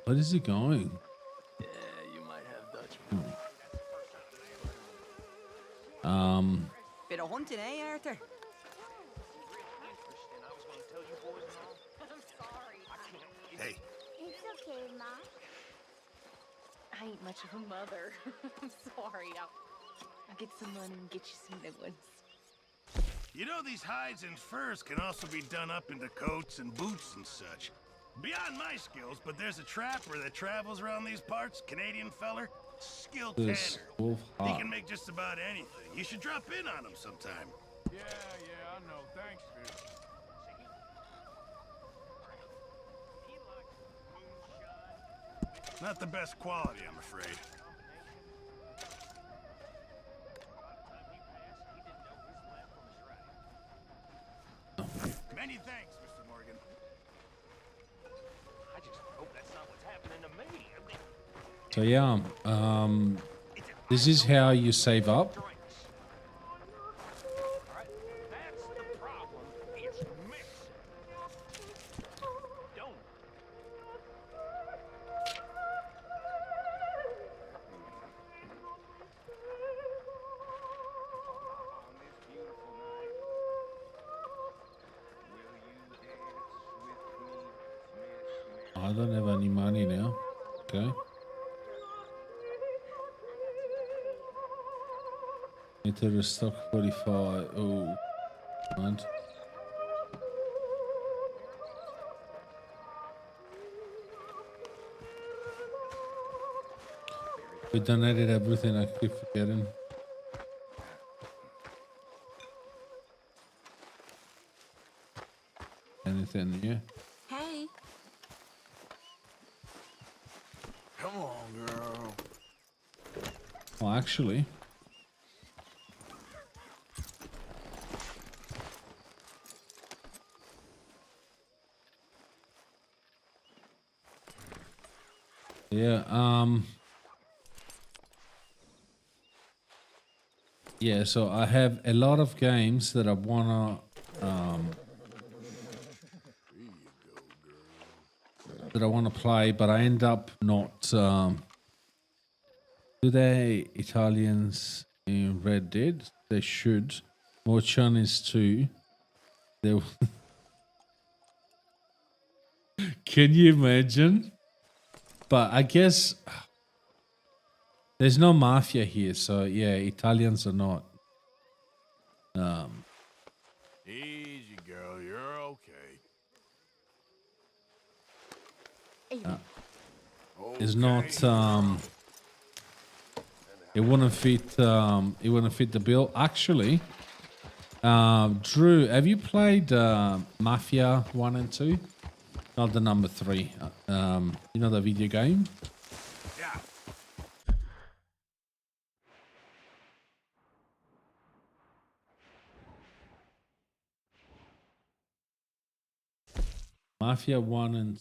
Where is he going? Yeah, you might have Dutch. Bit of hunting, eh, Arthur? I'm sorry. Hey, It's okay, Ma. I ain't much of a mother. I'm sorry. I'll get some money and get you some new ones. You know, these hides and furs can also be done up into coats and boots and such. Beyond my skills, but there's a trapper that travels around these parts, Canadian feller, skilled This tanner. wolf He heart. can make just about anything. You should drop in on him sometime. yeah, I know. Thanks, dude. Not the best quality, I'm afraid. Many thanks, Mr. Morgan. I just hope that's not what's happening to me. So yeah, this is how you save up. Drinks. All right, that's the problem. It's mixing. Don't. I don't have any money now. Okay. Need to restock 45. Oh, right. We donated everything. I keep forgetting. Anything here? Hey. Come on, girl. Well, actually, yeah, yeah, so I have a lot of games that I wanna play, but I end up not do they Italians in Red Dead? They should. More Chinese too. They Can you imagine? But I guess there's no mafia here, so yeah, Italians are not. Easy, girl. You're okay. It's not it wouldn't fit the bill. Actually, Drew, have you played Mafia 1 and 2? Not the number 3. You know the video game? Yeah. Mafia 1 and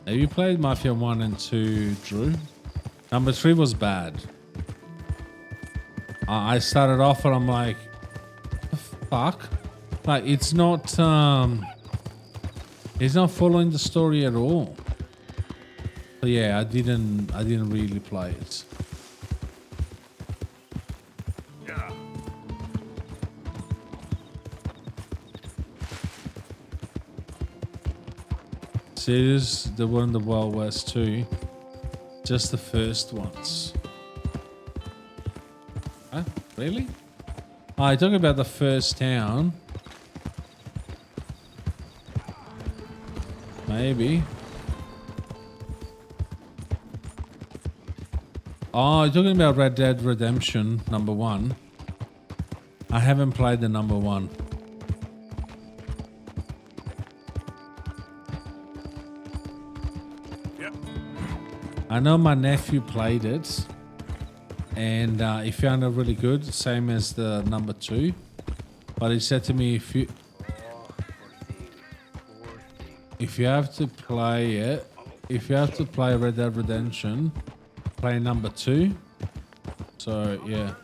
Have you played Mafia 1 and 2, Drew? Number 3 was bad. I started off and I'm like, the fuck? Like, it's not following the story at all. So yeah, I didn't really play it. Yeah. Serious, the one in the Wild West too. Just the first ones. Huh? Really? Oh, I talking about the first town. Maybe. Oh, you're talking about Red Dead Redemption number 1. I haven't played the number 1. Yep. I know my nephew played it, and he found it really good, same as the number 2. But he said to me, if you have to play it, if you have to play Red Dead Redemption, play number 2. So yeah,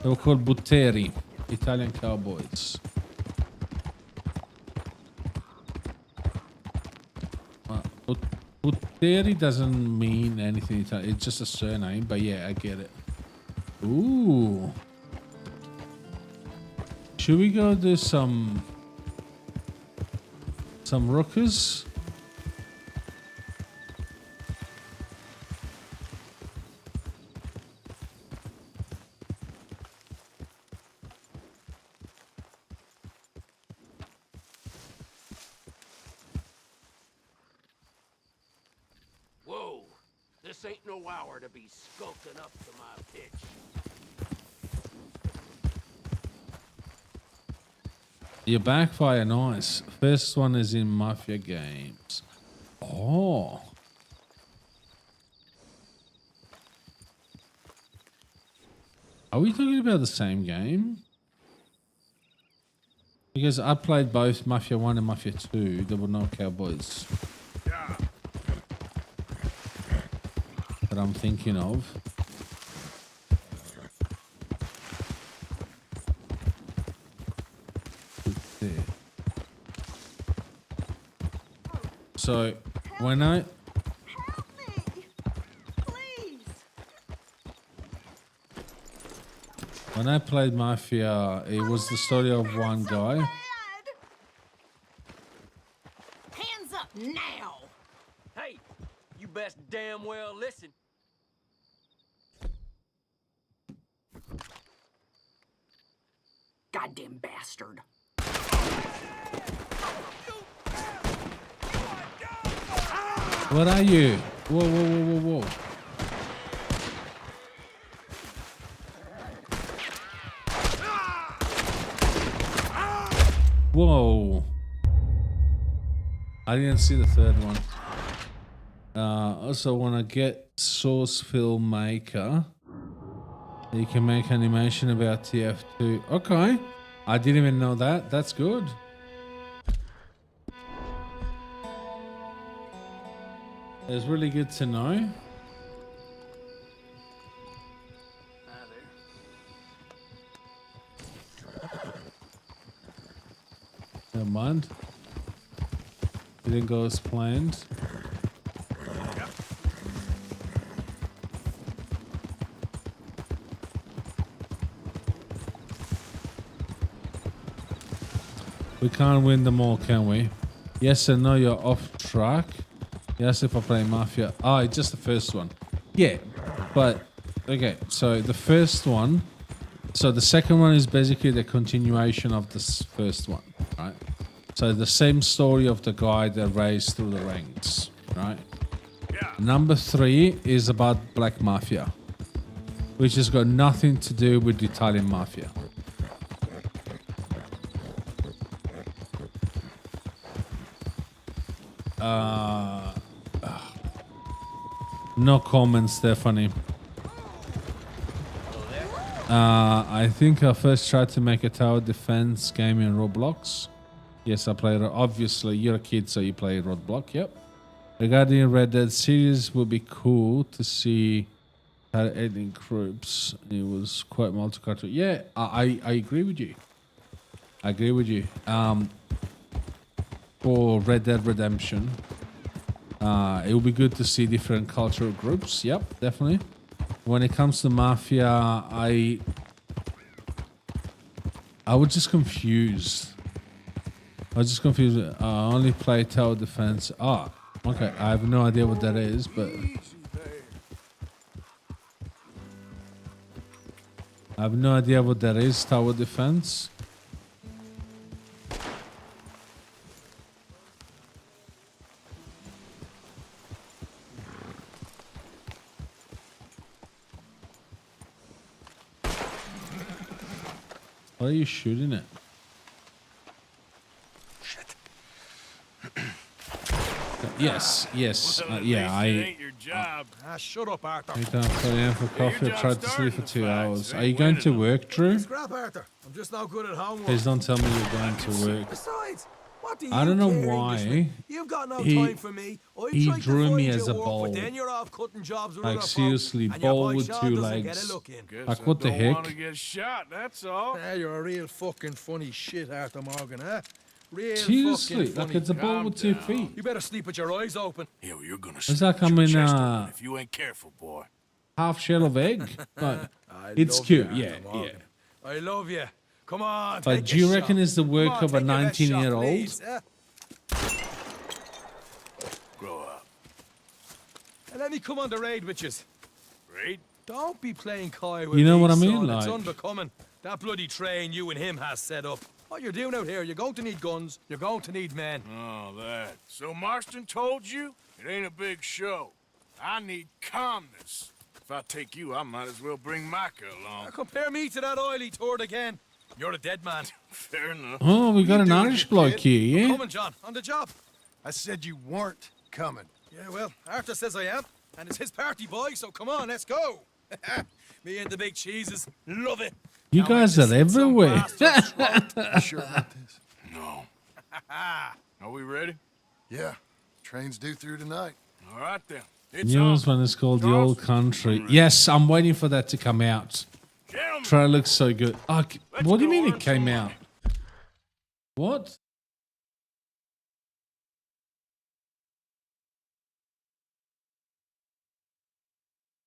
they were called Butteri, Italian cowboys. Butteri doesn't mean anything Italian. It's just a surname, but yeah, I get it. Ooh. Should we go do some rookers? Whoa, this ain't no hour to be skulking up to my pitch. Your backfire, nice. First one is in Mafia games. Oh. Are we talking about the same game? Because I played both Mafia 1 and Mafia 2. There were no cowboys. That I'm thinking of. So when I Help me! Please! when I played Mafia, it was the story of one guy. Hands up now! Hey, you best damn well listen. Goddamn bastard. What are you? Whoa, whoa, whoa, whoa, whoa. Whoa. I didn't see the third one. Also want to get Source Filmmaker. You can make animation about TF2. Okay. I didn't even know that. That's good. It's really good to know. Never mind. Didn't go as planned. We can't win them all, can we? Yes and no, you're off track. Yes, if I play Mafia. Oh, it's just the first one. Yeah, but okay. So the first one. So the second one is basically the continuation of this first one, right? So the same story of the guy that raced through the ranks, right? Yeah. Number 3 is about Black Mafia, which has got nothing to do with the Italian Mafia. No comments, Stephanie. I think I first tried to make a tower defense game in Roblox. Yes, I played it. Obviously, you're a kid, so you play Roblox. Yep. Regarding Red Dead series, would be cool to see how editing groups. It was quite multicultural. Yeah, I agree with you. I agree with you. For Red Dead Redemption, it would be good to see different cultural groups. Yep, definitely. When it comes to Mafia, I was just confused. I only play tower defense. Ah, okay. I have no idea what that is, but I have no idea what that is. Tower defense. Why are you shooting it? Shit. Yes, yes. Well, at Yeah, least it I ain't your job. Shut up, Arthur. can't put down for coffee. I your tried to job's sleep for starting 2 the hours. fights, Are ain't you going to winning work, Drew? Scrap, Arthur. I'm just no good at homework. Please don't tell me you're going to work. Besides, what do you I don't know care, why Englishman? You've got no he- time for me. I he tried to drew find me you as a work, bull. But then you're off cutting jobs with Like, other seriously, folk, and your bull boy with Sean 2 doesn't legs. Get a look in. Guess Like, I what the don't heck? want to get shot, that's all. Yeah, you're a real fucking funny shit, Arthur Morgan, huh? Real Seriously, fucking like funny. it's a ball Calm with 2 down. feet. You better sleep with your eyes open. Yeah, well, you're gonna It's sleep like with I'm your in chest a open if you ain't careful, boy. half shell of egg. Like, I it's love cute, you, yeah, Arthur yeah. Morgan. I love you. Come on, But take do you a reckon shot. it's the Come work on, of a take your best shot, 19-year-old? please, huh? Grow up. And let me come on the raid with yous. Raid? Don't be playing coy with You know me, what I mean? son. It's Like- unbecoming. That bloody train you and him has set up. What you're doing out here, you're going to need guns, you're going to need men. Oh, that. So Marston told you? It ain't a big show. I need calmness. If I take you, I might as well bring Micah Now along. compare me to that oily turd again. You're a dead man. Fair enough. Oh, we got an Irish bloke here, yeah? Coming, John, on the job. I said you weren't coming. Yeah, well, Arthur says I am, and it's his party, boy, so come on, let's go. Me and the big cheeses, love it. You Now guys let's are send some everywhere. bastards front. You sure about this? No. Are we ready? Yeah. Train's due through tonight. All right, then. It's Newest on. one is called The Charles? Old Country. Yes, I'm waiting for that to come out. Gentlemen, Trailer looks so good. Oh, Let's what do you go mean earn it came some out? money. What?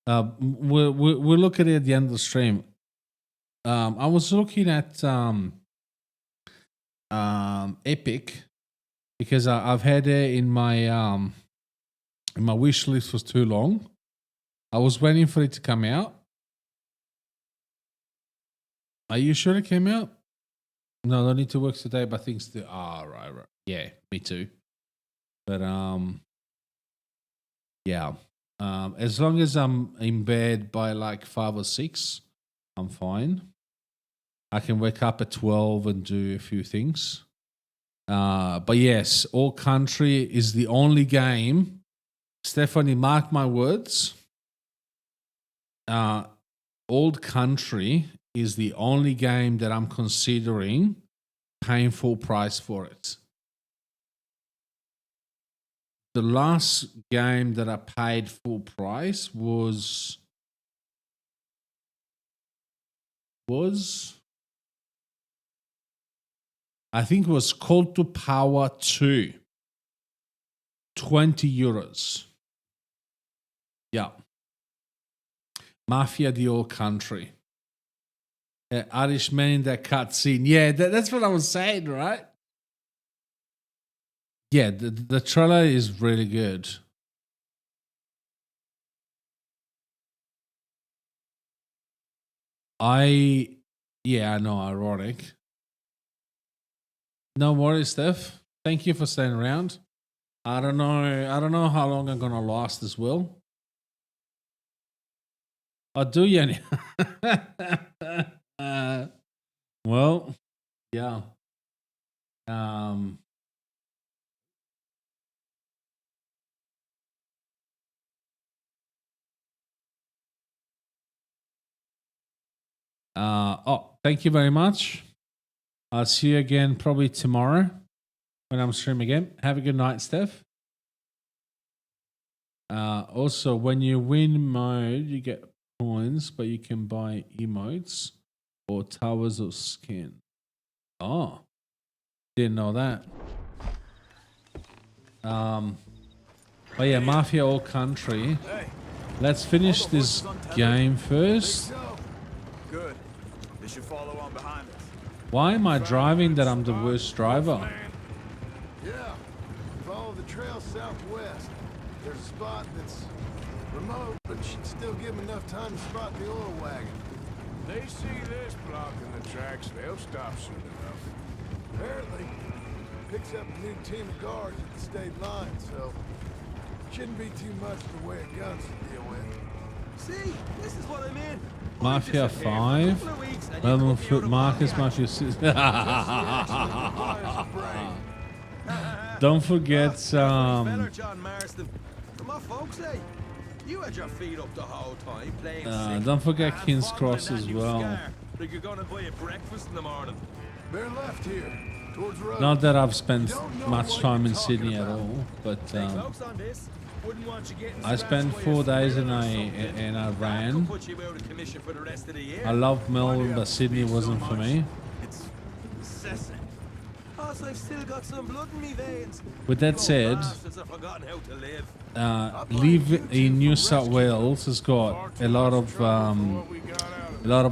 We'll look at it at the end of the stream. I was looking at Epic because I've had it in my wish list for too long. I was waiting for it to come out. Are you sure it came out? No, I need to work today, but things still. Right. Yeah, me too. But yeah. As long as I'm in bed by like 5 or 6, I'm fine. I can wake up at 12 and do a few things. But yes, Old Country is the only game. Stephanie, mark my words. Old Country is the only game that I'm considering paying full price for it. The last game that I paid full price was I think it was Call to Power 2. 20 euros. Yeah. Mafia the Old Country. Irishman in that cutscene. Yeah, that's what I was saying, right? Yeah, the trailer is really good. I know, ironic. No worries, Steph. Thank you for staying around. I don't know how long I'm gonna last as well. I do, Yanni. Well, yeah. Thank you very much. I'll see you again probably tomorrow when I'm streaming again. Have a good night, Steph. Also, when you win mode, you get coins, but you can buy emotes or towers of skin. Oh, didn't know that. But yeah, Mafia Old Country. Let's finish this game first. Good. They should follow on behind us. Why am I driving that I'm the worst driver? Yeah. Follow the trail southwest. There's a spot that's remote, but should still give them enough time to spot the oil wagon. They see this blocking the tracks, they'll stop soon enough. Apparently, picks up a new team of guards at the state line, so shouldn't be too much in the way of guns to deal with. See, this is what I mean. Mafia 5. Melbourne Foot Marcus, Mafia 6. Don't forget John Marston. My folks say you had your feet up the whole time playing. don't forget King's Cross as well. Like you're gonna buy a breakfast in the morning. Bear left here, towards the road. Not that I've spent much time in Sydney at all, but Close on this. Wouldn't want you getting I spent 4 days in Iran. put you out of commission for the rest of the year. I love Melbourne, but Sydney wasn't for me. It's incessant. Plus, I've still got some blood in me veins. With that said, Bastards have forgotten how to live. live in New South Wales has got a lot of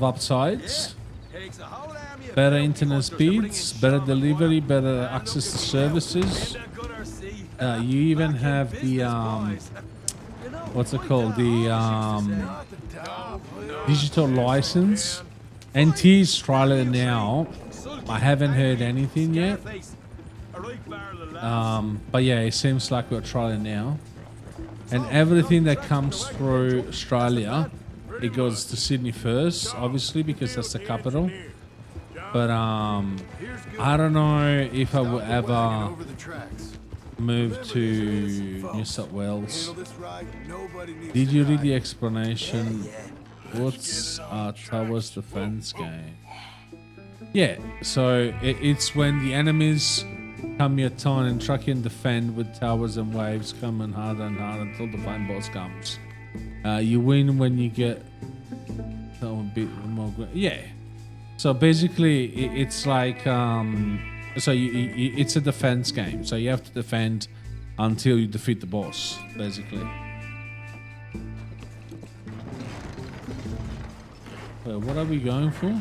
upsides. Takes a whole army of Better bounty internet hunters to bring in speeds, better Sean delivery, McGuire. better access to services. And a gooder sea. You even have the Business, boys. You know, what's it point called? that The out, she said. Not the top, please. digital license. NT Australia now. I haven't heard anything yet. Scarface. A right barrel of laughs. But yeah, it seems like we're trying now. And everything that comes through Australia, it goes to Sydney first, obviously, because that's the capital. But I don't know if I will ever Over the tracks. move to New South Wales. Handle this right, nobody needs Did to you read die. the explanation? What's Towers defense game? Yeah, so it's when the enemies come your turn and try and defend with towers and waves coming harder and harder until the final boss comes. You win when you get a bit more. Yeah. So basically, it's like it's a defense game. So you have to defend until you defeat the boss, basically. What are we going for?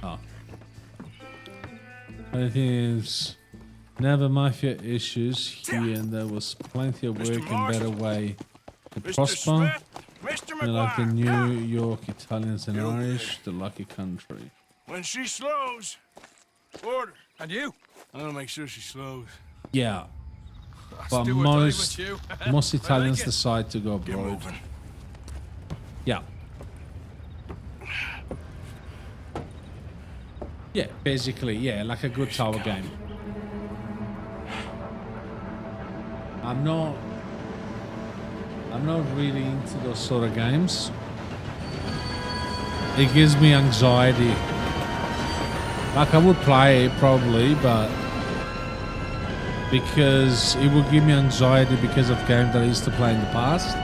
Oh. I think it's never mafia issues here, and there was plenty of work and better way to prosper. Mr. They're like the McGuire. New York Italians and Irish, the lucky country. When she slows, order. And you? I'm gonna make sure she slows. Yeah, but do or die most with you. most Italians it. decide to go Get abroad. moving. Yeah. Yeah, basically, yeah, like a good tower game. I'm not really into those sort of games. It gives me anxiety. Like I would play it probably, but because it would give me anxiety because of games that I used to play in the past.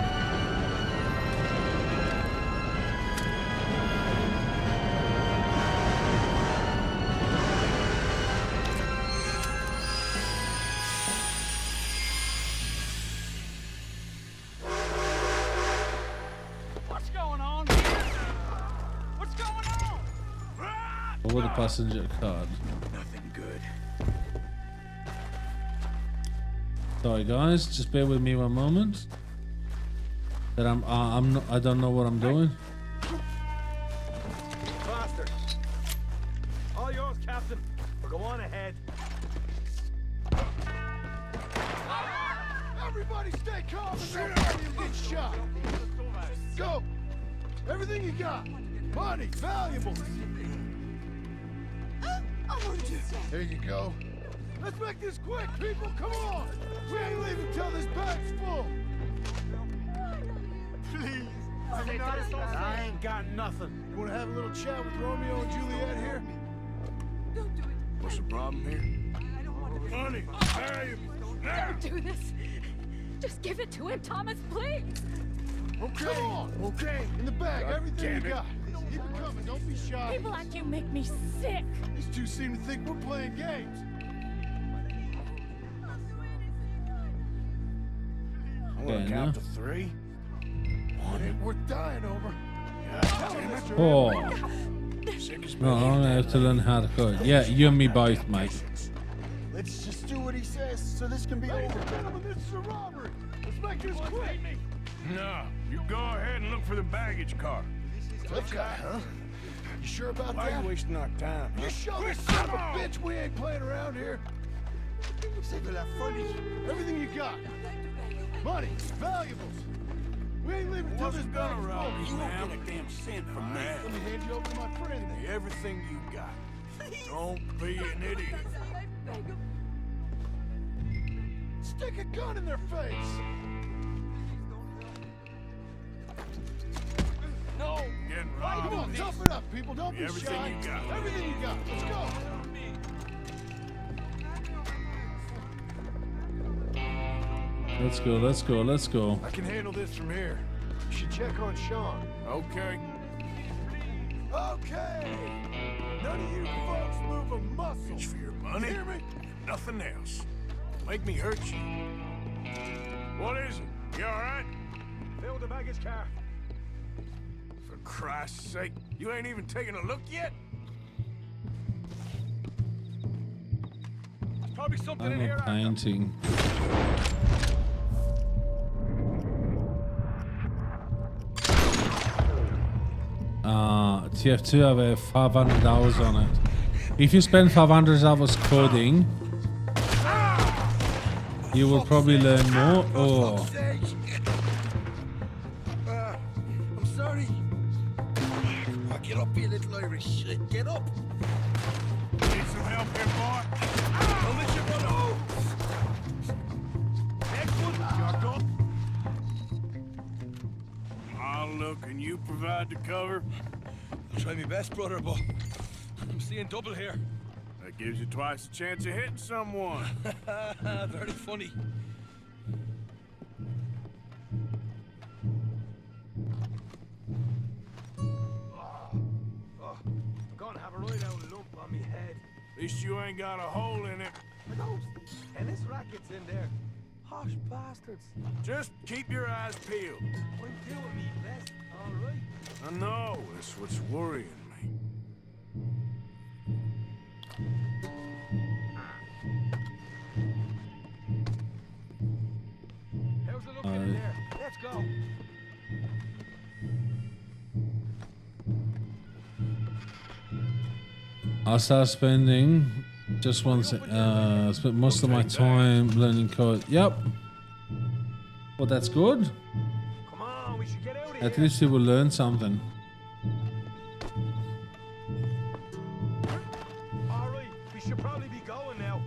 What's going on? What's going on? Over the passenger card. Nothing good. Sorry guys, just bear with me one moment. That I don't know what I'm doing. Bastard. All yours, Captain. Go on ahead. Everybody stay calm and nobody get shot. Go. Everything you got. Money, valuables. There you go. Let's make this quick, people. Come on. We ain't leaving till this bag's full. Please. I ain't got nothing. You want to have a little chat with Romeo and Juliet here? What's the problem here? Money, valuables. Now. Do this. Just give it to him, Thomas, please. Okay. Come on. Okay. In the bag, everything you got. Keep it coming. Don't be shy. People like you make me sick. These two seem to think we're playing games. I'm gonna Yeah, count no. to 3. It ain't worth dying over. Oh, Sick as no, I'm gonna have to learn how to code. Yeah, you and me both, mate. Let's just do what he says so this can be over. Gentlemen, this is a robbery. Let's make this quick. No, you go ahead and look for the baggage car. Tough guy, huh? You sure about Why are that? you wasting our time? You show this son of a bitch we ain't playing around here. C'est de la folie. Everything you got. Money, valuables. We ain't leaving till this gonna bank's rob full. you, You won't man. get a damn cent from me. Alright. Let me hand you over to my friend then. Everything you got. Don't be an idiot. Stick a gun in their face. No! Getting robbed. Come on, tough it up, people. Don't be Everything shy. you got. Everything you got. Let's go. Let's go, let's go, let's go. I can handle this from here. You should check on Sean. Okay. Okay. None of you folks move a muscle. It's for your money. You hear me? Nothing else. Make me hurt you. What is it? You alright? Fill the baggage car. For Christ's sake, you ain't even taken a look yet? There's probably something in I'm here. a painting. TF2 have 500 hours on it. If you spend 500 hours coding, you will probably learn more. Oh, I'm sorry. Get up, you little Irish shit. Get up. Need some help here, boy? I'll let you run over. Next one. You're done. I'll look and you provide the cover. I'll try my best, brother, but I'm seeing double here. That gives you twice the chance of hitting someone. Very funny. I'm gonna have a right out lump on me head. At least you ain't got a hole in it. Are those tennis rackets in there? Posh bastards. Just keep your eyes peeled. I'm doing me best, all right? I know, that's what's worrying me. How's it looking in there? Let's go. I'll start spending just once. Spent most of my time learning code. Yep. Well, that's good. Come on, we should get out of At here. least you will learn something. All right, we should probably be going now.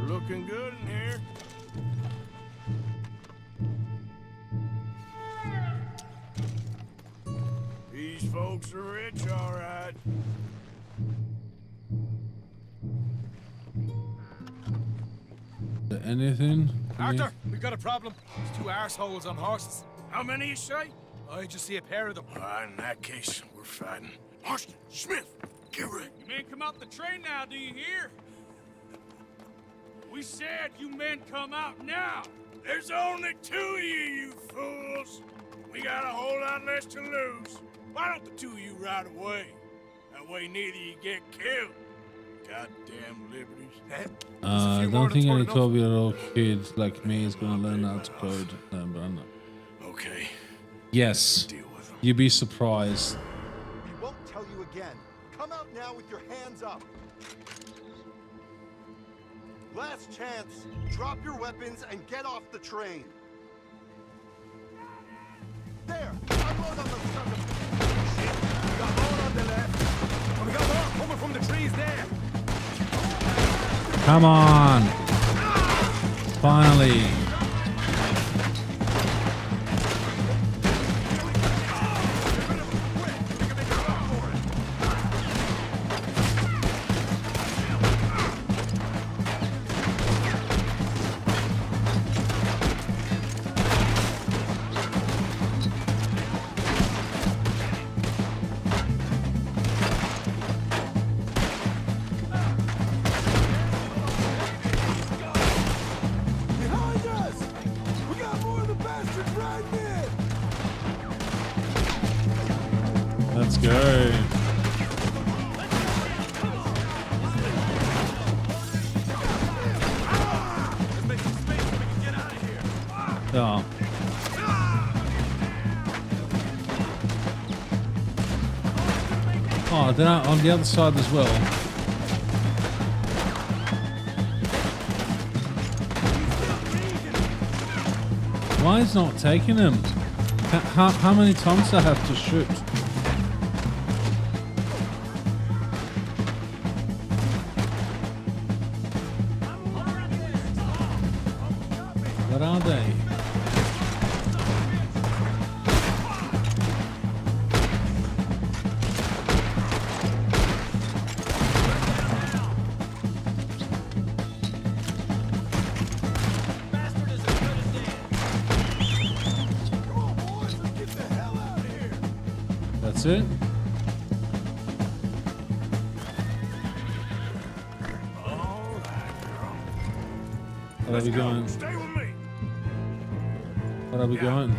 Looking good in here. These folks are rich, all right. Is there anything? Arthur, we got a problem. There's two arseholes on horses. How many you say? I just see a pair of them. In that case, we're fighting. Marston, Smith, get ready. You men come out the train now, do you hear? We said you men come out now. There's only two of you fools. We got a whole lot less to lose. Why don't the two of you ride away? That way neither of you get killed. Goddamn liberties. I don't think any 12-year-old kid like me is gonna learn how to code. No, but I'm not. Okay. Yes. Deal with them. You'd be surprised. We won't tell you again. Come out now with your hands up. Last chance. Drop your weapons and get off the train. There. Unload on those sons of... We got more on the left. And we got more coming from the trees there. Come on. Finally. Behind us! We got more of the bastards riding in! Let's go. Let's make some space so we can get out of here. Oh. Oh, Oh, then on the other side as well. Why is not taking him? How many times do I have to shoot? What are they? That's it. Where are we going? Stay with me. Where are we going?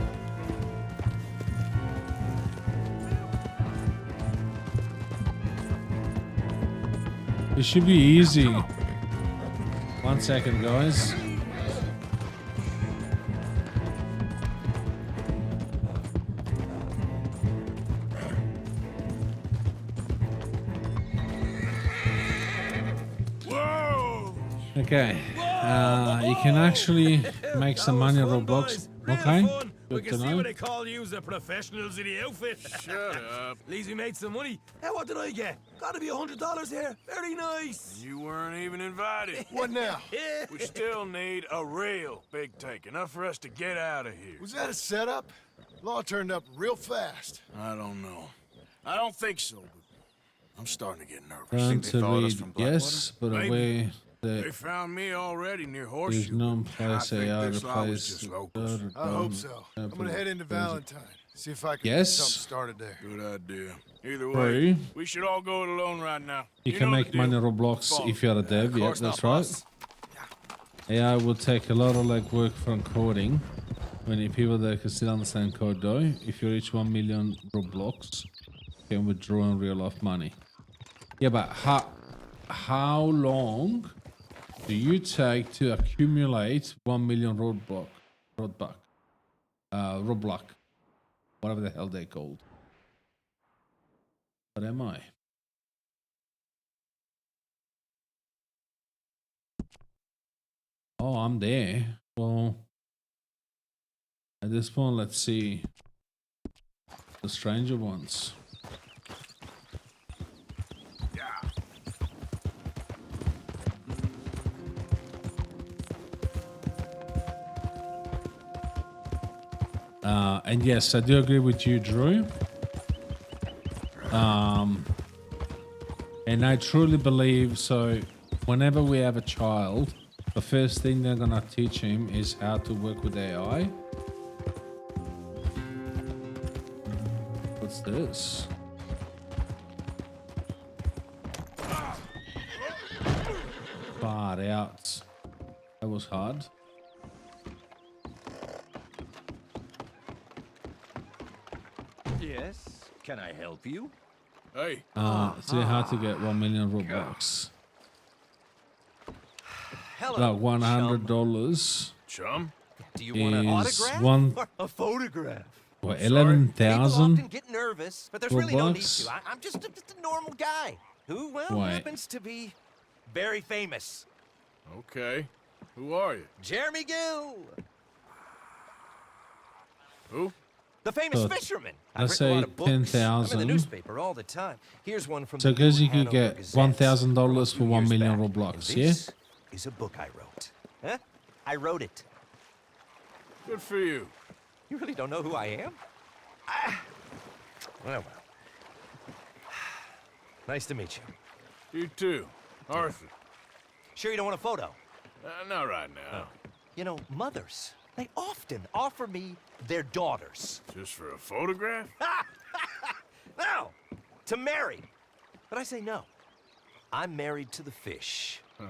It should be easy. 1 second, guys. Whoa! Okay. You can actually make some money on Roblox. Okay. We Good can to see know. what they call you the professionals in the outfit. Shut up. At least we made some money. Hey, what did I get? Gotta be $100 here. Very nice. You weren't even invited. What now? We still need a real big take, enough for us to get out of here. Was that a setup? Law turned up real fast. I don't know. I don't think so, but I'm starting to get nervous. Learn to read yes, but Maybe. away They the found me already near there's Horseshoe. no I place think AI this law was replace. just locals. I hope so. I'm gonna head into Valentine. See if I can Yes. get something started there. Good idea. Either way, True. we should all go it alone right now. You can know make the money deal. on Roblox Follow if you're a me. dev. Yeah, that's right. AI will take a lot of legwork from coding. Many people that can still understand code though. If you reach 1 million Roblox, you can withdraw in real life money. Yeah, but how long do you take to accumulate 1 million Roblox, whatever the hell they're called? What am I? Oh, I'm there. Well, at this point, let's see the stranger ones. And yes, I do agree with you, Drew. And I truly believe so. Whenever we have a child, the first thing they're gonna teach him is how to work with AI. What's this? Far out. That was hard. Yes, can I help you? Hey. See how to get 1 million Robux. Hello, About $100 Chum? Do you want an is autograph one. or a photograph? What, People 11,000? often get nervous, but there's really no need Robux? to. I'm just a normal guy who, well, Wait. happens to be very famous. Okay. Who are you? Jeremy Gill, Who? the famous So, fisherman. let's I've written a lot say of books. I'm in 10,000. the newspaper all the time. Here's one from So the guess New you could Hanover get Gazette $1,000 for from a 1 few years million back. Roblox, And yeah? This is a book I wrote. Huh? I wrote it. Good for you. You really don't know who I am? Well. Nice to meet you. You too. Arthur. Sure you don't want a photo? Not right now. You know, mothers, they often offer me their daughters. Just for a photograph? No, to marry. But I say no. I'm married to the fish. Oh.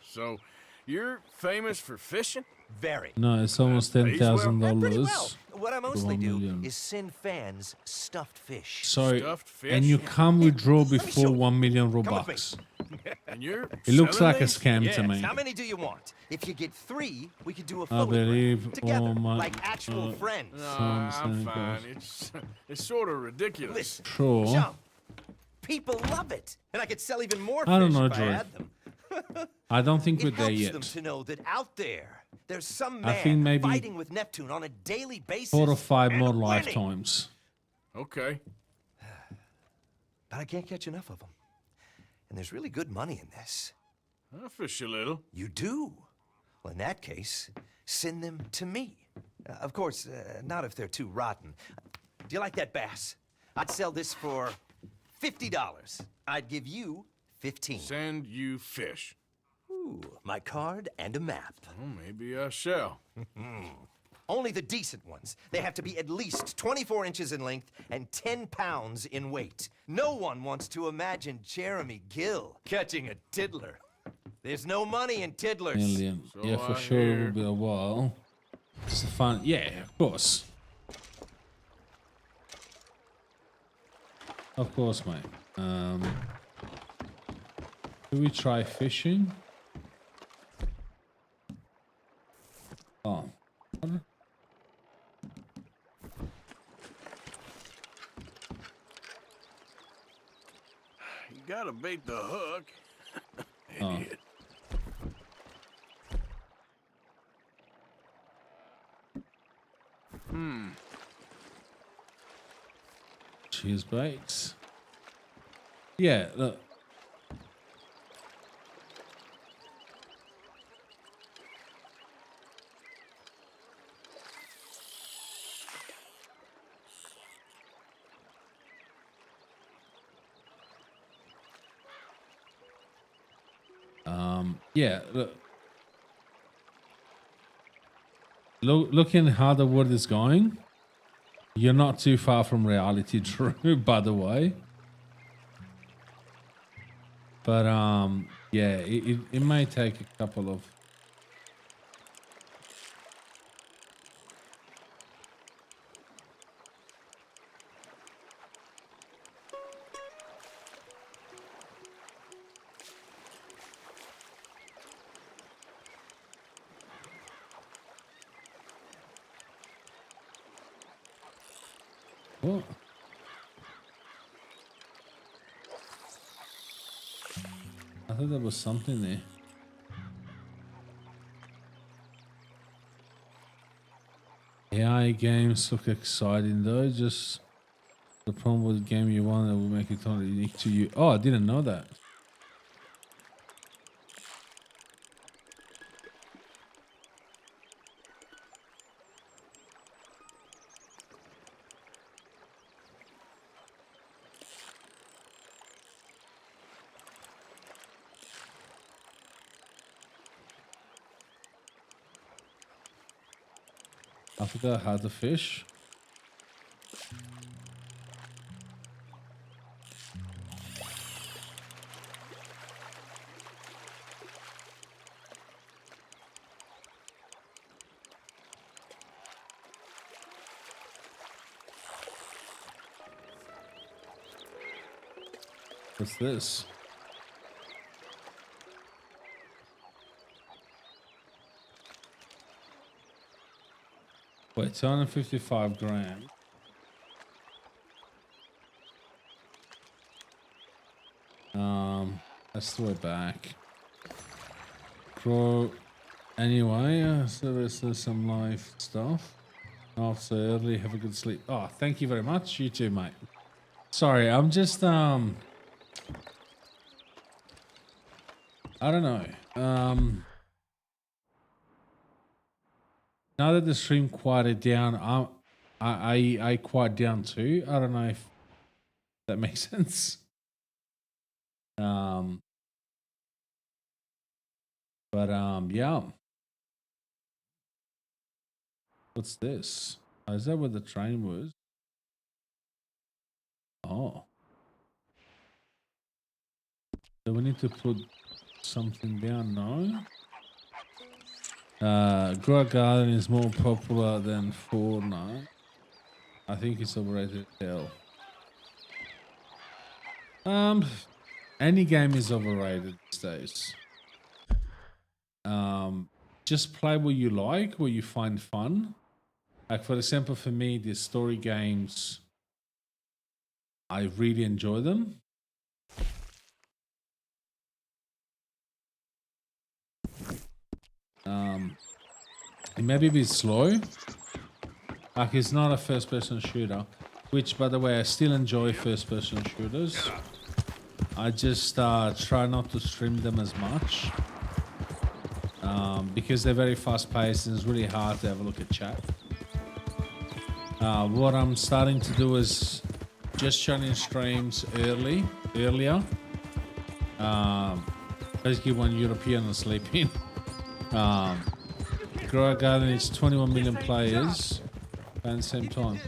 So, you're famous for fishing? Very. No, it's almost Pretty well. $10,000. What I mostly 1 do million. is send fans stuffed fish. So, Stuffed fish? and you can't withdraw before show you. 1 million Come with Robux. And you're It looks selling like a these? scam Yes. to me. How many do you want? If you get 3, we could do a I photograph believe together, all my like actual friends. No, Sounds I'm like fine. It's sort of ridiculous. Listen, Sure. Chum, People love it, and I could sell even more I don't fish know, if I Drew. had them. I don't think we're It there helps yet. them to know that out there, there's some I think man maybe fighting with Neptune on a daily basis. 4 or 5 and more winning. lifetimes. Okay. But I can't catch enough of them. And there's really good money in this. I'll fish a little. You do? Well, in that case, send them to me. Of course, not if they're too rotten. Do you like that bass? I'd sell this for $50. I'd give you 15. Send you fish. Ooh, my card and a map. Well, maybe I shall. Only the decent ones. They have to be at least 24 inches in length and 10 pounds in weight. No one wants to imagine Jeremy Gill catching a tiddler. There's no money in tiddlers. Million. So Yeah, for I sure it hear. will be a while. It's a fun. Yeah, of course. Of course, mate. Do we try fishing? Oh. You gotta bait the hook. Oh. Idiot. Cheers, baits. Yeah, look. Yeah, looking how the world is going, you're not too far from reality, Drew, by the way. But yeah, it may take a couple of what? I thought there was something there. AI games look exciting though. Just the problem with the game you want that will make it totally unique to you. Oh, I didn't know that. I forgot how to fish. What's this? Wait, 255 grams. Let's throw it back. Throw anyway. So there's some live stuff. Off so early. Have a good sleep. Oh, thank you very much. You too, mate. Sorry, I'm just I don't know. Now that the stream quieted down, I quiet down too. I don't know if that makes sense. Yeah. What's this? Oh, is that where the train was? Oh. Do we need to put something down? No. Grow Garden is more popular than Fortnite. I think it's overrated hell. Any game is overrated these days. Just play what you like, what you find fun. Like for example, for me, the story games, I really enjoy them. It may be a bit slow. Like, it's not a first-person shooter, which, by the way, I still enjoy first-person shooters. I just try not to stream them as much because they're very fast-paced and it's really hard to have a look at chat. What I'm starting to do is just shutting streams earlier. Basically, when European are sleeping. Grow Garden is 21 million players at the same time.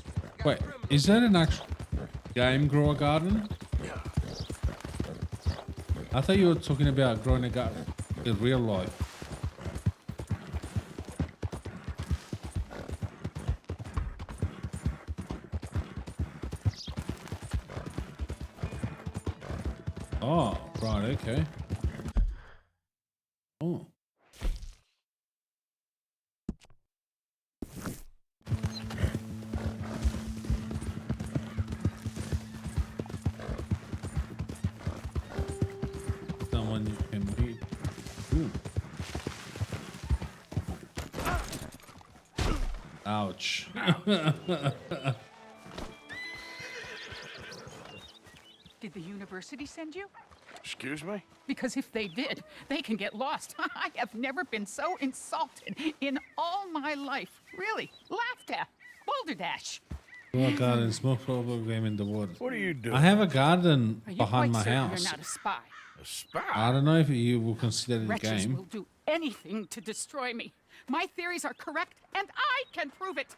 Wait, is that an actual game, Grow a Garden? I thought you were talking about growing a garden in real life. Oh, right, okay. Oh. Someone you can meet. Ooh. Ouch. Did the university send you? Excuse me? Because if they did, they can get lost. I have never been so insulted in all my life. Really, laughed at. Balderdash. Grow a Garden is most probable game in the world. What are you doing? I have a garden Are you behind my quite certain house. You're not a spy. A spy? I don't know if you will consider it a Wretches game. will do anything to destroy me. My theories are correct, and I can prove it.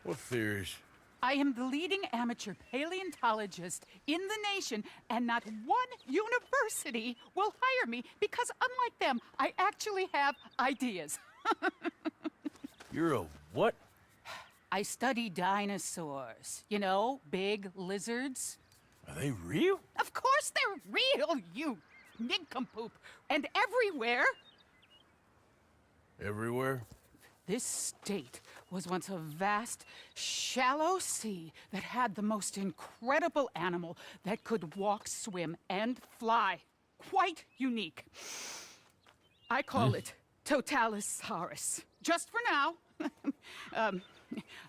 What theories? I am the leading amateur paleontologist in the nation, and not one university will hire me because, unlike them, I actually have ideas. You're a what? I study dinosaurs. You know, big lizards. Are they real? Of course they're real, you nincompoop. And everywhere. Everywhere? This state was once a vast, shallow sea that had the most incredible animal that could walk, swim, and fly. Quite unique. I call it Totalisaurus. Just for now.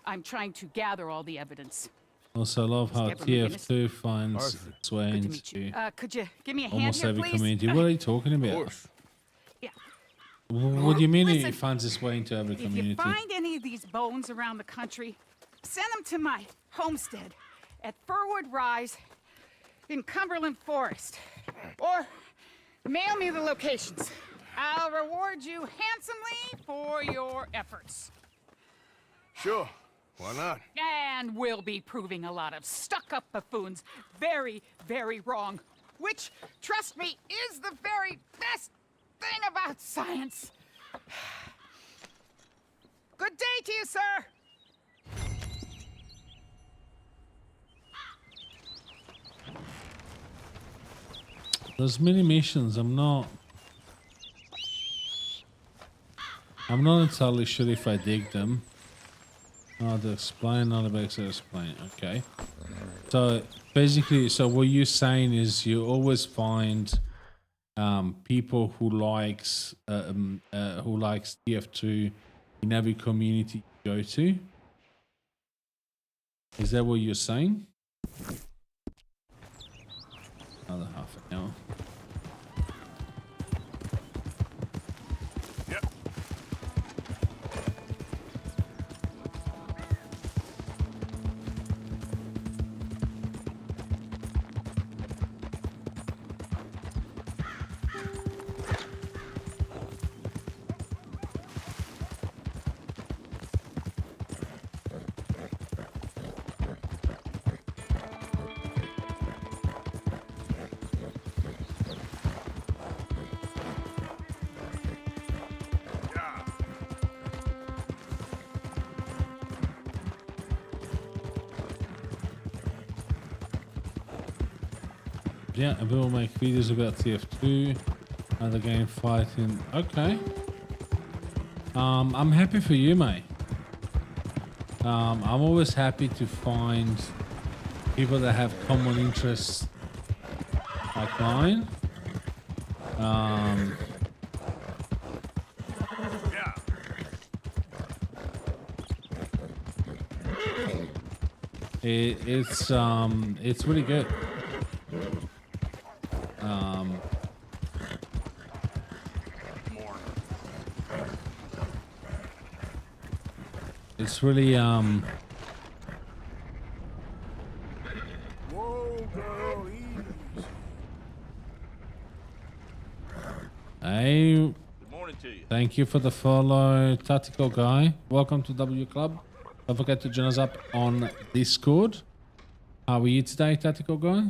I'm trying to gather all the evidence. Also, I love how Skipper McGinnis. TF2 finds its way Good to meet you. into Could you give me a hand almost here, every please? community. What are you talking about? Yeah. What do you mean Listen, it finds its way into every If you community? find any of these bones around the country, send them to my homestead at Furwood Rise in Cumberland Forest. Or mail me the locations. I'll reward you handsomely for your efforts. Sure. Why not? And we'll be proving a lot of stuck-up buffoons very, very wrong. Which, trust me, is the very best thing about science. Good day to you, sir. There's many missions. I'm not entirely sure if I dig them. Oh, to explain, not about to explain. Okay. So basically, what you're saying is you always find people who likes TF2 in every community you go to. Is that what you're saying? Another half an hour. Yeah, and we'll make videos about TF2, other game fighting. Okay. I'm happy for you, mate. I'm always happy to find people that have common interests like mine. Yeah. It's really good. It's really Whoa, girl, easy. Hey, Good morning to you. thank you for the follow, Tactical Guy. Welcome to W Club. Don't forget to join us up on Discord. How are you today, Tactical Guy?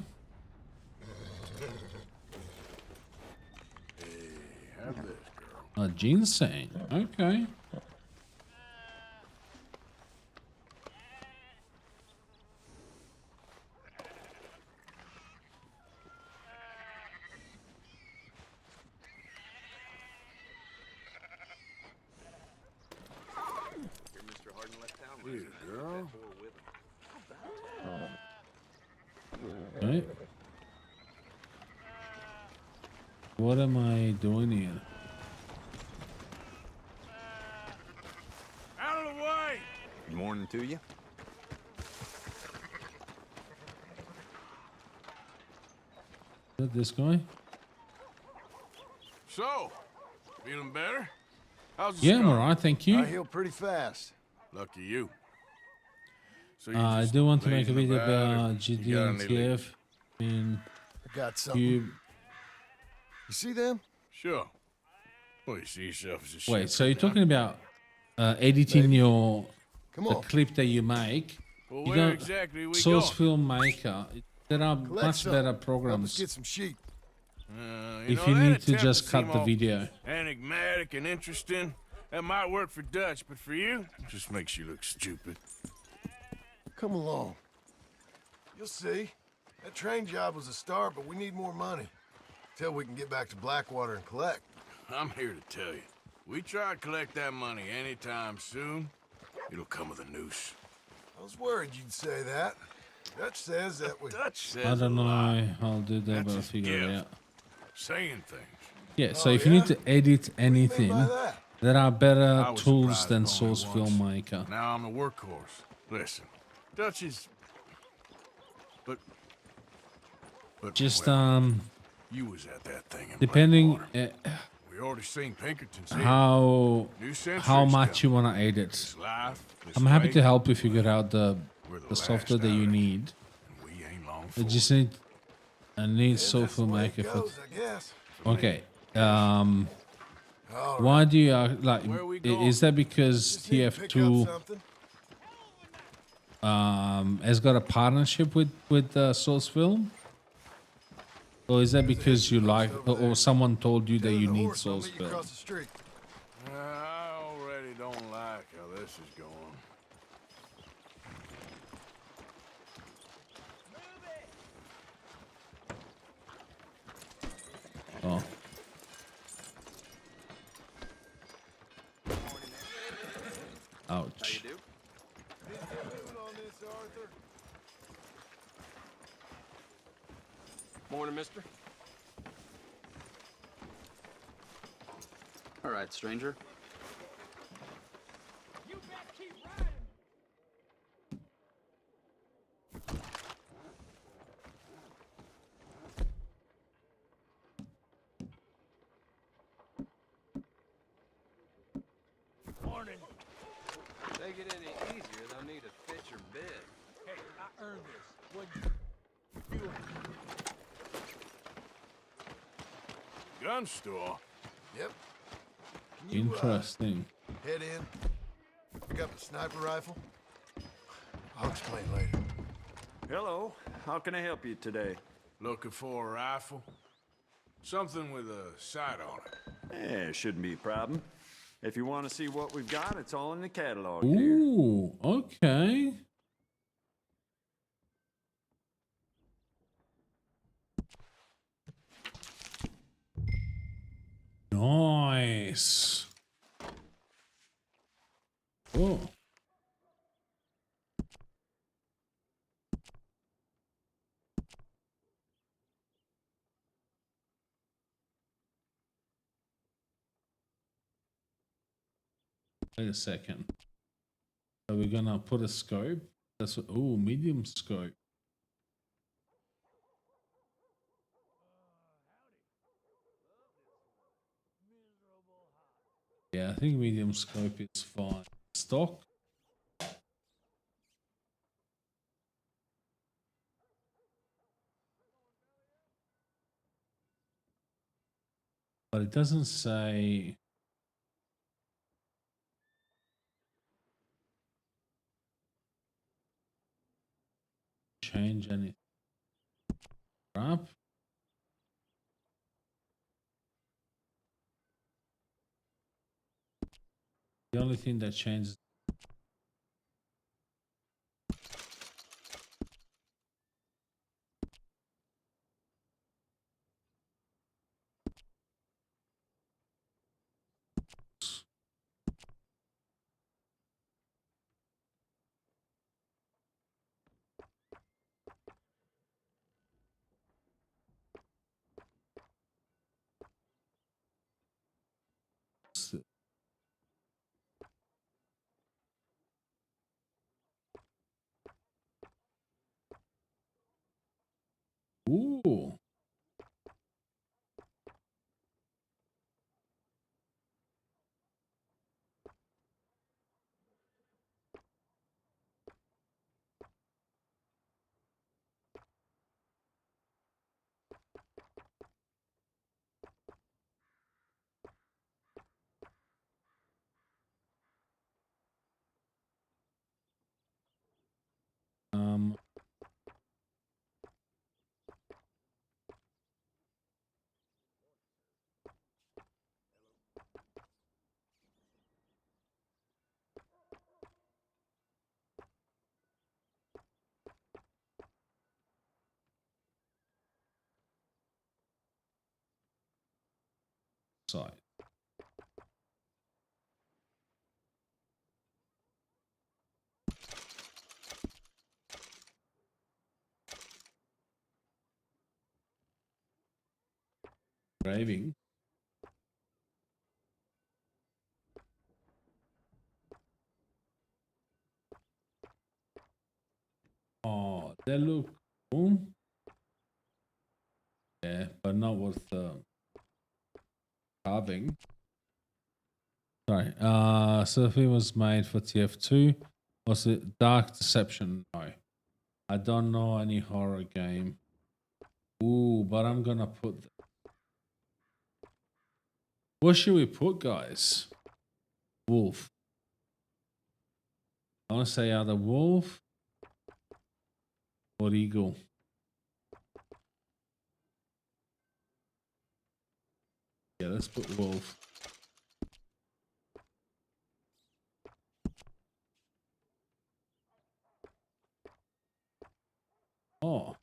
Have this, girl. Ginseng. Okay. Here, girl. Right. What am I doing here? Out of the way! Good morning to you. Is that this guy? So, feeling better? How's the Yeah, I'm scar? alright, thank I you. heal pretty fast. Lucky you. So I just do want to make a lazing video about it? You got any GDNTF in I got something. Cube. You see them? Sure. Well, you see yourself as a Wait, shepherd, so you're huh? talking about editing your Come the on. clip that you make? Well, You where got exactly we Source going? Filmmaker. There are Collect much some. better Help us programs get some sheep. if know, you that need to attempt just cut seem the all video. Enigmatic and interesting. That might work for Dutch, but for you, it just makes you look stupid. Come along. You'll see. That train job was a start, but we need more money. Till we can get back to Blackwater and collect. I'm here to tell you. We try to collect that money anytime soon, it'll come with a noose. I was worried you'd say that. Dutch says that we... Dutch says I don't a lot. know how I'll do that, That's but I'll his figure it gift. out. Saying things. Yeah, so Oh, if you need yeah? to edit anything, by that? there are I better was tools surprised than only Source once. Filmmaker. Now I'm the workhorse. Listen, Dutch is... But Just well, you was at that thing in depending Blackwater. We already seen Pinkerton's here. how New century's much you coming. want to edit. This life, this I'm happy way, to help you figure out the last software that you out. need. We ain't long I for just it. need That's Source the way it Filmmaker for. goes, I guess. Okay. All Why do you like? Where we going? Is that because Just need to pick up TF2 something. has got a partnership with Source Film? Or is that because you like, or someone told you that Get on you the need horse, I'll Source meet you Film? across the street. I already don't like how this is going. Oh. Ouch. Morning, mister. All right, stranger. Morning. Take it any easier, they'll need to fit your bid. Hey, I earned this. What you Gun store. Yep. Can you, Interesting. head in? Pick up a sniper rifle? I'll explain later. Hello. How can I help you today? Looking for a rifle? Something with a sight on it. Eh, shouldn't be a problem. If you want to see what we've got, it's all in the catalog here. Ooh, okay. Nice. Oh. Wait a second. So we're gonna put a scope. That's what, oh, medium scope. Yeah, I think medium scope is fine. Stock. But it doesn't say. Change anything. Wrap. The only thing that changes. Ooh. Side. Graving. Oh, they look cool. Yeah, but not with carving. Sorry. So if it was made for TF2, was it Dark Deception? No. I don't know any horror game. Ooh, but I'm gonna put. What should we put, guys? Wolf. I want to say either wolf or eagle. Yeah, let's put wolf. Oh.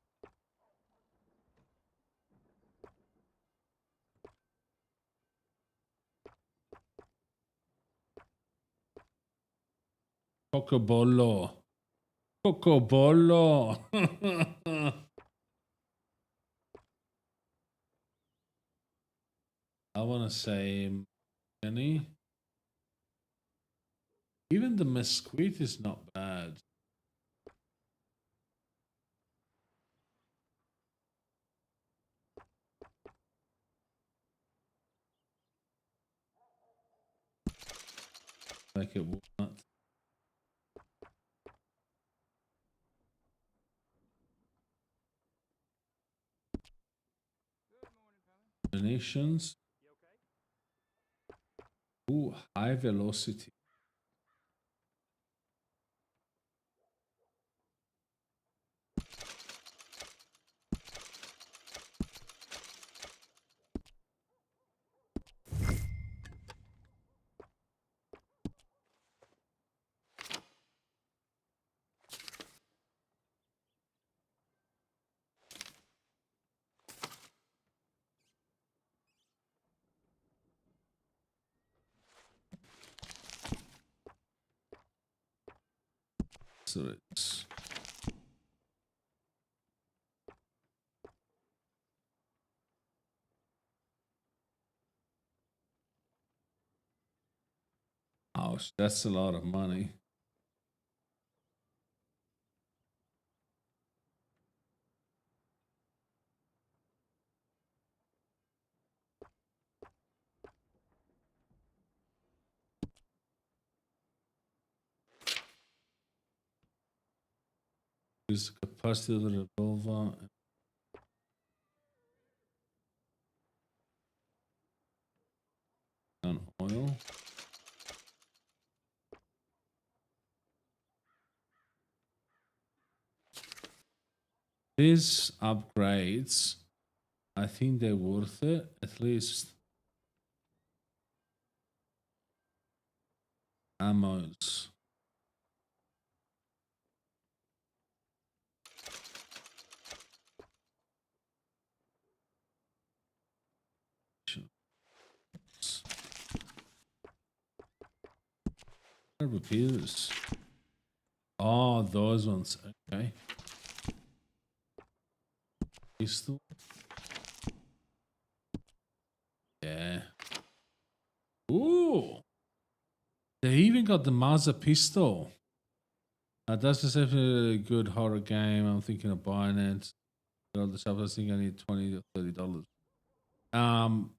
Cocobolo. Cocobolo. I want to say any. Even the mesquite is not bad. Like it walnut. Donations. Ooh, high velocity. So it's Gosh, that's a lot of money. Use the capacity of the revolver. And oil. These upgrades, I think they're worth it, at least. Ammos. Repeaters. Oh, those ones. Okay. Pistol. Yeah. Ooh. They even got the Mazda pistol. That's just a good horror game. I'm thinking of buying it. All the stuff. I think I need $20 to $30.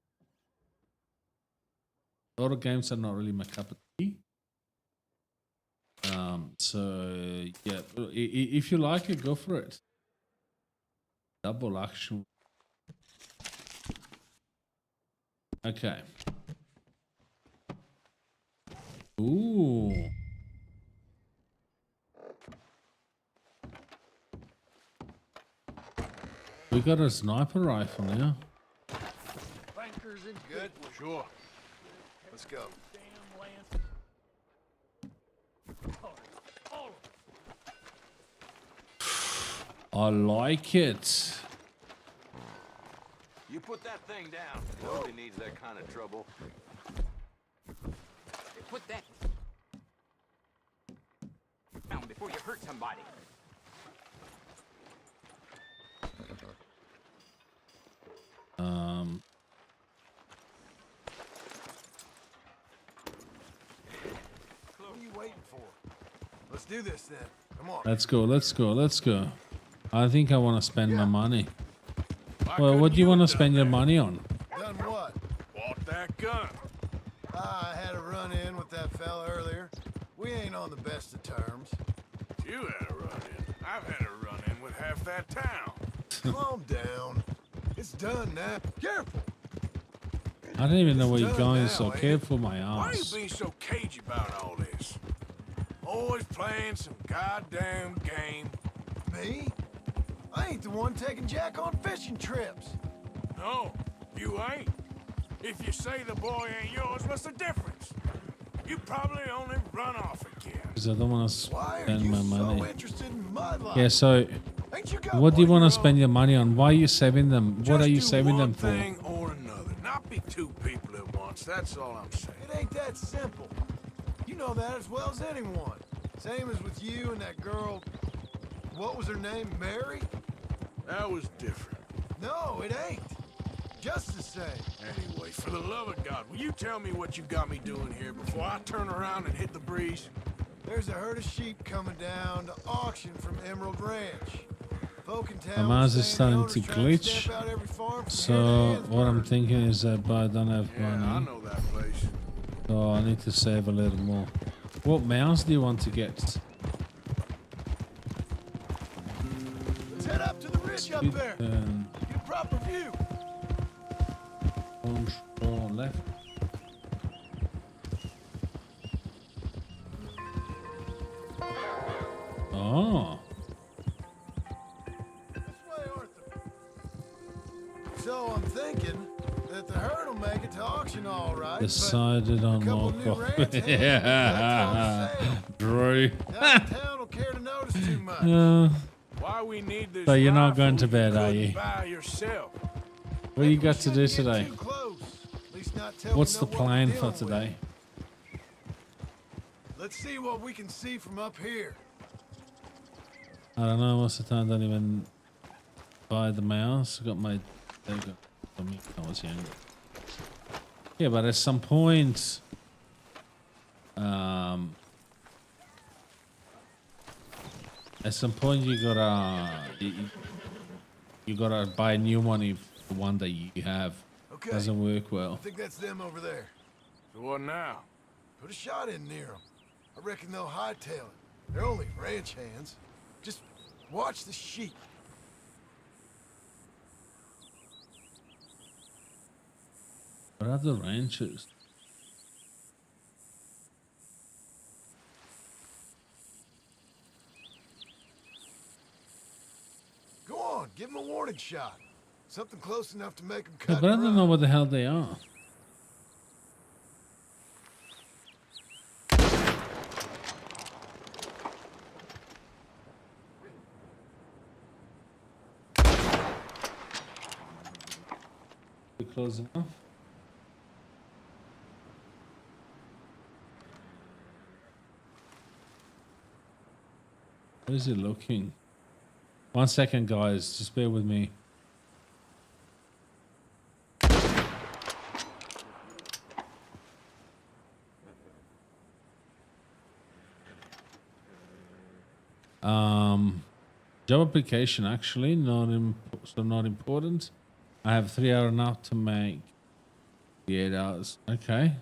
Horror games are not really my cup of tea. So yeah, if you like it, go for it. Double action. Okay. Ooh. We got a sniper rifle now. Bankers and good. Sure. Let's go. I like it. You put that thing down. Nobody needs that kind of trouble. Put that down before you hurt somebody. What are you waiting for? Let's do this then. Come on. Let's go, let's go, let's go. I think I want to spend my money. Well, what do you want to spend your money on? Done what? Bought that gun. I had a run-in with that fella earlier. We ain't on the best of terms. You had a run-in. I've had a run-in with half that town. Calm down. It's done now. Careful. I don't even know where you're going, now, so eh? careful my Why are you ass. being so cagey about all this? Always playing some goddamn game. Me? I ain't the one taking Jack on fishing trips. No, you ain't. If you say the boy ain't yours, what's the difference? You probably only run off again. Because I don't want to Why are spend you my so money. interested in my life? Yeah, so Ain't you got what do you want to 1-year-old? spend your money on? Why are you saving them? What are you saving them for? One thing or another. Not be two people at once. That's all I'm saying. It ain't that simple. You know that as well as anyone. Same as with you and that girl. What was her name? Mary? That was different. No, it ain't. Just the same. Anyway, for the love of God, will you tell me what you got me doing here before I turn around and hit the breeze? There's a herd of sheep coming down to auction from Emerald Ranch. Folk in My town mouse were is saying the starting to owner's trying to glitch. stamp out every farm from So here to what I'm Hansburg. thinking is that I don't have Yeah, I money. know that place. So I need to save a little more. What mouse do you want to get? Let's head up to the ridge up there. Get a proper view. Control left. Oh. So I'm thinking that the herd will make it to auction all right. Decided on more coffee. Yeah, Drew. Town will care to notice too much. Why we need this So you're not rifle going to you bed, are couldn't you? buy yourself. What you got to do today? Too close. At least not till we What's know the what plan we're for dealing with. today? Let's see what we can see from up here. I don't know. Most of the time, I don't even buy the mouse. I got my. There you go. For me, I was younger. Yeah, but at some point, At some point you gotta you gotta buy a new one if the one that you have doesn't work well. I think that's them over there. So what now? Put a shot in near them. I reckon they'll hightail it. They're only ranch hands. Just watch the sheep. What are the ranches? Go on, give them a warning shot. Something close enough to make them Yeah, cut but I and don't run. know what the hell they are. Close enough. Where is it looking? 1 second, guys. Just bear with me. Job application actually not important. I have 3 hours enough to make the 8 hours. Okay.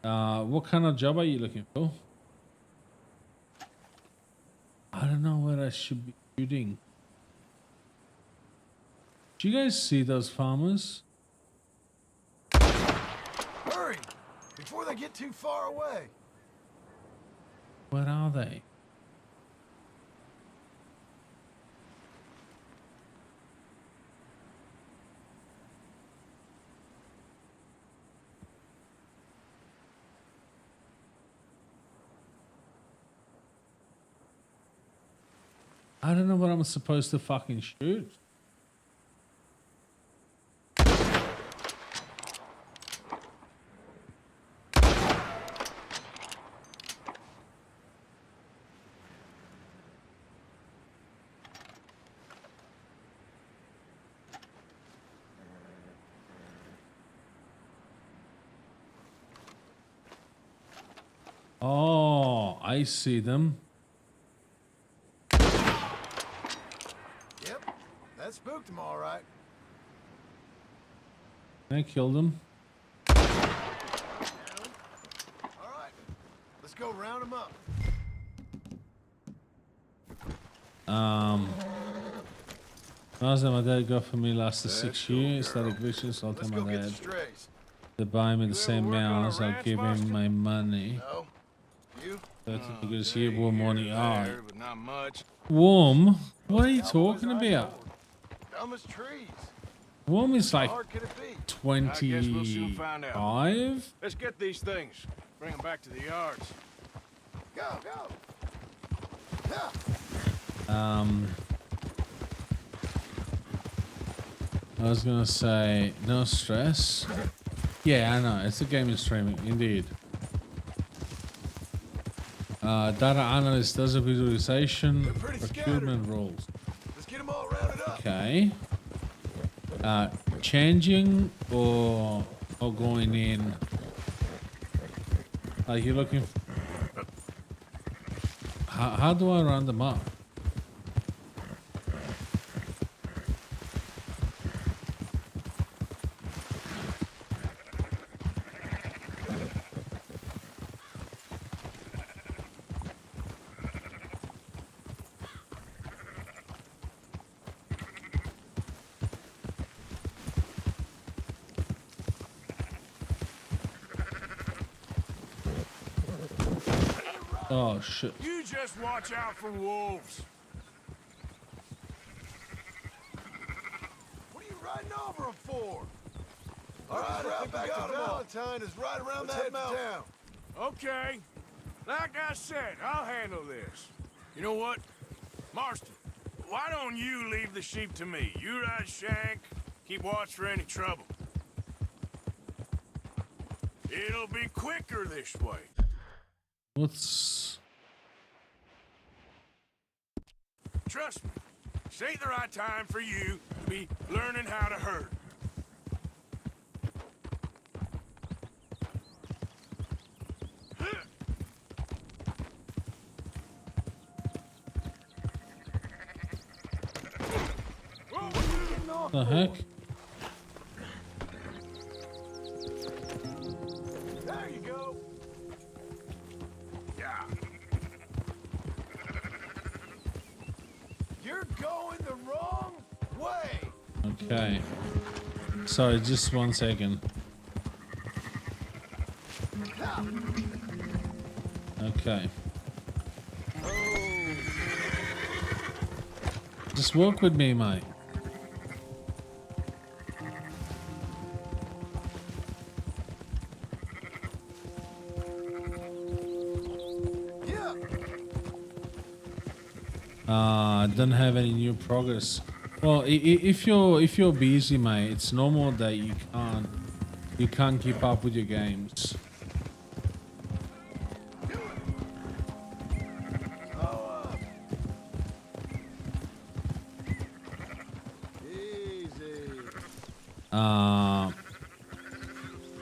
What kind of job are you looking for? I don't know where I should be shooting. Do you guys see those farmers? Hurry! Before they get too far away. Where are they? I don't know what I'm supposed to fucking shoot. Oh, I see them. Yep, that spooked them all right. I killed them. All right, let's go round them up. House that my dad got for me lasted 6 years. That eviction, so I'll tell my dad to buy me the same mouse. I'll give him my money. No. You? Because he warm money. Oh, But not much. warm? What are you talking about? Dumb as trees. Warm is like How hard could it be? 25. Let's get these things. Bring them back to the yards. Go, go. I was gonna say no stress. Yeah, I know it's a gaming streaming indeed. Data analyst does a visualization, procurement rules. Let's get them all rounded up. Okay. Changing or going in. Are you looking? How do I round them up? Oh shit. You just watch out for wolves. What are you riding over them for? All right, route back to Valentine is right around that mountain. Okay. Like I said, I'll handle this. You know what? Marston, why don't you leave the sheep to me? You ride Shank, keep watch for any trouble. It'll be quicker this way. What's... Trust me, this ain't the right time for you to be learning how to herd. The heck? There you go. Yeah. You're going the wrong way. Okay. Sorry, just 1 second. Okay. Just walk with me, mate. I don't have any new progress. Well, if you're busy, mate, it's normal that you can't keep up with your games.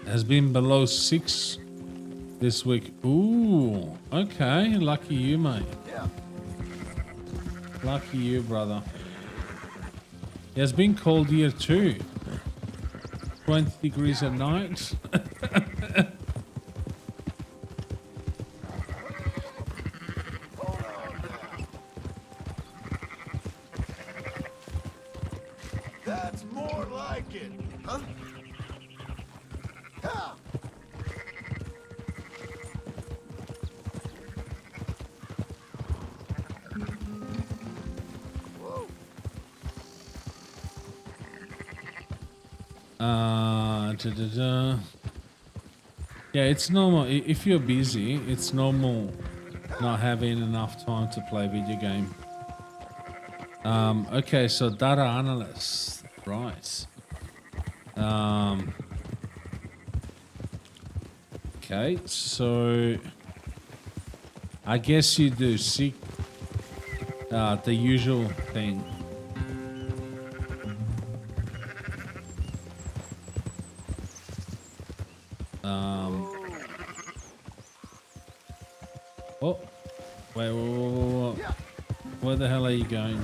Has been below 6 this week. Ooh, okay, lucky you, mate. Lucky you, brother. It has been cold here too. 20 degrees at night. That's more like it, huh? Ha! Yeah, it's normal. If you're busy, it's normal not having enough time to play video game. Okay, so data analyst, right. Okay, so I guess you do seek the usual thing. Oh, wait, where the hell are you going?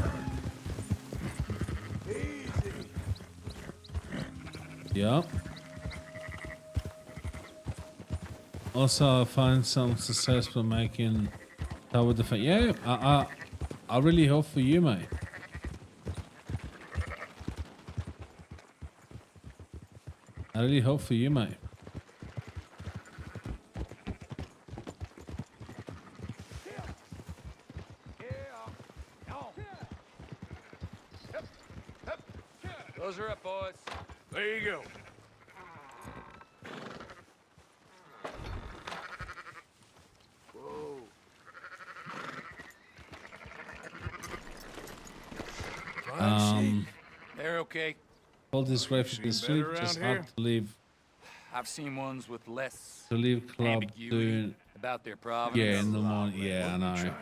Yep. Also, I find some successful making tower defense. Yeah, I really hope for you, mate. I really hope for you, mate. Those are up, boys. There you go. Whoa. They're okay. All this refugee street just hard to leave. I've seen ones with less To leave club doing. about their provenance. Yeah, in the morning. Yeah, I know.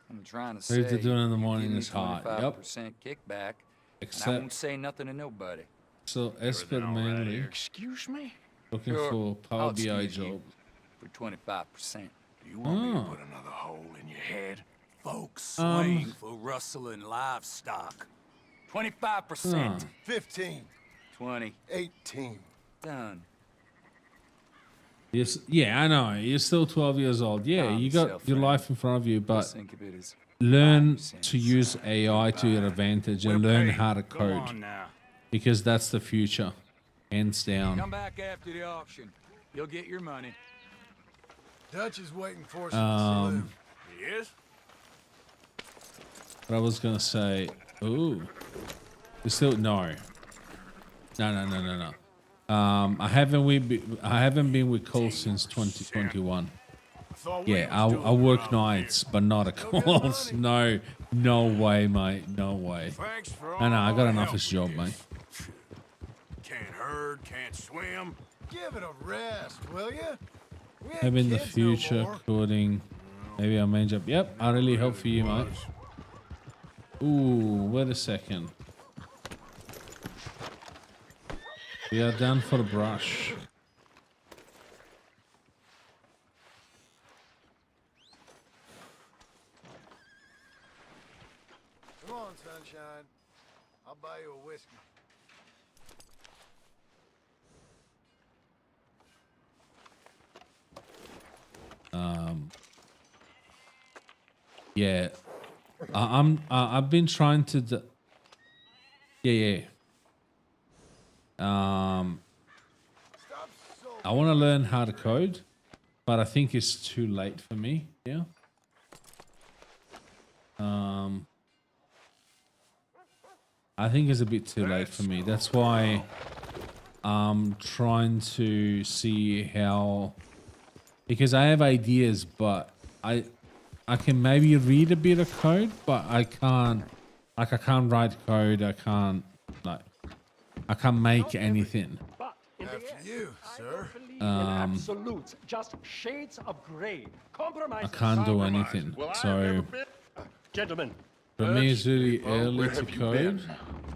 I'm trying to Leave say. to do it in the morning give me is hard. Yep. 25% kickback. And I Except won't say nothing to nobody. so Esper mainly Excuse me? looking Sure, for I'll Power BI excuse you job. for 25%. You want me to Oh. put another hole in your head? Folks swing for rustling livestock. 25%. 15. 20. 18. Done. Yes, yeah, I know. You're still 12 years old. Yeah, Calm you got yourself, your friend. life in front of you, but Think of it as learn to use AI to your advantage and learn how to Go code on now. because that's the future, hands down. Come back after the auction. You'll get your money. Dutch is waiting for us at the saloon. Yes? But I was gonna say, ooh, you still no. I haven't been with Cole since 2021. Yeah, I work nights, but not at Coles. No way, mate. No way. Thanks for all No, I got the an help office you job, gave. mate. Can't herd, can't swim. Give it a rest, will you? We ain't Maybe in the kids no future, more. coding. Maybe I'll main job. Yep, I really hope for you, mate. Ooh, wait a second. We are done for the brush. Come on, sunshine. I'll buy you a whiskey. Yeah, I've been trying to. Yeah. I want to learn how to code, but I think it's too late for me. Yeah. I think it's a bit too late for me. That's why I'm trying to see how, because I have ideas, but I can maybe read a bit of code, but I can't. Like I can't write code. I can't make anything. After you, sir. Absolute, just shades of gray. Compromise. I can't do anything. So Gentlemen, for me, it's really early to code.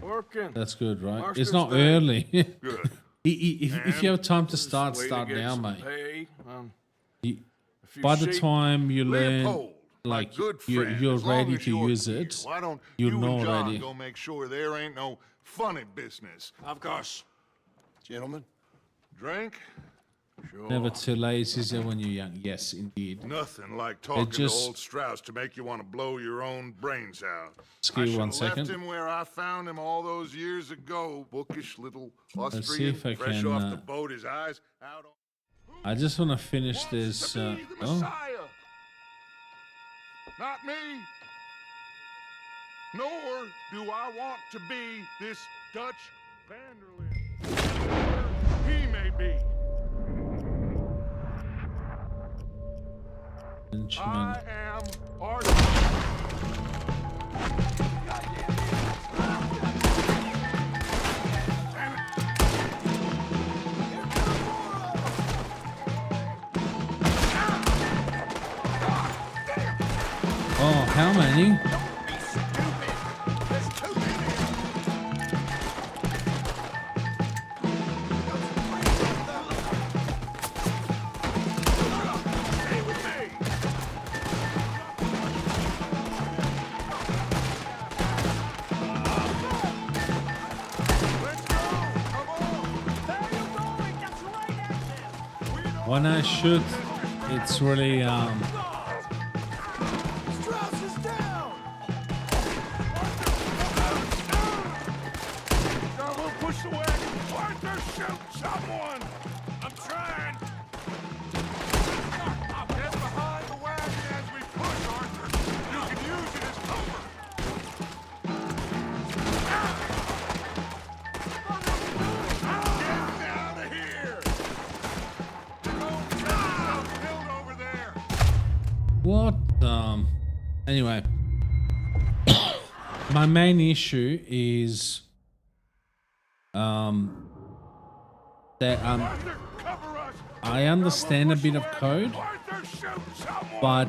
Working. That's good, right? Master's It's not thing. early. Good. If you have time to start Way to now, get mate. some pay. few By the sheep. time you learn, Leopold, my like good you're friend, as long ready as to you're use here, it, why don't you you know and John already. go make sure there ain't no funny business? Of course. Gentlemen. Drink? Sure. Never too late, is it, when you're young? Yes, indeed. Nothing like talking just- to old Strauss to make you want to blow your own brains out. Excuse I should one have second. left him where I found him all those years ago. Bookish little see Austrian, if I fresh can, off the boat, his eyes out on... I just want to finish this. The Oh, Messiah. Not me. Nor do I want to be this Dutch Vanderlyn. He may be. Benjamin. I am Arthur. Oh, how many? When I shoot, it's really Strauss is down! Now we'll push the wagon. Arthur, shoot someone! I'm trying. Get behind the wagon as we push, Arthur. You can use it as cover. Get out of here! Build over there. what? Anyway, my main issue is that I understand a bit of code, but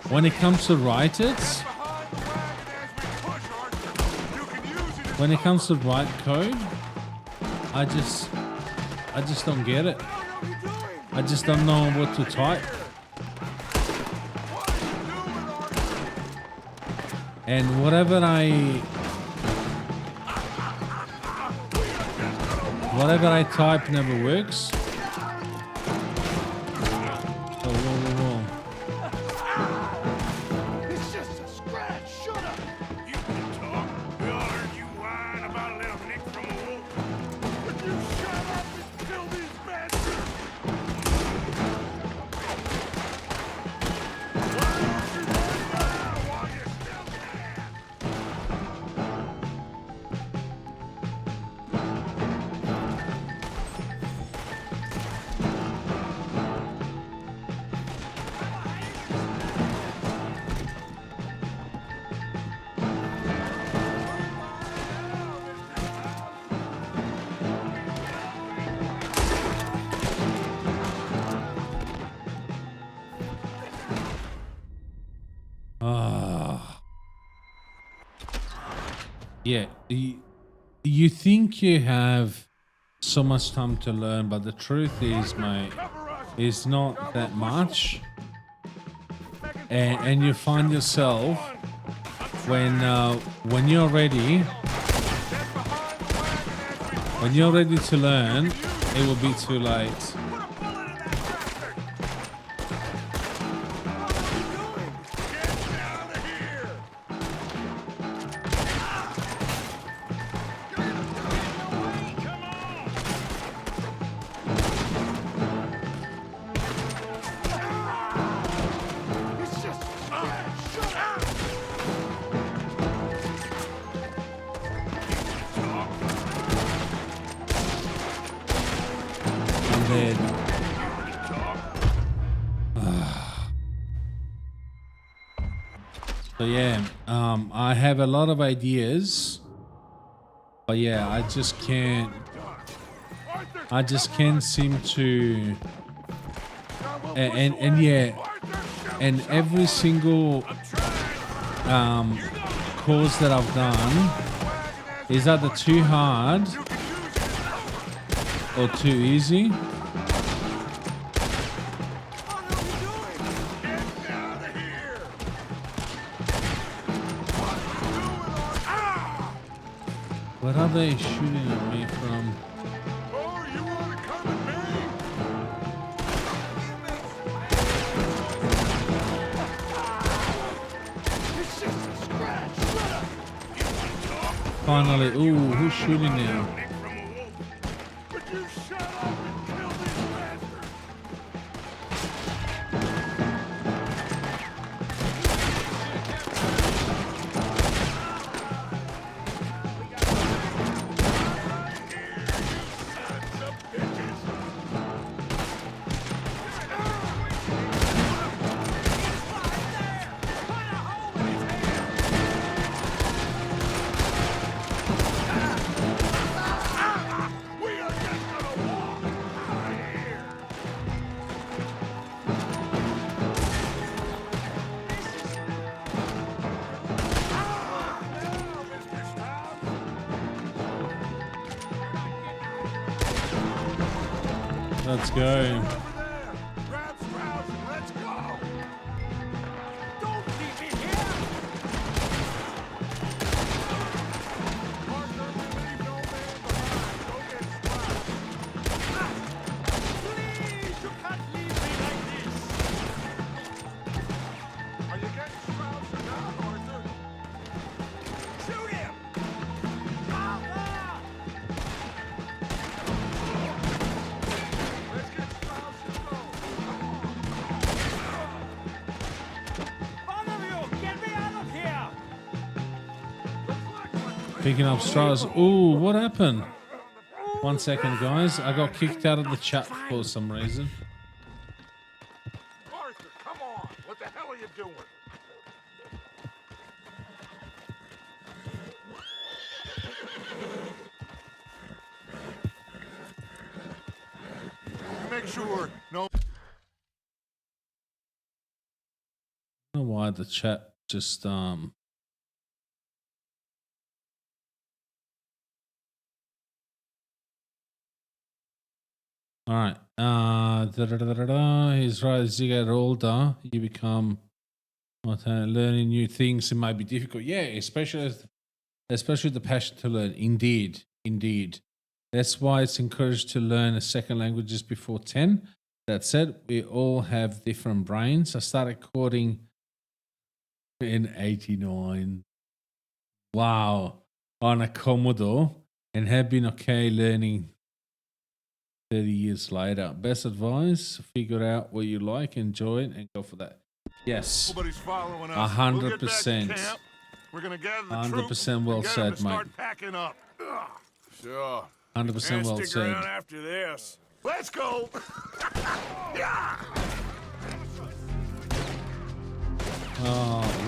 when it comes to write it, when it comes to write code, I just don't get it. I just don't know what to type. And whatever I type never works. So whoa. It's just a scratch. Shut up. You can talk. We all heard you whine about a little nick from a wolf. Would you shut up and kill these bastards? Why don't you run around while you still can? Yeah, you think you have so much time to learn, but the truth is, mate, it's not that much. And you find yourself when you're ready to learn, it will be too late. head. So yeah, I have a lot of ideas, but yeah, I just can't seem to, and yeah, and every single course that I've done is either too hard or too easy. Where are they shooting at me from? Finally, ooh, who's shooting now? Let's go. Picking up straws. Ooh, what happened? 1 second, guys. I got kicked out of the chat for some reason. Arthur, come on. What the hell are you doing? Make sure no. I don't know why the chat just all right. He's right. As you get older, you become learning new things. It might be difficult. Yeah, especially the passion to learn. Indeed. That's why it's encouraged to learn a second languages before 10. That said, we all have different brains. I started coding in 89. Wow. On a Commodore, and have been okay learning 30 years later. Best advice, figure out what you like, enjoy it, and go for that. Yes. Nobody's following us. 100%. We're gonna gather the 100% well said, mate. Start packing up. Sure. 100% well stick said. around after this. Let's go. Yeah.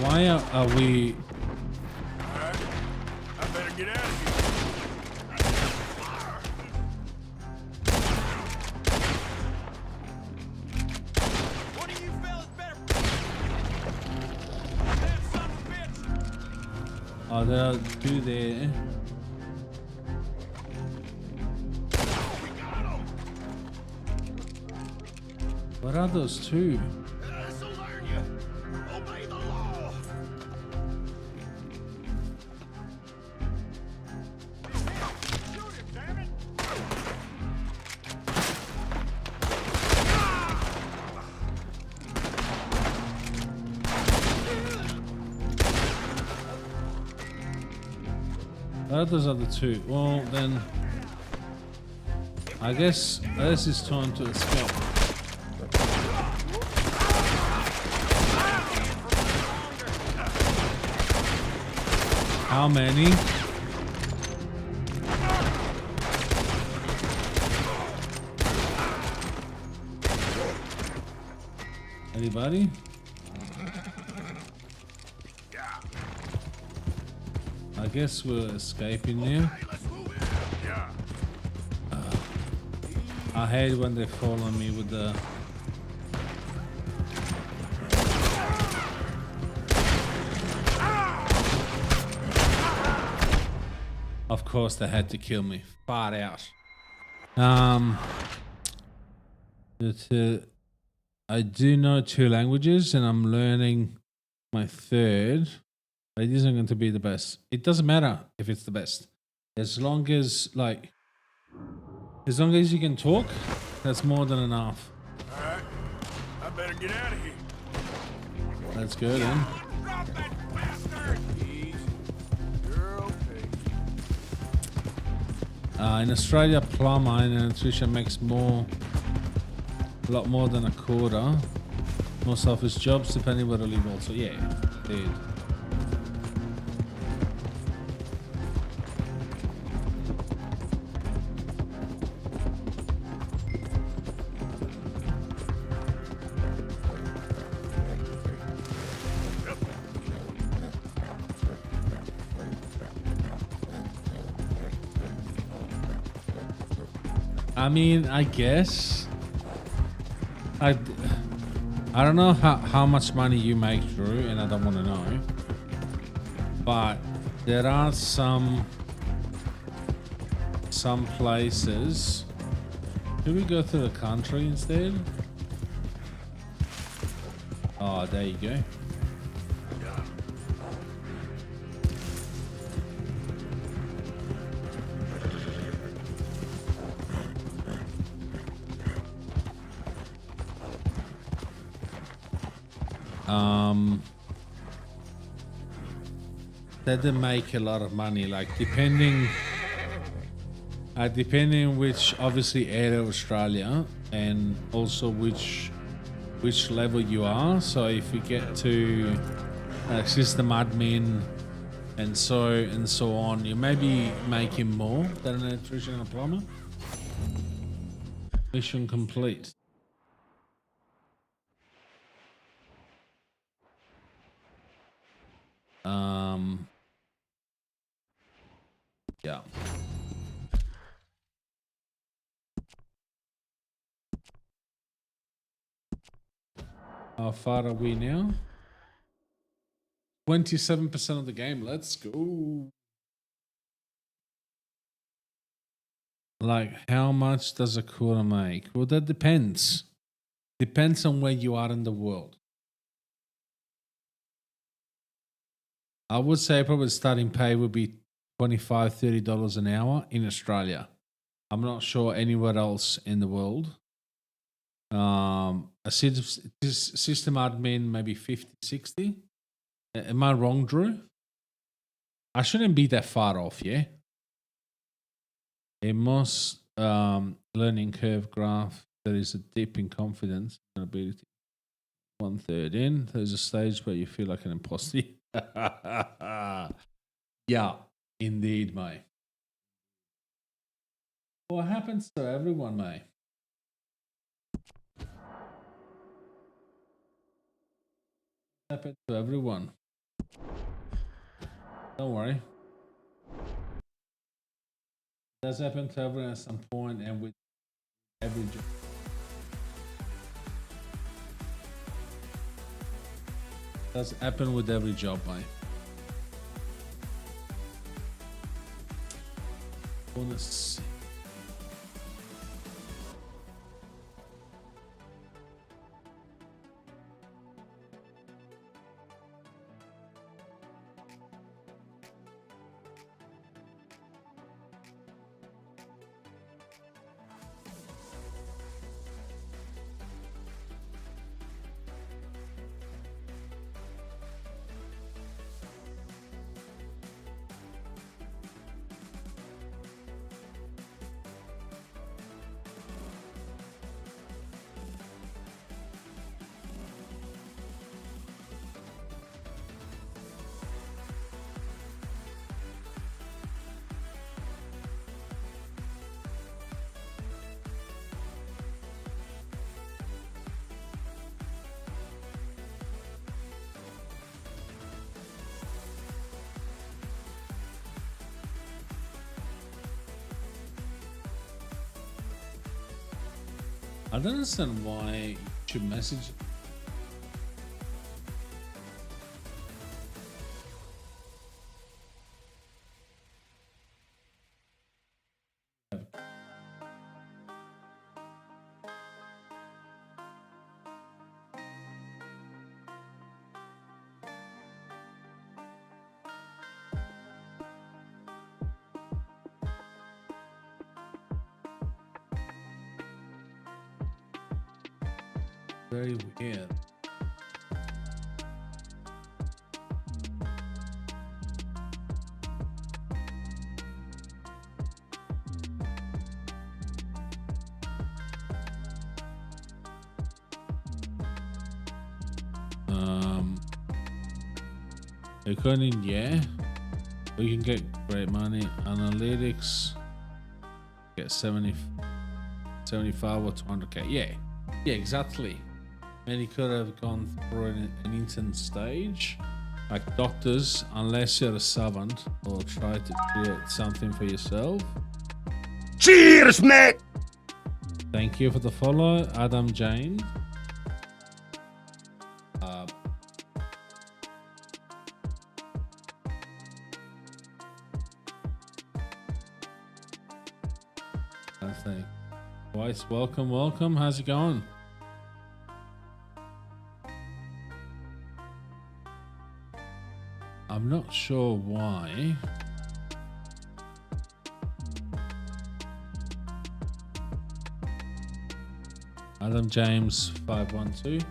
Why are we? All right. I better get out of here. Oh, there are two there. What are those two? This'll learn you. Obey the law. Shoot him, damn it. What are those other two? Well, then I guess this is time to escape. How many? Anybody? I guess we're escaping now. I hate when they follow me with the... Of course they had to kill me. Far out. I do know 2 languages and I'm learning my 3rd. It isn't going to be the best. It doesn't matter if it's the best. As long as you can talk, that's more than enough. Alright. I better get out of here. That's good, then. Drop that bastard! Easy. You're okay. In Australia, plumber and electrician makes a lot more than a quarter. Most office jobs, depending where they live also. Yeah, dude. I mean, I guess I don't know how much money you make, Drew, and I don't want to know, but there are some places. Should we go to the country instead? Oh, there you go. That they make a lot of money, like depending which obviously area of Australia and also which level you are. So if you get to system admin and so on, you may be making more than an electrician and a plumber. Mission complete. Yeah. How far are we now? 27% of the game. Let's go. Like, how much does a quarter make? Well, that depends. Depends on where you are in the world. I would say probably starting pay would be $25, $30 an hour in Australia. I'm not sure anywhere else in the world. A system admin maybe 50, 60. Am I wrong, Drew? I shouldn't be that far off, yeah? A most learning curve graph, there is a dip in confidence and ability. 1/3 in, there's a stage where you feel like an imposter. Yeah, indeed, mate. What happens to everyone, mate? Happens to everyone. Don't worry. It does happen to everyone at some point and with every job. Does happen with every job, mate. Bonus. I don't understand why you should message. Very weird. According, yeah, we can get great money. Analytics, get 70, 75 or 200k. Yeah, exactly. Many could have gone through an intense stage. Like doctors, unless you're a servant or try to create something for yourself. Cheers, mate! Thank you for the follow, Adam James. Weiss, welcome. How's it going? I'm not sure why. Adam James 512.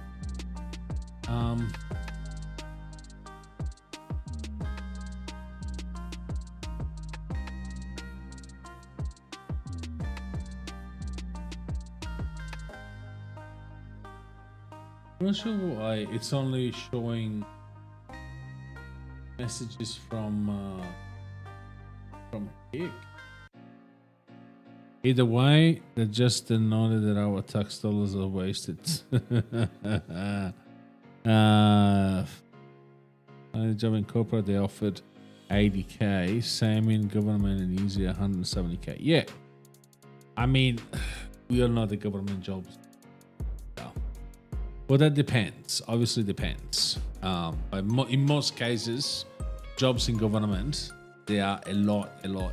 I'm not sure why it's only showing messages from Kick. Either way, they just denoted that our tax dollars are wasted. Job in corporate, they offered 80k. Same in government and easy 170k. Yeah, I mean, we all know the government jobs. Well, that depends. Obviously depends. But in most cases, jobs in government, they are a lot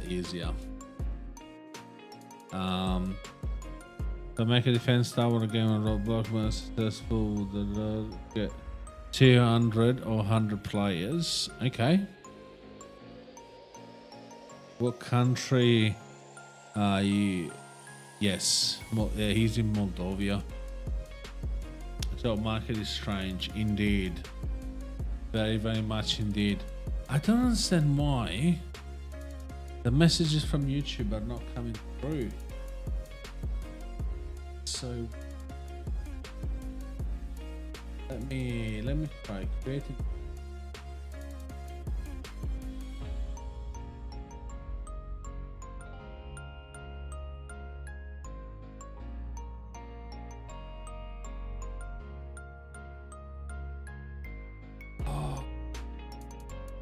easier. To make a defense tower game on Roblox was successful, get 200 or 100 players. Okay. What country are you? Yes, yeah, he's in Moldova. Job market is strange indeed. Very much indeed. I don't understand why the messages from YouTube are not coming through. So let me try creating.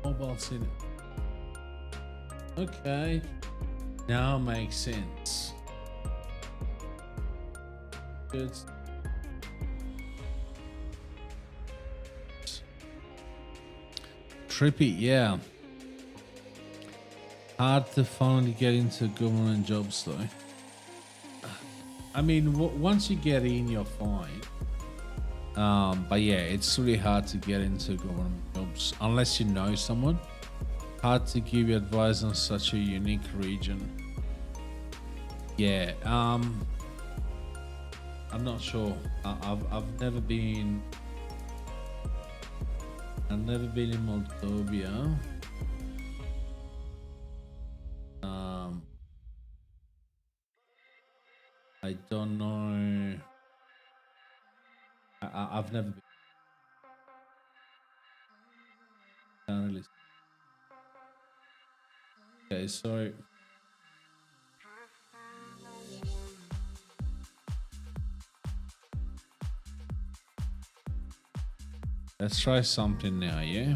Mobile's in it. Okay, now makes sense. Good. Trippy, yeah. Hard to finally get into government jobs though. I mean, once you get in, you're fine. But yeah, it's really hard to get into government jobs unless you know someone. Hard to give you advice on such a unique region. Yeah, I'm not sure. I've never been in Moldova. I don't know. I've never been. Can't really. Okay, so let's try something now, yeah?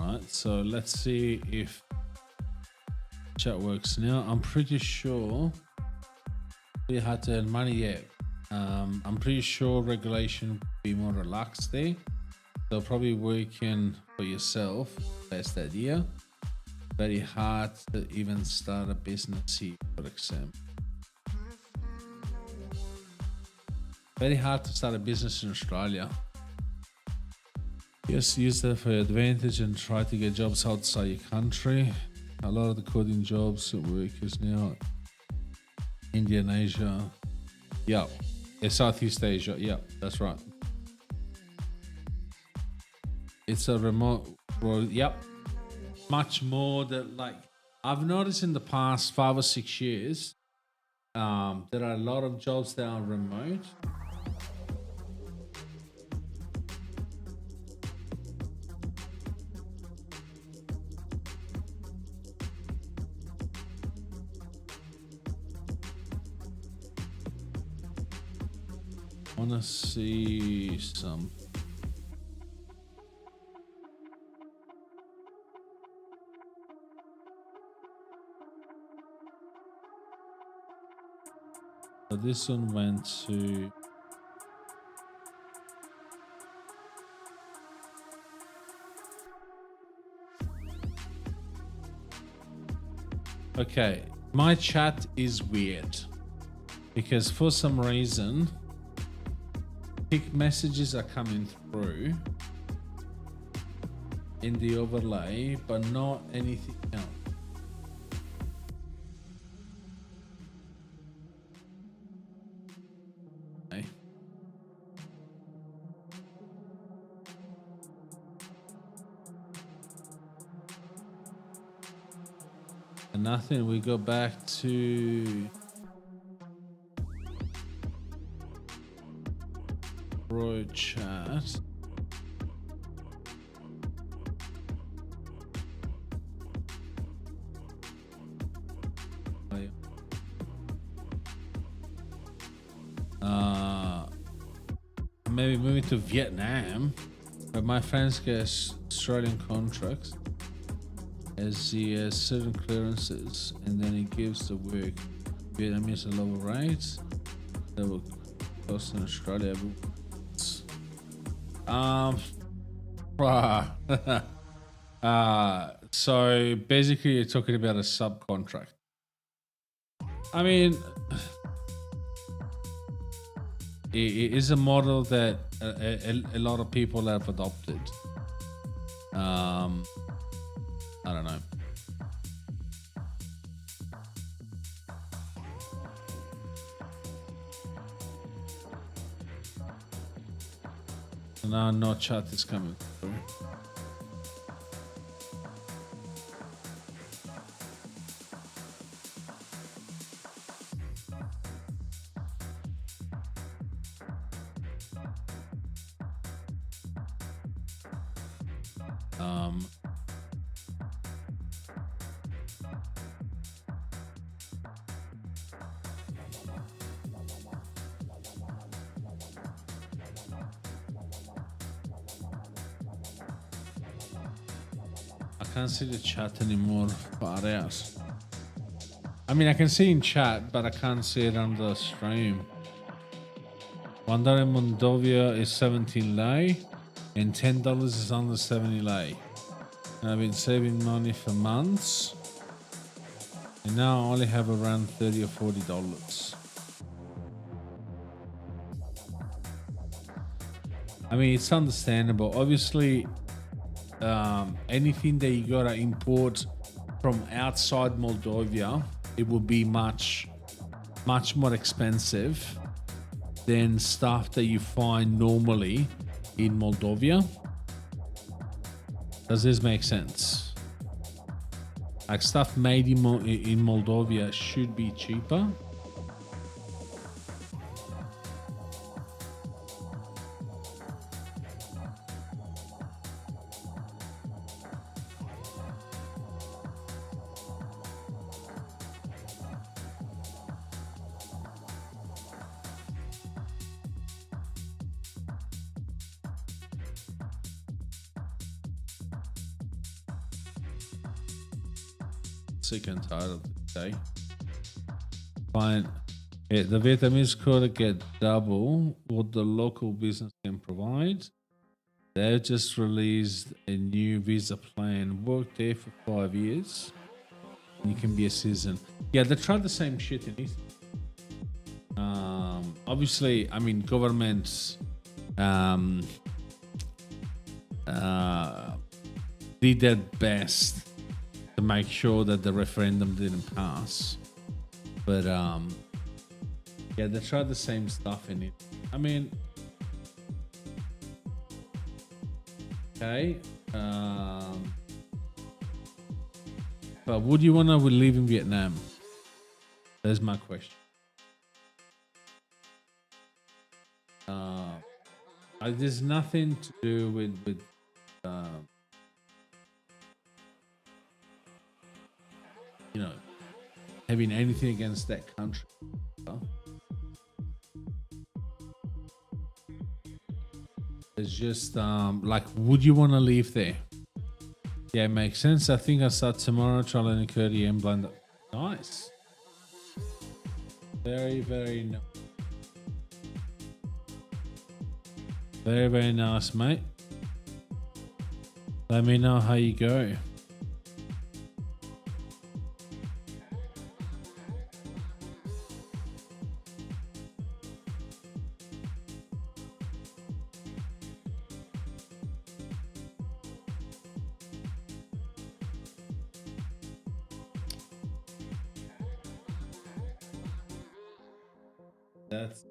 Alright, so let's see if chat works now. I'm pretty sure we had to earn money yet. I'm pretty sure regulation will be more relaxed there. So probably working for yourself, best idea. Very hard to even start a business here, for example. Very hard to start a business in Australia. Just use that for your advantage and try to get jobs outside your country. A lot of the coding jobs and workers now, India and Asia. Yeah, Southeast Asia. Yeah, that's right. It's a remote world. Yep. Much more that, like, I've noticed in the past 5 or 6 years, there are a lot of jobs that are remote. I want to see some. So this one went to okay, my chat is weird because for some reason pick messages are coming through in the overlay but not anything else. Nothing. We go back to Pro chat. Maybe moving to Vietnam, but my friends get Australian contracts. As he has certain clearances, and then he gives the work. Vietnamese at lower rates that will cost in Australia. So basically, you're talking about a subcontract. I mean, it is a model that a lot of people have adopted. I don't know. Now no chat is coming through. I can't see the chat anymore. Far out. I mean, I can see in chat, but I can't see it on the stream. $1 in Moldova is 17 lei, and $10 is under 70 lei. And I've been saving money for months, and now I only have around $30 or $40. I mean, it's understandable. Obviously, anything that you gotta import from outside Moldova, it will be much more expensive than stuff that you find normally in Moldova. Does this make sense? Like stuff made in Moldova should be cheaper. sick and tired of this day. Fine. Yeah, the Vietnamese could get double what the local business can provide. They've just released a new visa plan. Work there for 5 years. And you can be a citizen. Yeah, they tried the same shit in East. Obviously, I mean, governments did their best to make sure that the referendum didn't pass. But yeah, they tried the same stuff in it. I mean, okay. But would you want to live in Vietnam? That's my question. There's nothing to do with you know, having anything against that country. It's just like, would you want to live there? Yeah, it makes sense. I think I start tomorrow. Charlie and Curdy and Blender. Nice. Very, very nice. Very, very nice, mate. Let me know how you go. That's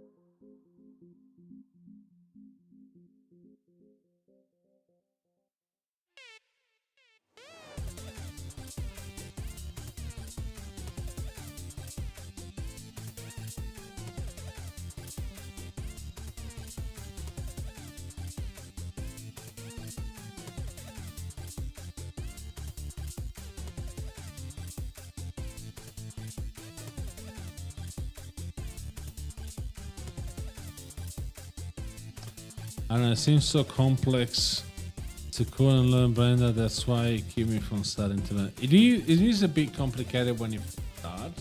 I don't know, it seems so complex to call and learn Blender. That's why it keep me from starting to learn. It is a bit complicated when you start.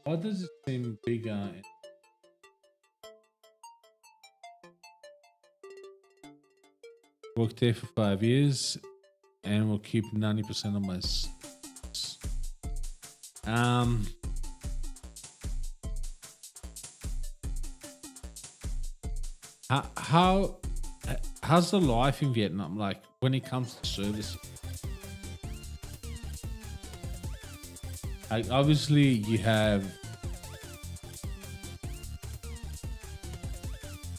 Why does it seem bigger? Worked there for 5 years and will keep 90% of my how's the life in Vietnam like when it comes to service? Like obviously you have,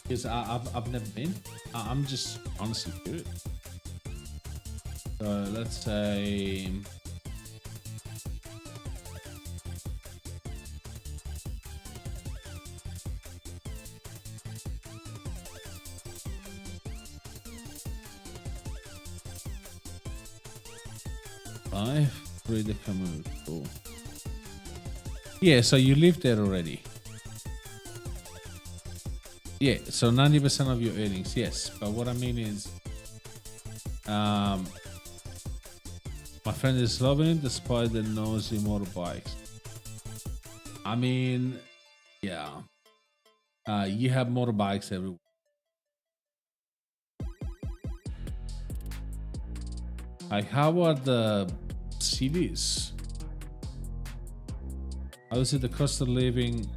because I've never been. I'm just honestly curious. So let's say free to come over. Cool. Yeah, so you live there already. Yeah, so 90% of your earnings, yes. But what I mean is, my friend is loving it despite the nosy motorbikes. I mean, yeah. You have motorbikes everywhere. Like, how are the cities? Obviously, the cost of living.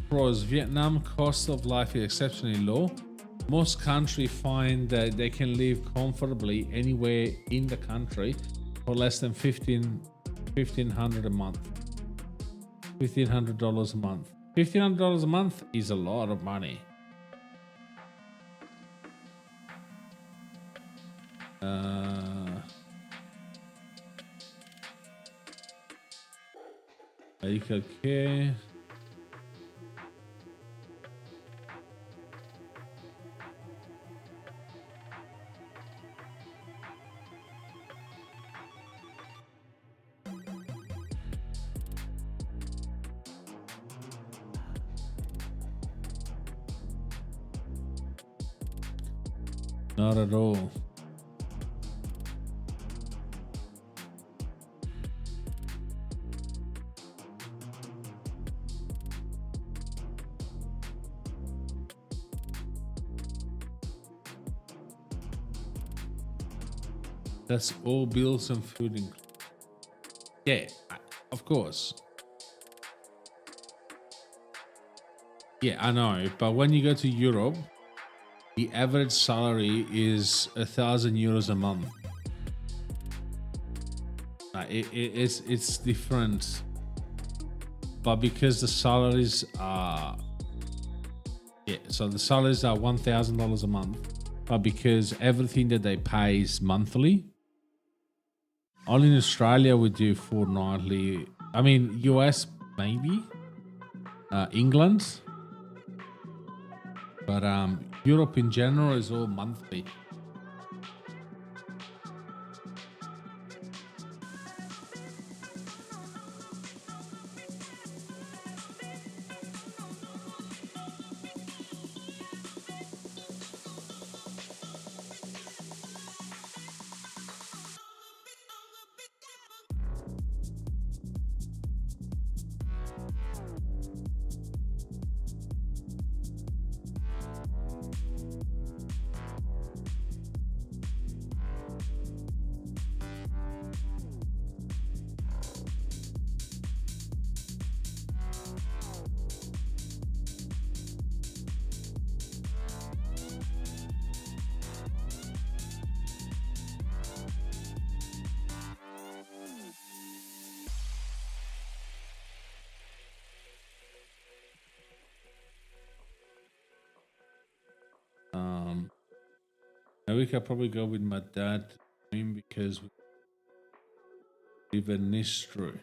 Pros, Vietnam cost of life is exceptionally low. Most countries find that they can live comfortably anywhere in the country for less than $1,500 a month. $1,500 a month. $1,500 a month is a lot of money. Medical care. Not at all. That's all bills and food included. Yeah, of course. Yeah, I know. But when you go to Europe, the average salary is 1,000 euros a month. It's different. But because the salaries are... Yeah, so the salaries are $1,000 a month. But because everything that they pay is monthly, only in Australia we do fortnightly. I mean, US maybe, England, but Europe in general is all monthly. Now we could probably go with my dad because we live in Nistru.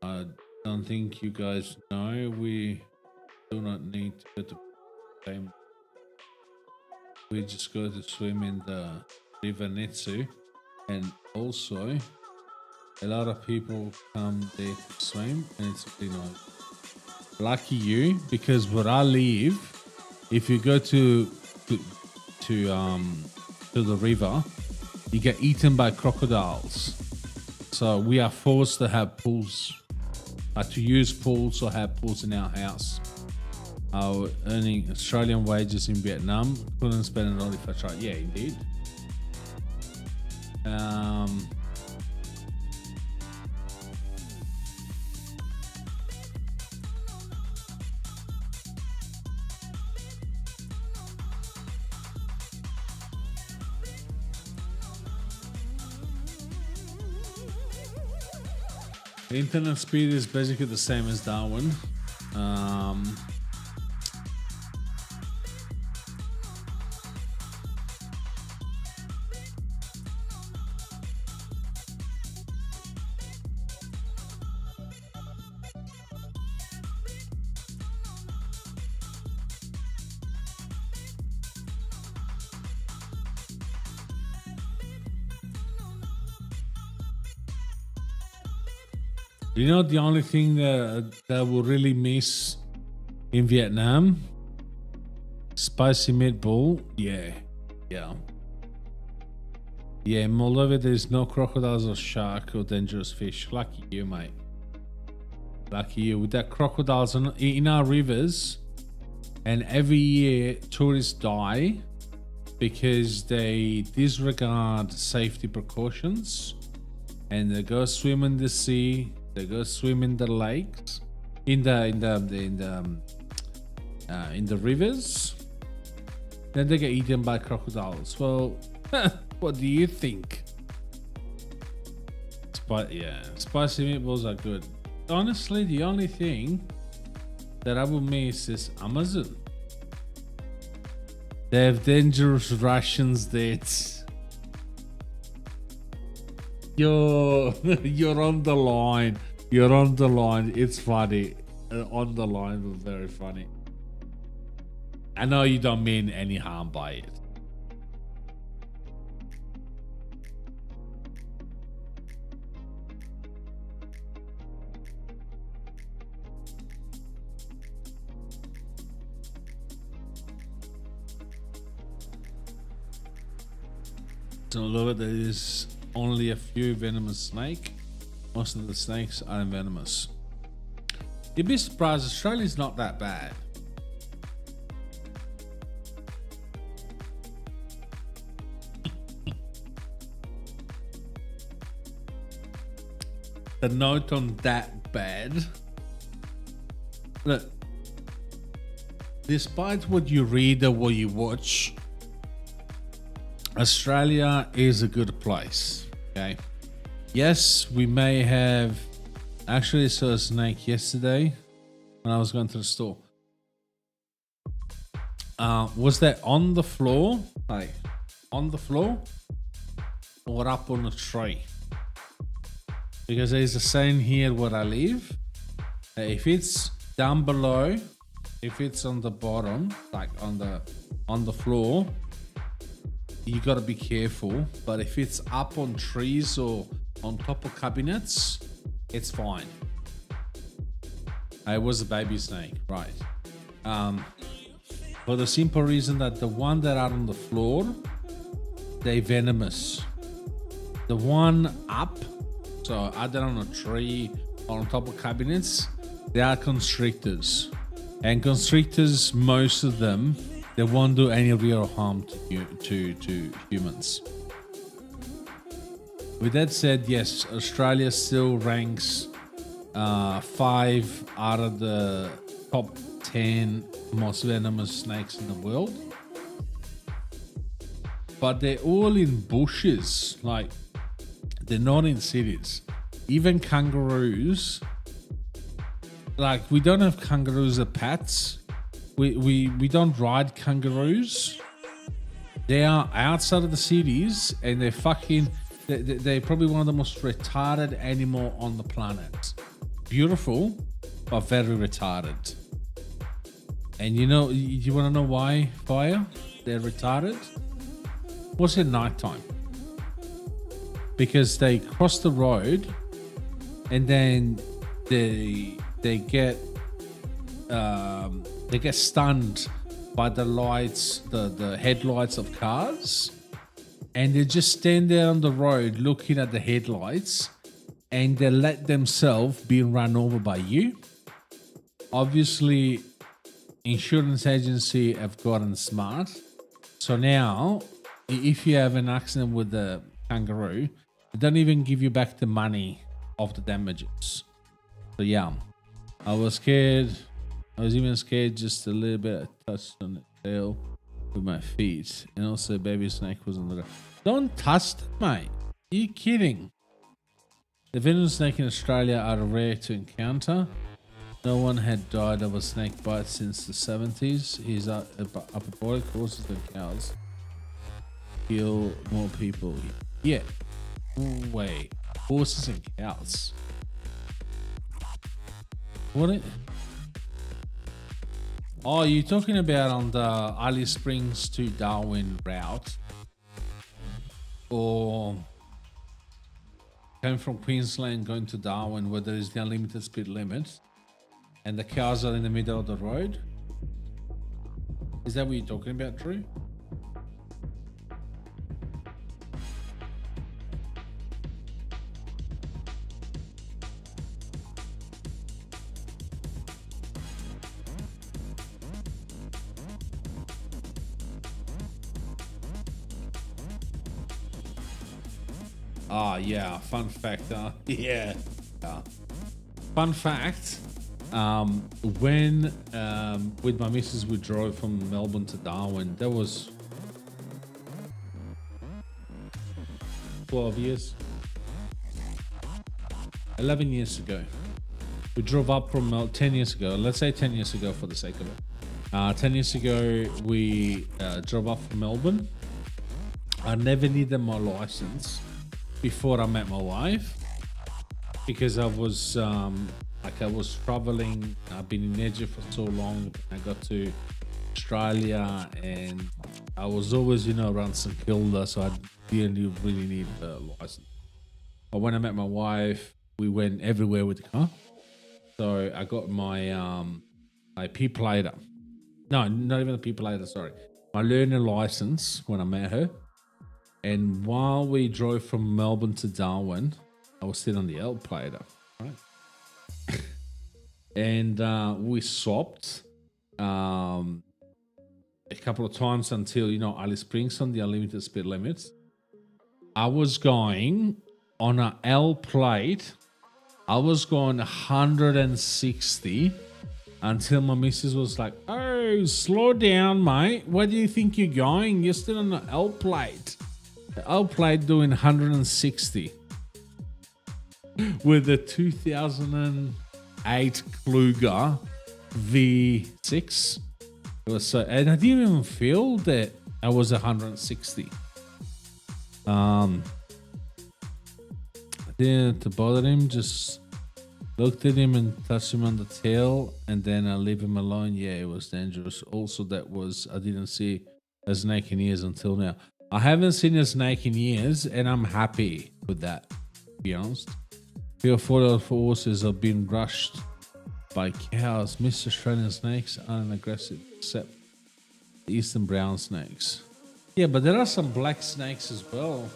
I don't think you guys know we do not need to go to same. We just go to swim in the River Nitsu, and also a lot of people come there to swim, and it's really nice. Lucky you, because where I live, if you go to the river, you get eaten by crocodiles. So we are forced to have pools, to use pools or have pools in our house. Earning Australian wages in Vietnam, couldn't spend it all if I tried. Yeah, indeed. The internet speed is basically the same as Darwin. You know, the only thing that will really miss in Vietnam, spicy meatball. Yeah. In Moldova, there's no crocodiles or shark or dangerous fish. Lucky you, mate. Lucky you. With that crocodiles in our rivers, and every year tourists die because they disregard safety precautions, and they go swim in the sea. They go swim in the lakes, in the rivers. Then they get eaten by crocodiles. Well, what do you think? Spicy meatballs are good. Honestly, the only thing that I will miss is Amazon. They have dangerous Russians that. You're on the line. You're on the line. It's funny. On the line, but very funny. I know you don't mean any harm by it. So although there is only a few venomous snake, most of the snakes are venomous. You'd be surprised, Australia's not that bad. The note on that bad. Look, despite what you read or what you watch, Australia is a good place. Okay. Yes, we may have. Actually, saw a snake yesterday when I was going to the store. Was that on the floor? Like on the floor or up on a tree? Because there's a saying here where I live. If it's down below, if it's on the bottom, like on the floor, you got to be careful. But if it's up on trees or on top of cabinets, it's fine. It was a baby snake, right? For the simple reason that the one that are on the floor, they're venomous. The one up, so either on a tree or on top of cabinets, they are constrictors. And constrictors, most of them, they won't do any real harm to humans. With that said, yes, Australia still ranks 5 out of the top 10 most venomous snakes in the world. But they're all in bushes, like they're not in cities. Even kangaroos, like we don't have kangaroos as pets. We don't ride kangaroos. They are outside of the cities and they're fucking, they're probably one of the most retarded animal on the planet. Beautiful, but very retarded. And you know, you want to know why, Fire? They're retarded? What's at nighttime? Because they cross the road and then they get stunned by the lights, the headlights of cars, and they just stand there on the road looking at the headlights, and they let themselves be run over by you. Obviously, insurance agency have gotten smart, so now if you have an accident with the kangaroo, they don't even give you back the money of the damages. So yeah, I was scared. I was even scared just a little bit. I touched on the tail with my feet, and also baby snake was on the ground. Don't touch it, mate. Are you kidding? The venomous snake in Australia are rare to encounter. No one had died of a snake bite since the 70s. His upper body, horses and cows kill more people. Yeah. Wait. Horses and cows. What? Oh, you're talking about on the Alice Springs to Darwin route, or came from Queensland going to Darwin where there is the unlimited speed limit and the cars are in the middle of the road? Is that what you're talking about, Drew? Ah, yeah. Fun fact. Yeah. Fun fact. When with my missus we drove from Melbourne to Darwin, that was 12 years, 11 years ago. We drove up from 10 years ago. Let's say 10 years ago for the sake of it. 10 years ago we drove up from Melbourne. I never needed my license before I met my wife, because I was I was traveling. I've been in Asia for so long. I got to Australia and I was always, around St Kilda, so I didn't really need a license. But when I met my wife, we went everywhere with the car. So I got my my P-plater. No, not even a P-plater, sorry. My learner license when I met her. And while we drove from Melbourne to Darwin, I was sitting on the L plater, right? And we swapped a couple of times until, you know, Alice Springs on the unlimited speed limits. I was going on a L plate. I was going 160 until my missus was like, "Oh, slow down, mate. Where do you think you're going? You're still on an L plate." The L plate doing 160 with the 2008 Kluger V6. It was so, and I didn't even feel that I was 160. Didn't to bother him, just looked at him and touched him on the tail, and then I leave him alone. Yeah, it was dangerous. Also, that was, I didn't see a snake in years until now. I haven't seen a snake in years, and I'm happy with that, to be honest. Few horses have been rushed by cows. Mr. Australian snakes aren't aggressive, except the eastern brown snakes. Yeah, but there are some black snakes as well.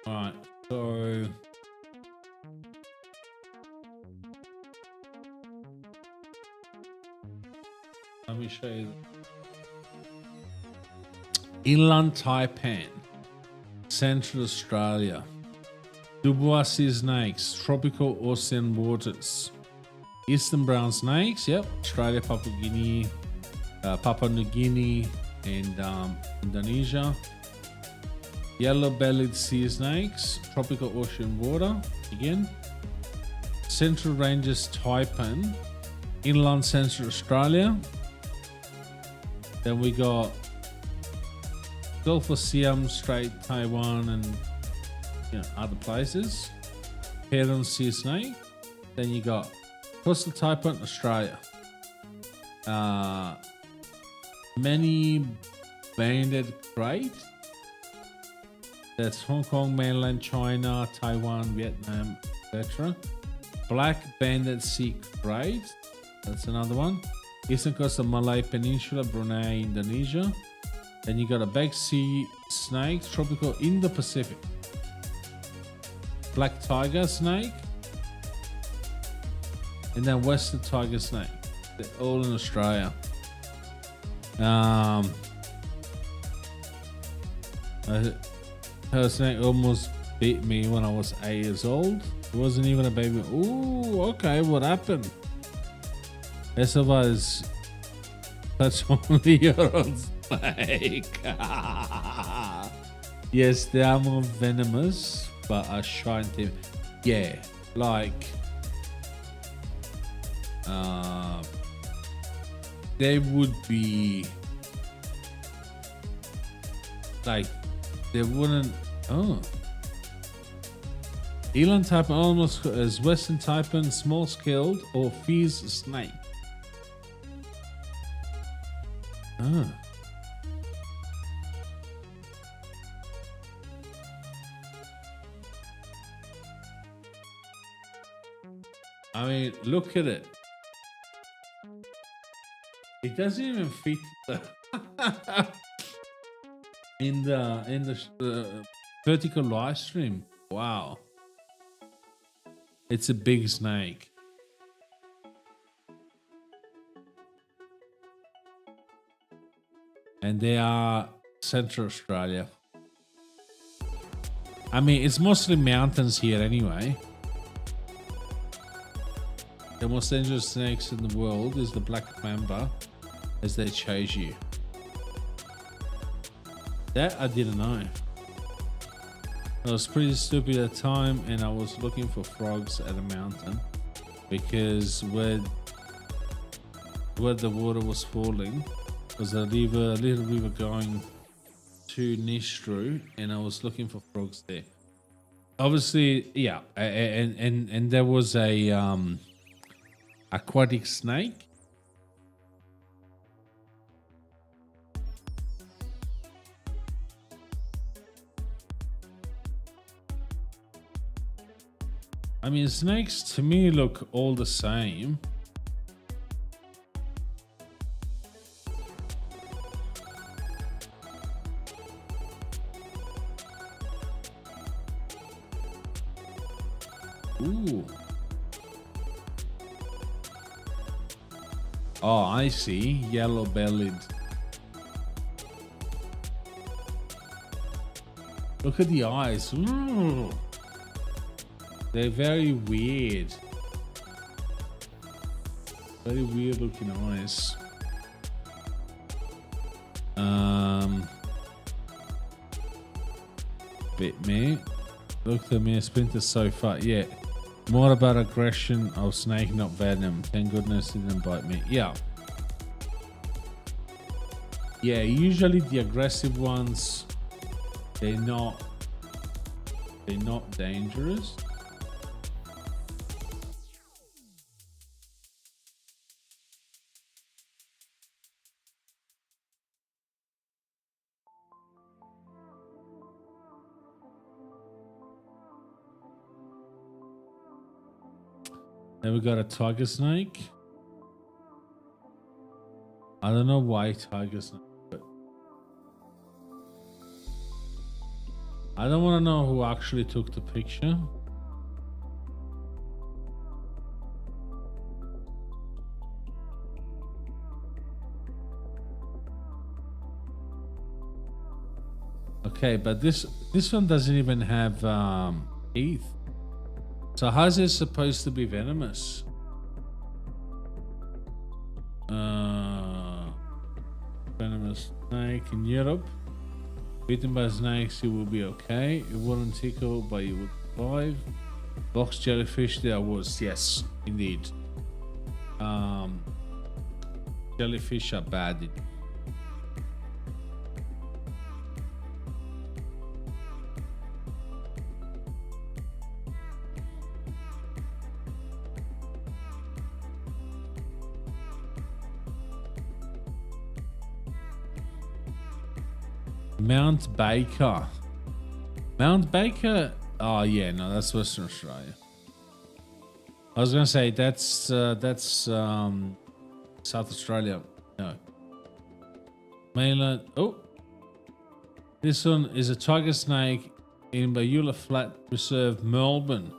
Alright, so let me show you. Inland Taipan, Central Australia. Dubois sea snakes, tropical ocean waters. Eastern brown snakes, yep. Australia, Papua New Guinea, and Indonesia. Yellow-bellied sea snakes, tropical ocean water, again. Central Ranges Taipan, inland Central Australia. Then we got Gulf of Siam, Strait, Taiwan, and other places. Heron sea snake. Then you got coastal Taipan, Australia. Many banded crate. That's Hong Kong, mainland China, Taiwan, Vietnam, etc. Black banded sea crate. That's another one. Eastern coast of Malay Peninsula, Brunei, Indonesia. Then you got a big sea snake, tropical Indo-Pacific. Black tiger snake. And then western tiger snake. They're all in Australia. Her snake almost beat me when I was 8 years old. It wasn't even a baby. Ooh, okay, what happened? SOVA's touch only your own snake. Yes, they are more venomous, but are shy and timid. Yeah, like they would be like they wouldn't. Oh, Eland Taipan almost as Western Taipan, small scaled or fierce snake. Ah. I mean, look at it. It doesn't even fit the in the vertical live stream. Wow. It's a big snake. And they are Central Australia. I mean, it's mostly mountains here anyway. The most dangerous snakes in the world is the black mamba, as they chase you. That I didn't know. I was pretty stupid at the time, and I was looking for frogs at a mountain because where the water was falling was a little river going to Nistru, and I was looking for frogs there. Obviously, yeah, and there was a aquatic snake. I mean, snakes to me look all the same. Ooh. Oh, I see. Yellow-bellied. Look at the eyes. Ooh. They're very weird. Very weird looking eyes. Bit me. Look at me, Splinter so far. Yeah. More about aggression of snake, not venom. Thank goodness it didn't bite me. Yeah. Yeah, usually the aggressive ones, they're not dangerous. Then we got a tiger snake. I don't know why tiger snake, but I don't want to know who actually took the picture. Okay, but this one doesn't even have teeth. So how's it supposed to be venomous? Venomous snake in Europe. Bitten by snakes, you will be okay. It wouldn't tickle, but you would survive. Box jellyfish, there was, yes, indeed. Jellyfish are bad. Mount Baker. Mount Baker. Oh yeah, no, that's Western Australia. I was gonna say that's South Australia. No. Mainland. Oh, this one is a tiger snake in Beulah Flat Reserve, Melbourne.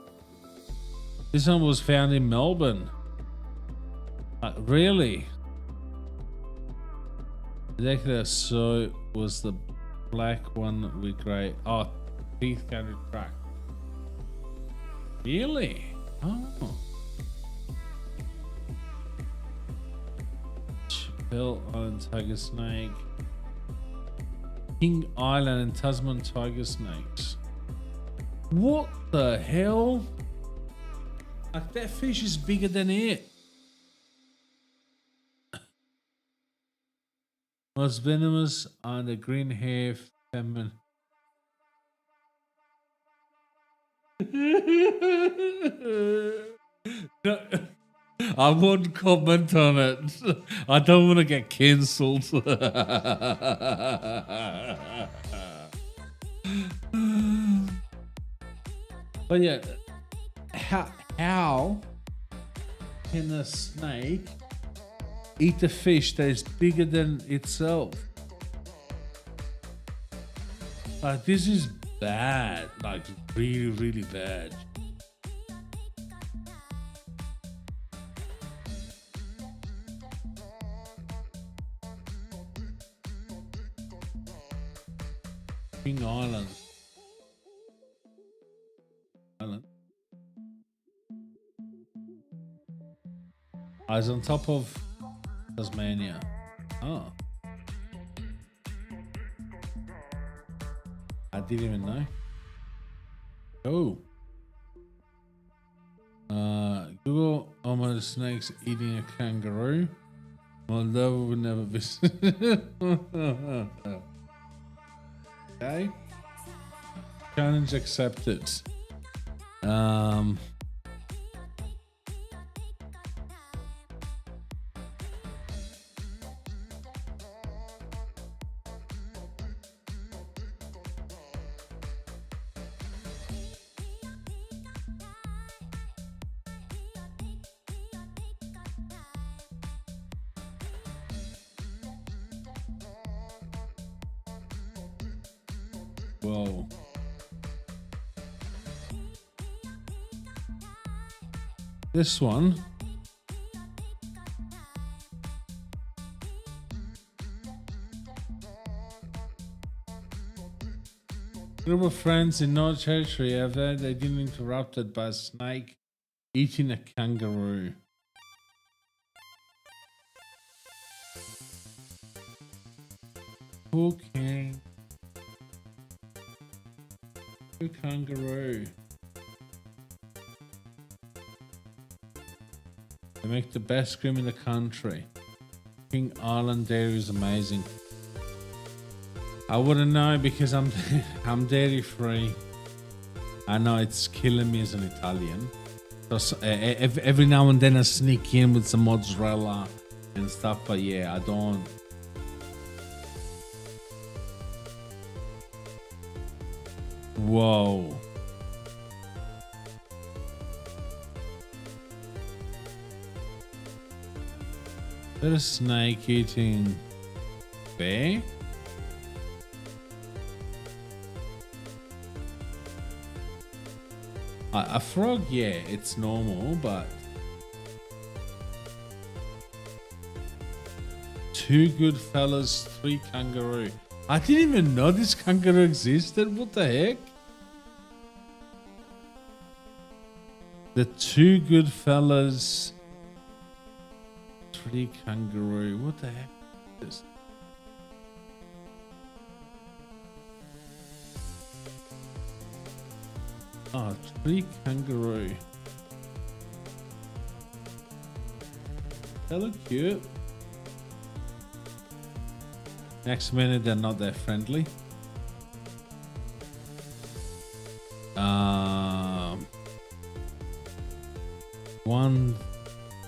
This one was found in Melbourne. Really? Exactly. So was the black one with grey. Oh, teeth can retract. Really? Oh. Chappell Island tiger snake. King Island and Tasman tiger snakes. What the hell? Like that fish is bigger than it. Most venomous are the green hair feminine. No, I won't comment on it. I don't want to get cancelled. But yeah, how can a snake eat a fish that is bigger than itself? Like, this is bad. Like, really, really bad. King Island. I was on top of Tasmania. Oh. I didn't even know. Cool. Google almost snakes eating a kangaroo. Moldova would never visit. Okay. Challenge accepted. Whoa. This one. Group of friends in North Territory have had their dinner interrupted by a snake eating a kangaroo. Cooking. Kangaroo. They make the best cream in the country. King Island dairy is amazing. I wouldn't know because I'm dairy free. I know it's killing me as an Italian. So every now and then I sneak in with some mozzarella and stuff, but yeah, I don't. Whoa. Is that a snake eating bear? A frog, yeah, it's normal, but 2 good fellas, 3 kangaroo. I didn't even know this kangaroo existed. What the heck? The 2 good fellas, 3 kangaroo. What the heck is this? Oh, 3 kangaroo. They look cute. Next minute, they're not that friendly.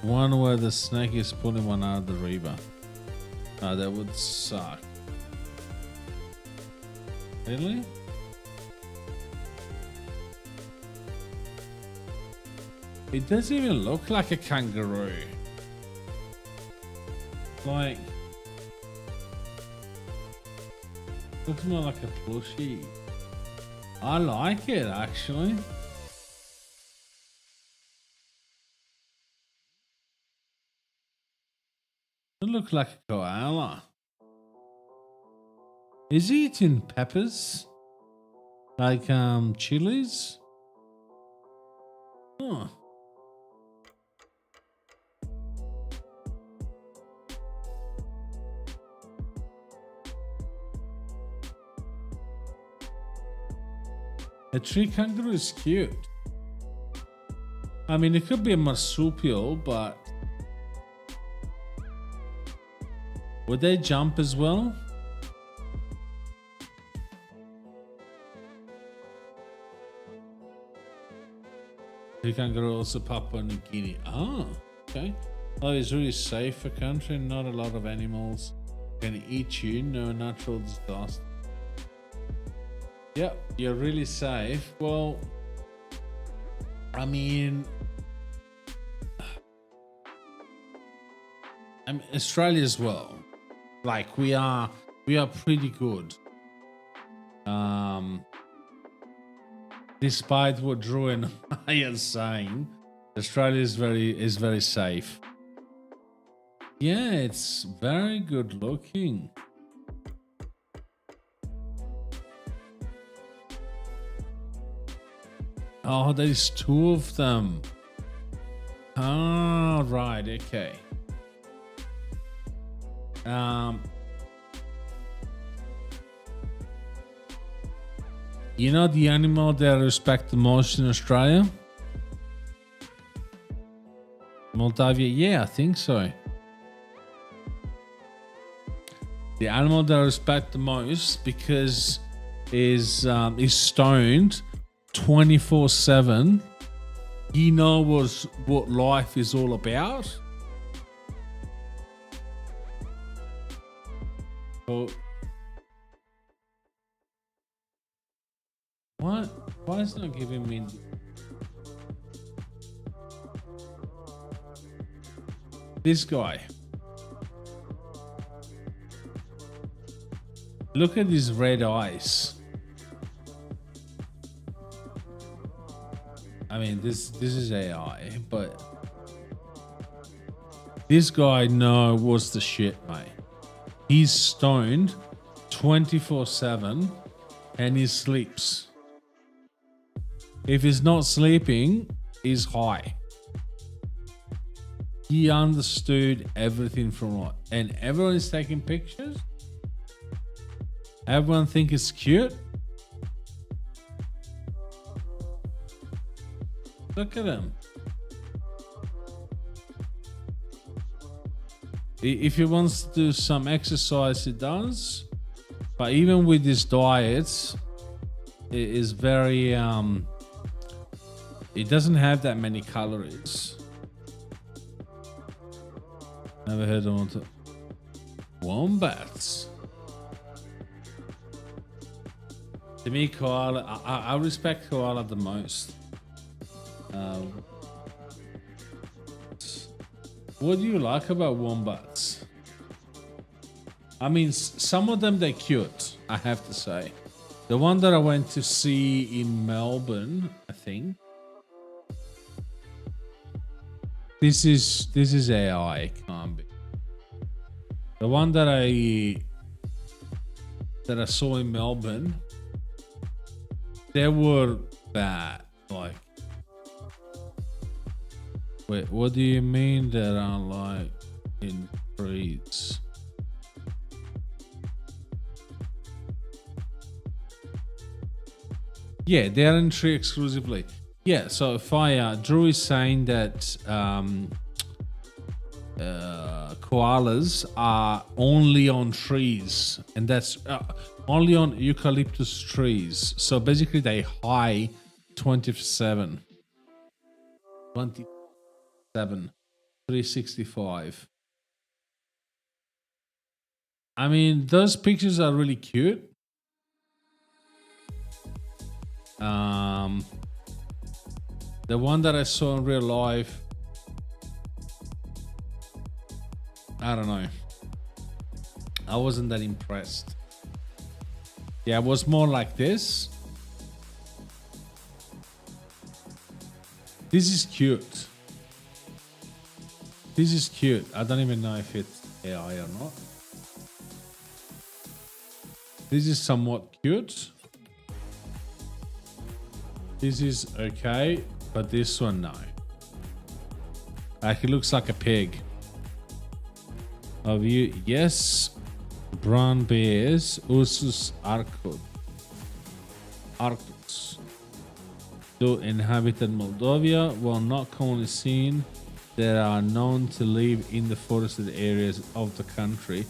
One where the snake is pulling one out of the river. That would suck. Really? It doesn't even look like a kangaroo. Like, looks more like a plushie. I like it actually. It looks like a koala. Is he eating peppers? Like chilies? Huh. A tree kangaroo is cute. I mean, it could be a marsupial, but would they jump as well? Tree kangaroo also Papua New Guinea. Ah, okay. Oh, it's really safe for country. Not a lot of animals can eat you. No natural disaster. Yep, you're really safe. Well, I mean, Australia as well. Like we are pretty good. Despite what Drew and I are saying, Australia is very safe. Yeah, it's very good looking. Oh, there's 2 of them. Oh, right, okay. You know the animal that I respect the most in Australia? Moldavia? Yeah, I think so. The animal that I respect the most because is stoned 24/7. He knows what life is all about. Oh. What? Why is it not giving me? This guy. Look at his red eyes. I mean, this is AI, but this guy was the shit, mate. He's stoned 24/7 and he sleeps. If he's not sleeping, he's high. He understood everything from what, and everyone is taking pictures. Everyone think it's cute. Look at him. If he wants to do some exercise, he does. But even with his diets, it is very it doesn't have that many calories. Never heard of wombats. To me, koala, I respect koala the most. What do you like about wombats? I mean, some of them, they're cute, I have to say. The one that I went to see in Melbourne, I think. This is AI, it can't be. The one that I saw in Melbourne, they were bad. Like, wait, what do you mean that are like in breeds? Yeah, they're in tree exclusively. Yeah, so if Drew is saying that koalas are only on trees, and that's only on eucalyptus trees. So basically they high 24/7. 27, 365. I mean, those pictures are really cute. The one that I saw in real life, I don't know. I wasn't that impressed. Yeah, it was more like this. This is cute. This is cute. I don't even know if it's AI or not. This is somewhat cute. This is okay, but this one, no. Like, it looks like a pig. Of you, yes. Brown bears, Ursus arctos. Though inhabited Moldavia, while not commonly seen, they are known to live in the forested areas of the country,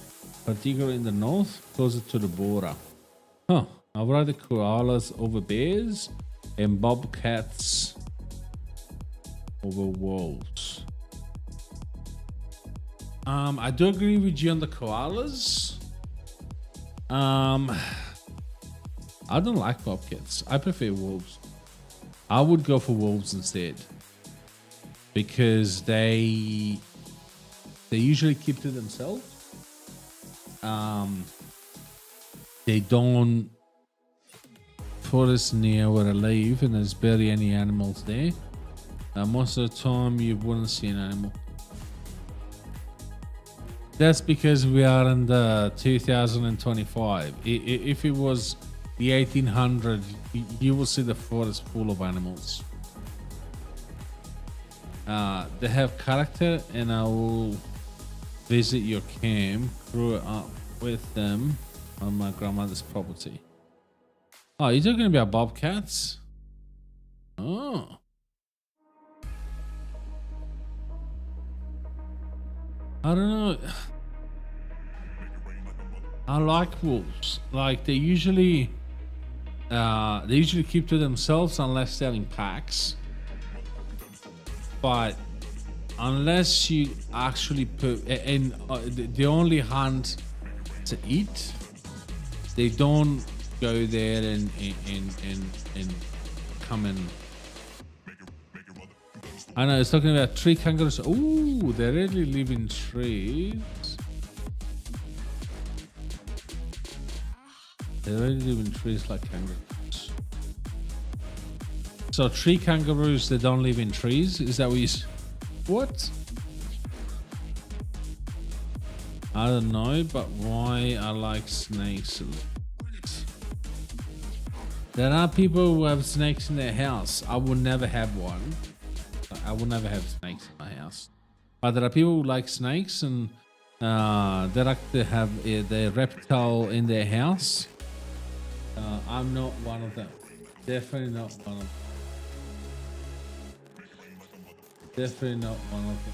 particularly in the north, closer to the border. Huh, I'd rather koalas over bears and bobcats over wolves. I do agree with you on the koalas. I don't like bobcats. I prefer wolves. I would go for wolves instead, because they usually keep to themselves. They don't put us near where I live, and there's barely any animals there. Most of the time you wouldn't see an animal. That's because we are in the 2025. If it was the 1800s, you will see the forest full of animals. They have character, and I will visit your camp, grew up with them on my grandmother's property. Oh, you're talking about bobcats? Oh. I don't know. I like wolves. Like they usually keep to themselves unless they're in packs. But unless you actually put and they only hunt to eat, they don't go there and come and. I know it's talking about tree kangaroos. Ooh, they really live in trees. They really live in trees like kangaroos. So tree kangaroos, they don't live in trees. Is that what you? What? I don't know, but why I like snakes. There are people who have snakes in their house. I would never have one. I will never have snakes in my house. But there are people who like snakes and they like to have their reptile in their house. I'm not one of them. Definitely not one of them. Definitely not one of them.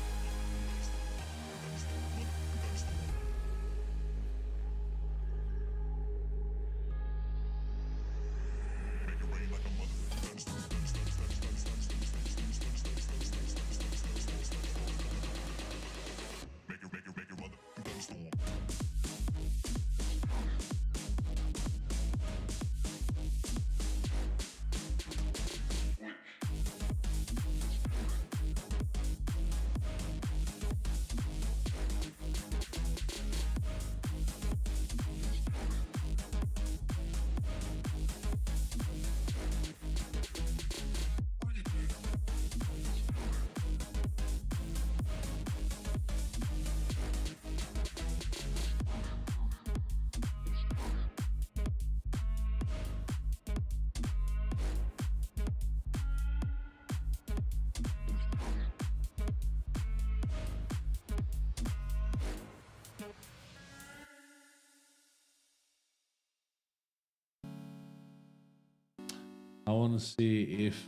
I want to see if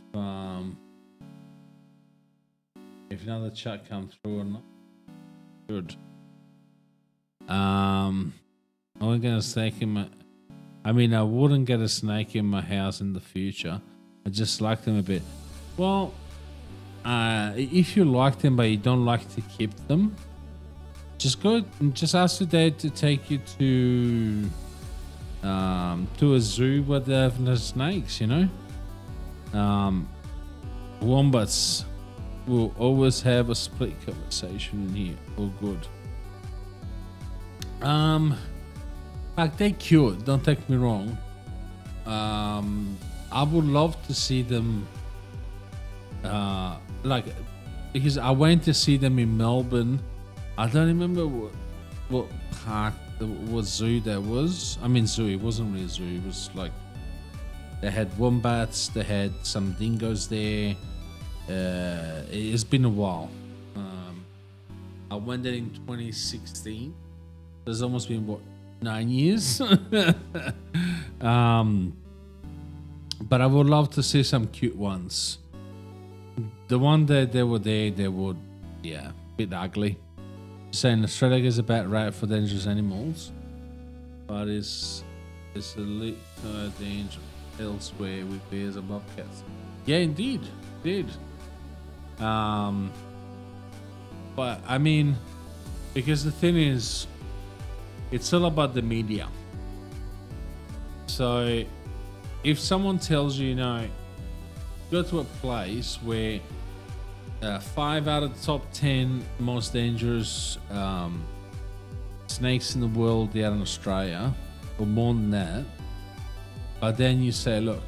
another chat comes through or not. Good. I'm gonna snake in my. I mean, I wouldn't get a snake in my house in the future. I just like them a bit. Well, if you like them but you don't like to keep them, just go and just ask your dad to take you to a zoo where they have no snakes, you know. Wombats will always have a split conversation in here. All good. Like they're cute, don't take me wrong. I would love to see them because I went to see them in Melbourne. I don't remember what park, what zoo that was. I mean zoo, it wasn't really a zoo, it was like they had wombats, they had some dingoes there. It's been a while. I went there in 2016. There's almost been what, 9 years. But I would love to see some cute ones. The one that they were there, they were, yeah, a bit ugly. Saying Australia is a bad rate for dangerous animals, but it's a little danger elsewhere with bears and bobcats. Yeah, indeed. But I mean, because the thing is, it's all about the media. So if someone tells you, you know, go to a place where 5 out of the top 10 most dangerous snakes in the world they are in Australia, or more than that, but then you say, look,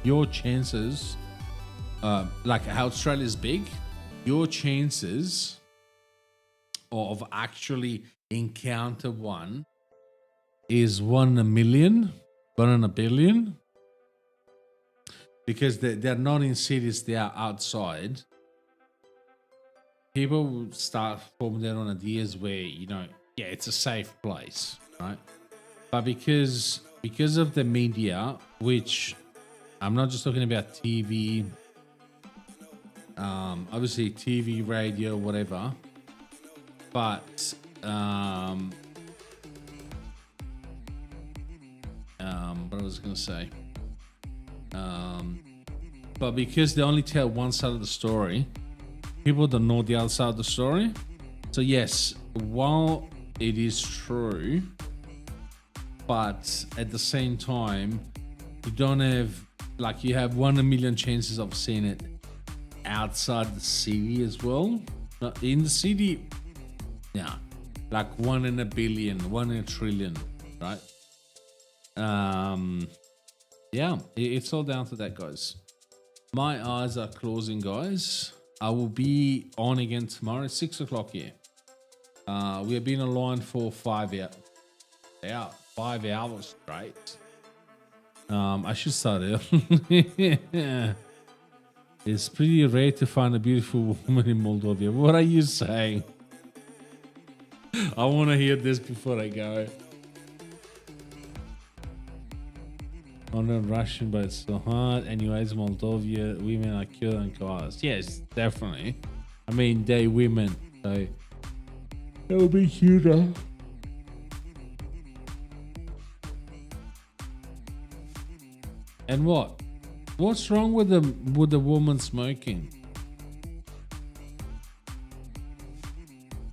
your chances, like how Australia's big, your chances of actually encounter one is 1 in a million, 1 in a billion, because they're not in cities, they are outside. People will start forming their own ideas where, you know, yeah, it's a safe place, right? But because because of the media, which I'm not just talking about TV, obviously TV, radio, whatever, but what I was gonna say, but because they only tell one side of the story, people don't know the other side of the story. So yes, while it is true, but at the same time, you don't have, like, you have 1 in a million chances of seeing it outside the city as well. In the city, yeah, like 1 in a billion, 1 in a trillion, right? Yeah, it's all down to that, guys. My eyes are closing, guys. I will be on again tomorrow at 6 o'clock here. We have been online for 5 hours straight. I should start early. It's pretty rare to find a beautiful woman in Moldova. What are you saying? I want to hear this before I go. On the Russian, but it's so hard. Anyways, Moldova women are killed on cars. Yes, definitely. I mean, they women, so it'll be cuter. And what? What's wrong with the woman smoking?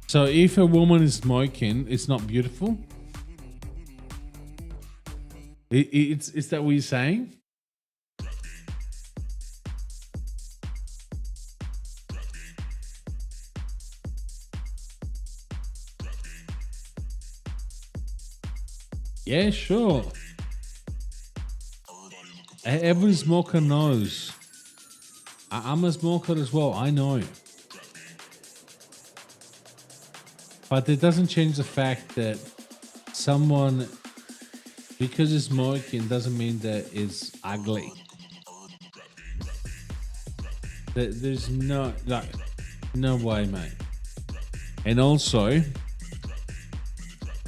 So if a woman is smoking, it's not beautiful? Is that what you're saying? Yeah, sure. Every smoker knows. I'm a smoker as well, I know. But it doesn't change the fact that someone, because it's smoking, doesn't mean that it's ugly. There's no way, mate. And also,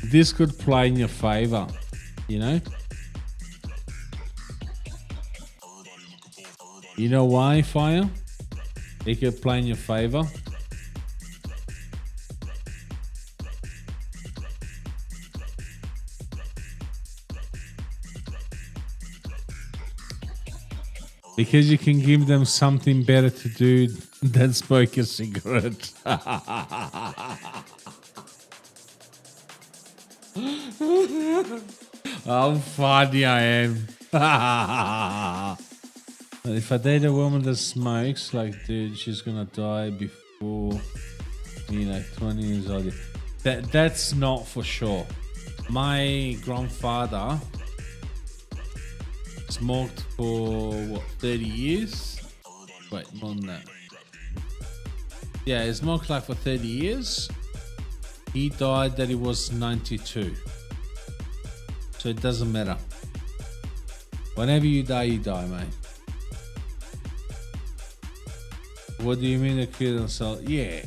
this could play in your favor, you know? You know why, Fire? It could play in your favor. Because you can give them something better to do than smoke a cigarette. How funny I am. If I date a woman that smokes, like, dude, she's gonna die before me, like 20 years old. That's not for sure. My grandfather smoked for what, 30 years? Wait, more than that. Yeah, he smoked like for 30 years. He died that he was 92. So it doesn't matter. Whenever you die, mate. What do you mean the kid and sell? Yeah.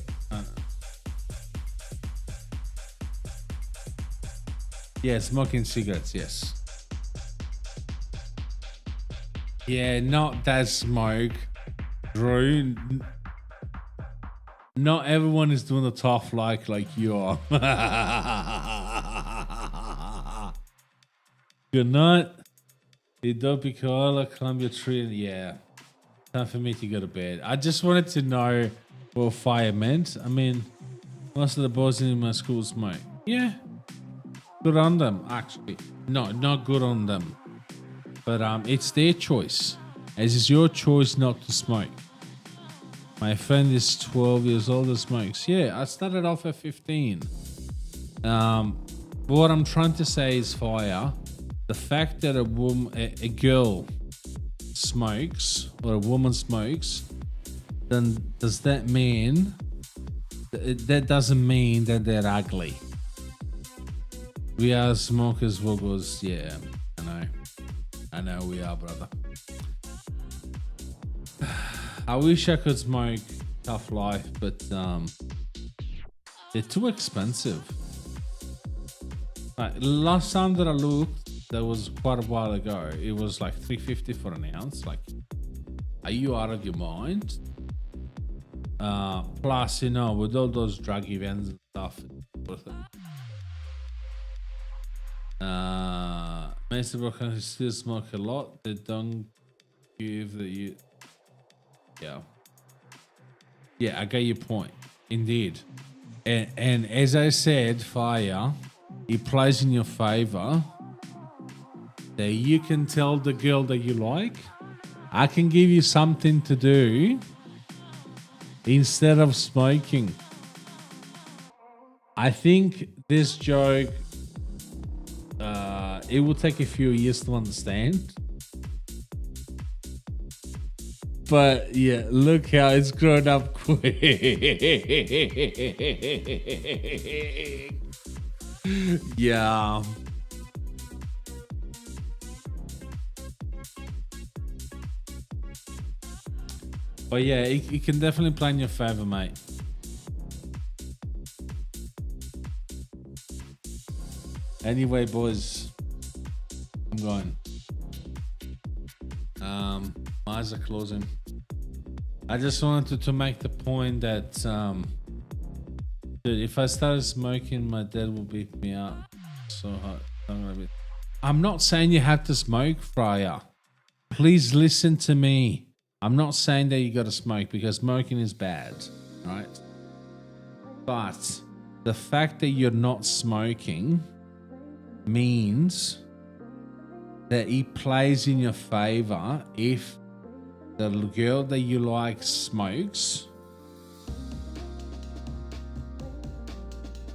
Yeah, smoking cigarettes, yes. Yeah, not that smoke, Drew. Not everyone is doing the tough like you are. Good night. Idopicola, Columbia Tree. Yeah. Time for me to go to bed. I just wanted to know what fire meant. I mean, most of the boys in my school smoke. Yeah. Good on them, actually. No, not good on them. But it's their choice. As it's your choice not to smoke. My friend is 12 years old and smokes. Yeah, I started off at 15. What I'm trying to say is, Fire, the fact that a girl smokes or a woman smokes, then does that mean that doesn't mean that they're ugly? We are smokers, woggles. Yeah, I know we are, brother. I wish I could smoke Tough Life, but they're too expensive. Last time that I looked, that was quite a while ago. It was like $3.50 for an ounce. Like, are you out of your mind? Plus, you know, with all those drug events and stuff, it's worth it. Mr. Brooklyn still smoke a lot. They don't give the you. Yeah, I get your point. Indeed. And as I said, Fire, it plays in your favor that you can tell the girl that you like, I can give you something to do instead of smoking. I think this joke, it will take a few years to understand. But yeah, look how it's grown up quick. Yeah. But yeah, it can definitely play in your favor, mate. Anyway, boys, I'm going. My eyes are closing. I just wanted to make the point that dude, if I started smoking, my dad will beat me up so hard. I'm not saying you have to smoke, Friar. Please listen to me. I'm not saying that you got to smoke because smoking is bad, right? But the fact that you're not smoking means that it plays in your favor if the girl that you like smokes,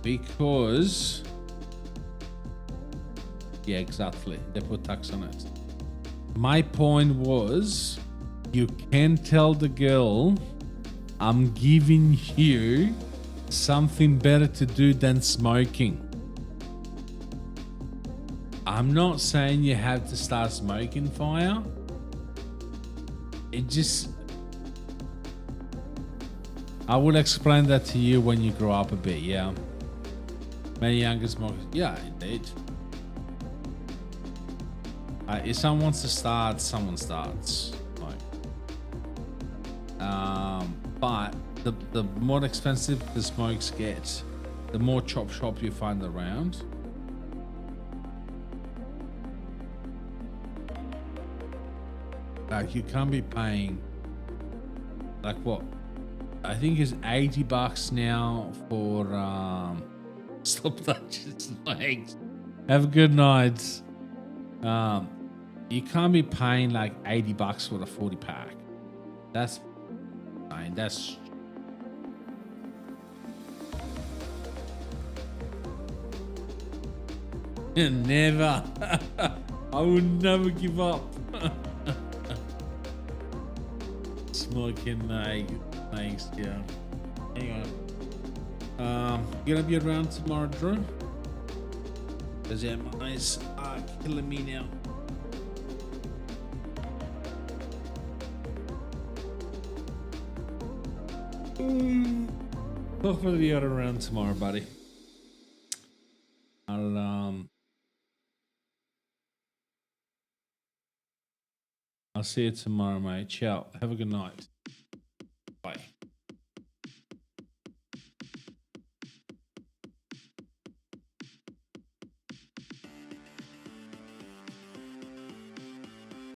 because yeah, exactly, they put tax on it. My point was, you can tell the girl, I'm giving you something better to do than smoking. I'm not saying you have to start smoking, Fire. It just, I will explain that to you when you grow up a bit, yeah. Many younger smokers, yeah, indeed. If someone wants to start, someone starts. But the more expensive the smokes get, the more chop shop you find around. Like, you can't be paying like what I think is $80 now for stop touching legs. Have a good night. You can't be paying like $80 for a 40 pack. That's fine. That's never. I would never give up. Smoking legs, yeah. Hang on. You gonna be around tomorrow, Drew? Because yeah, my eyes are killing me now. Hopefully you're around tomorrow, buddy. I'll see you tomorrow, mate. Ciao. Have a good night. Bye.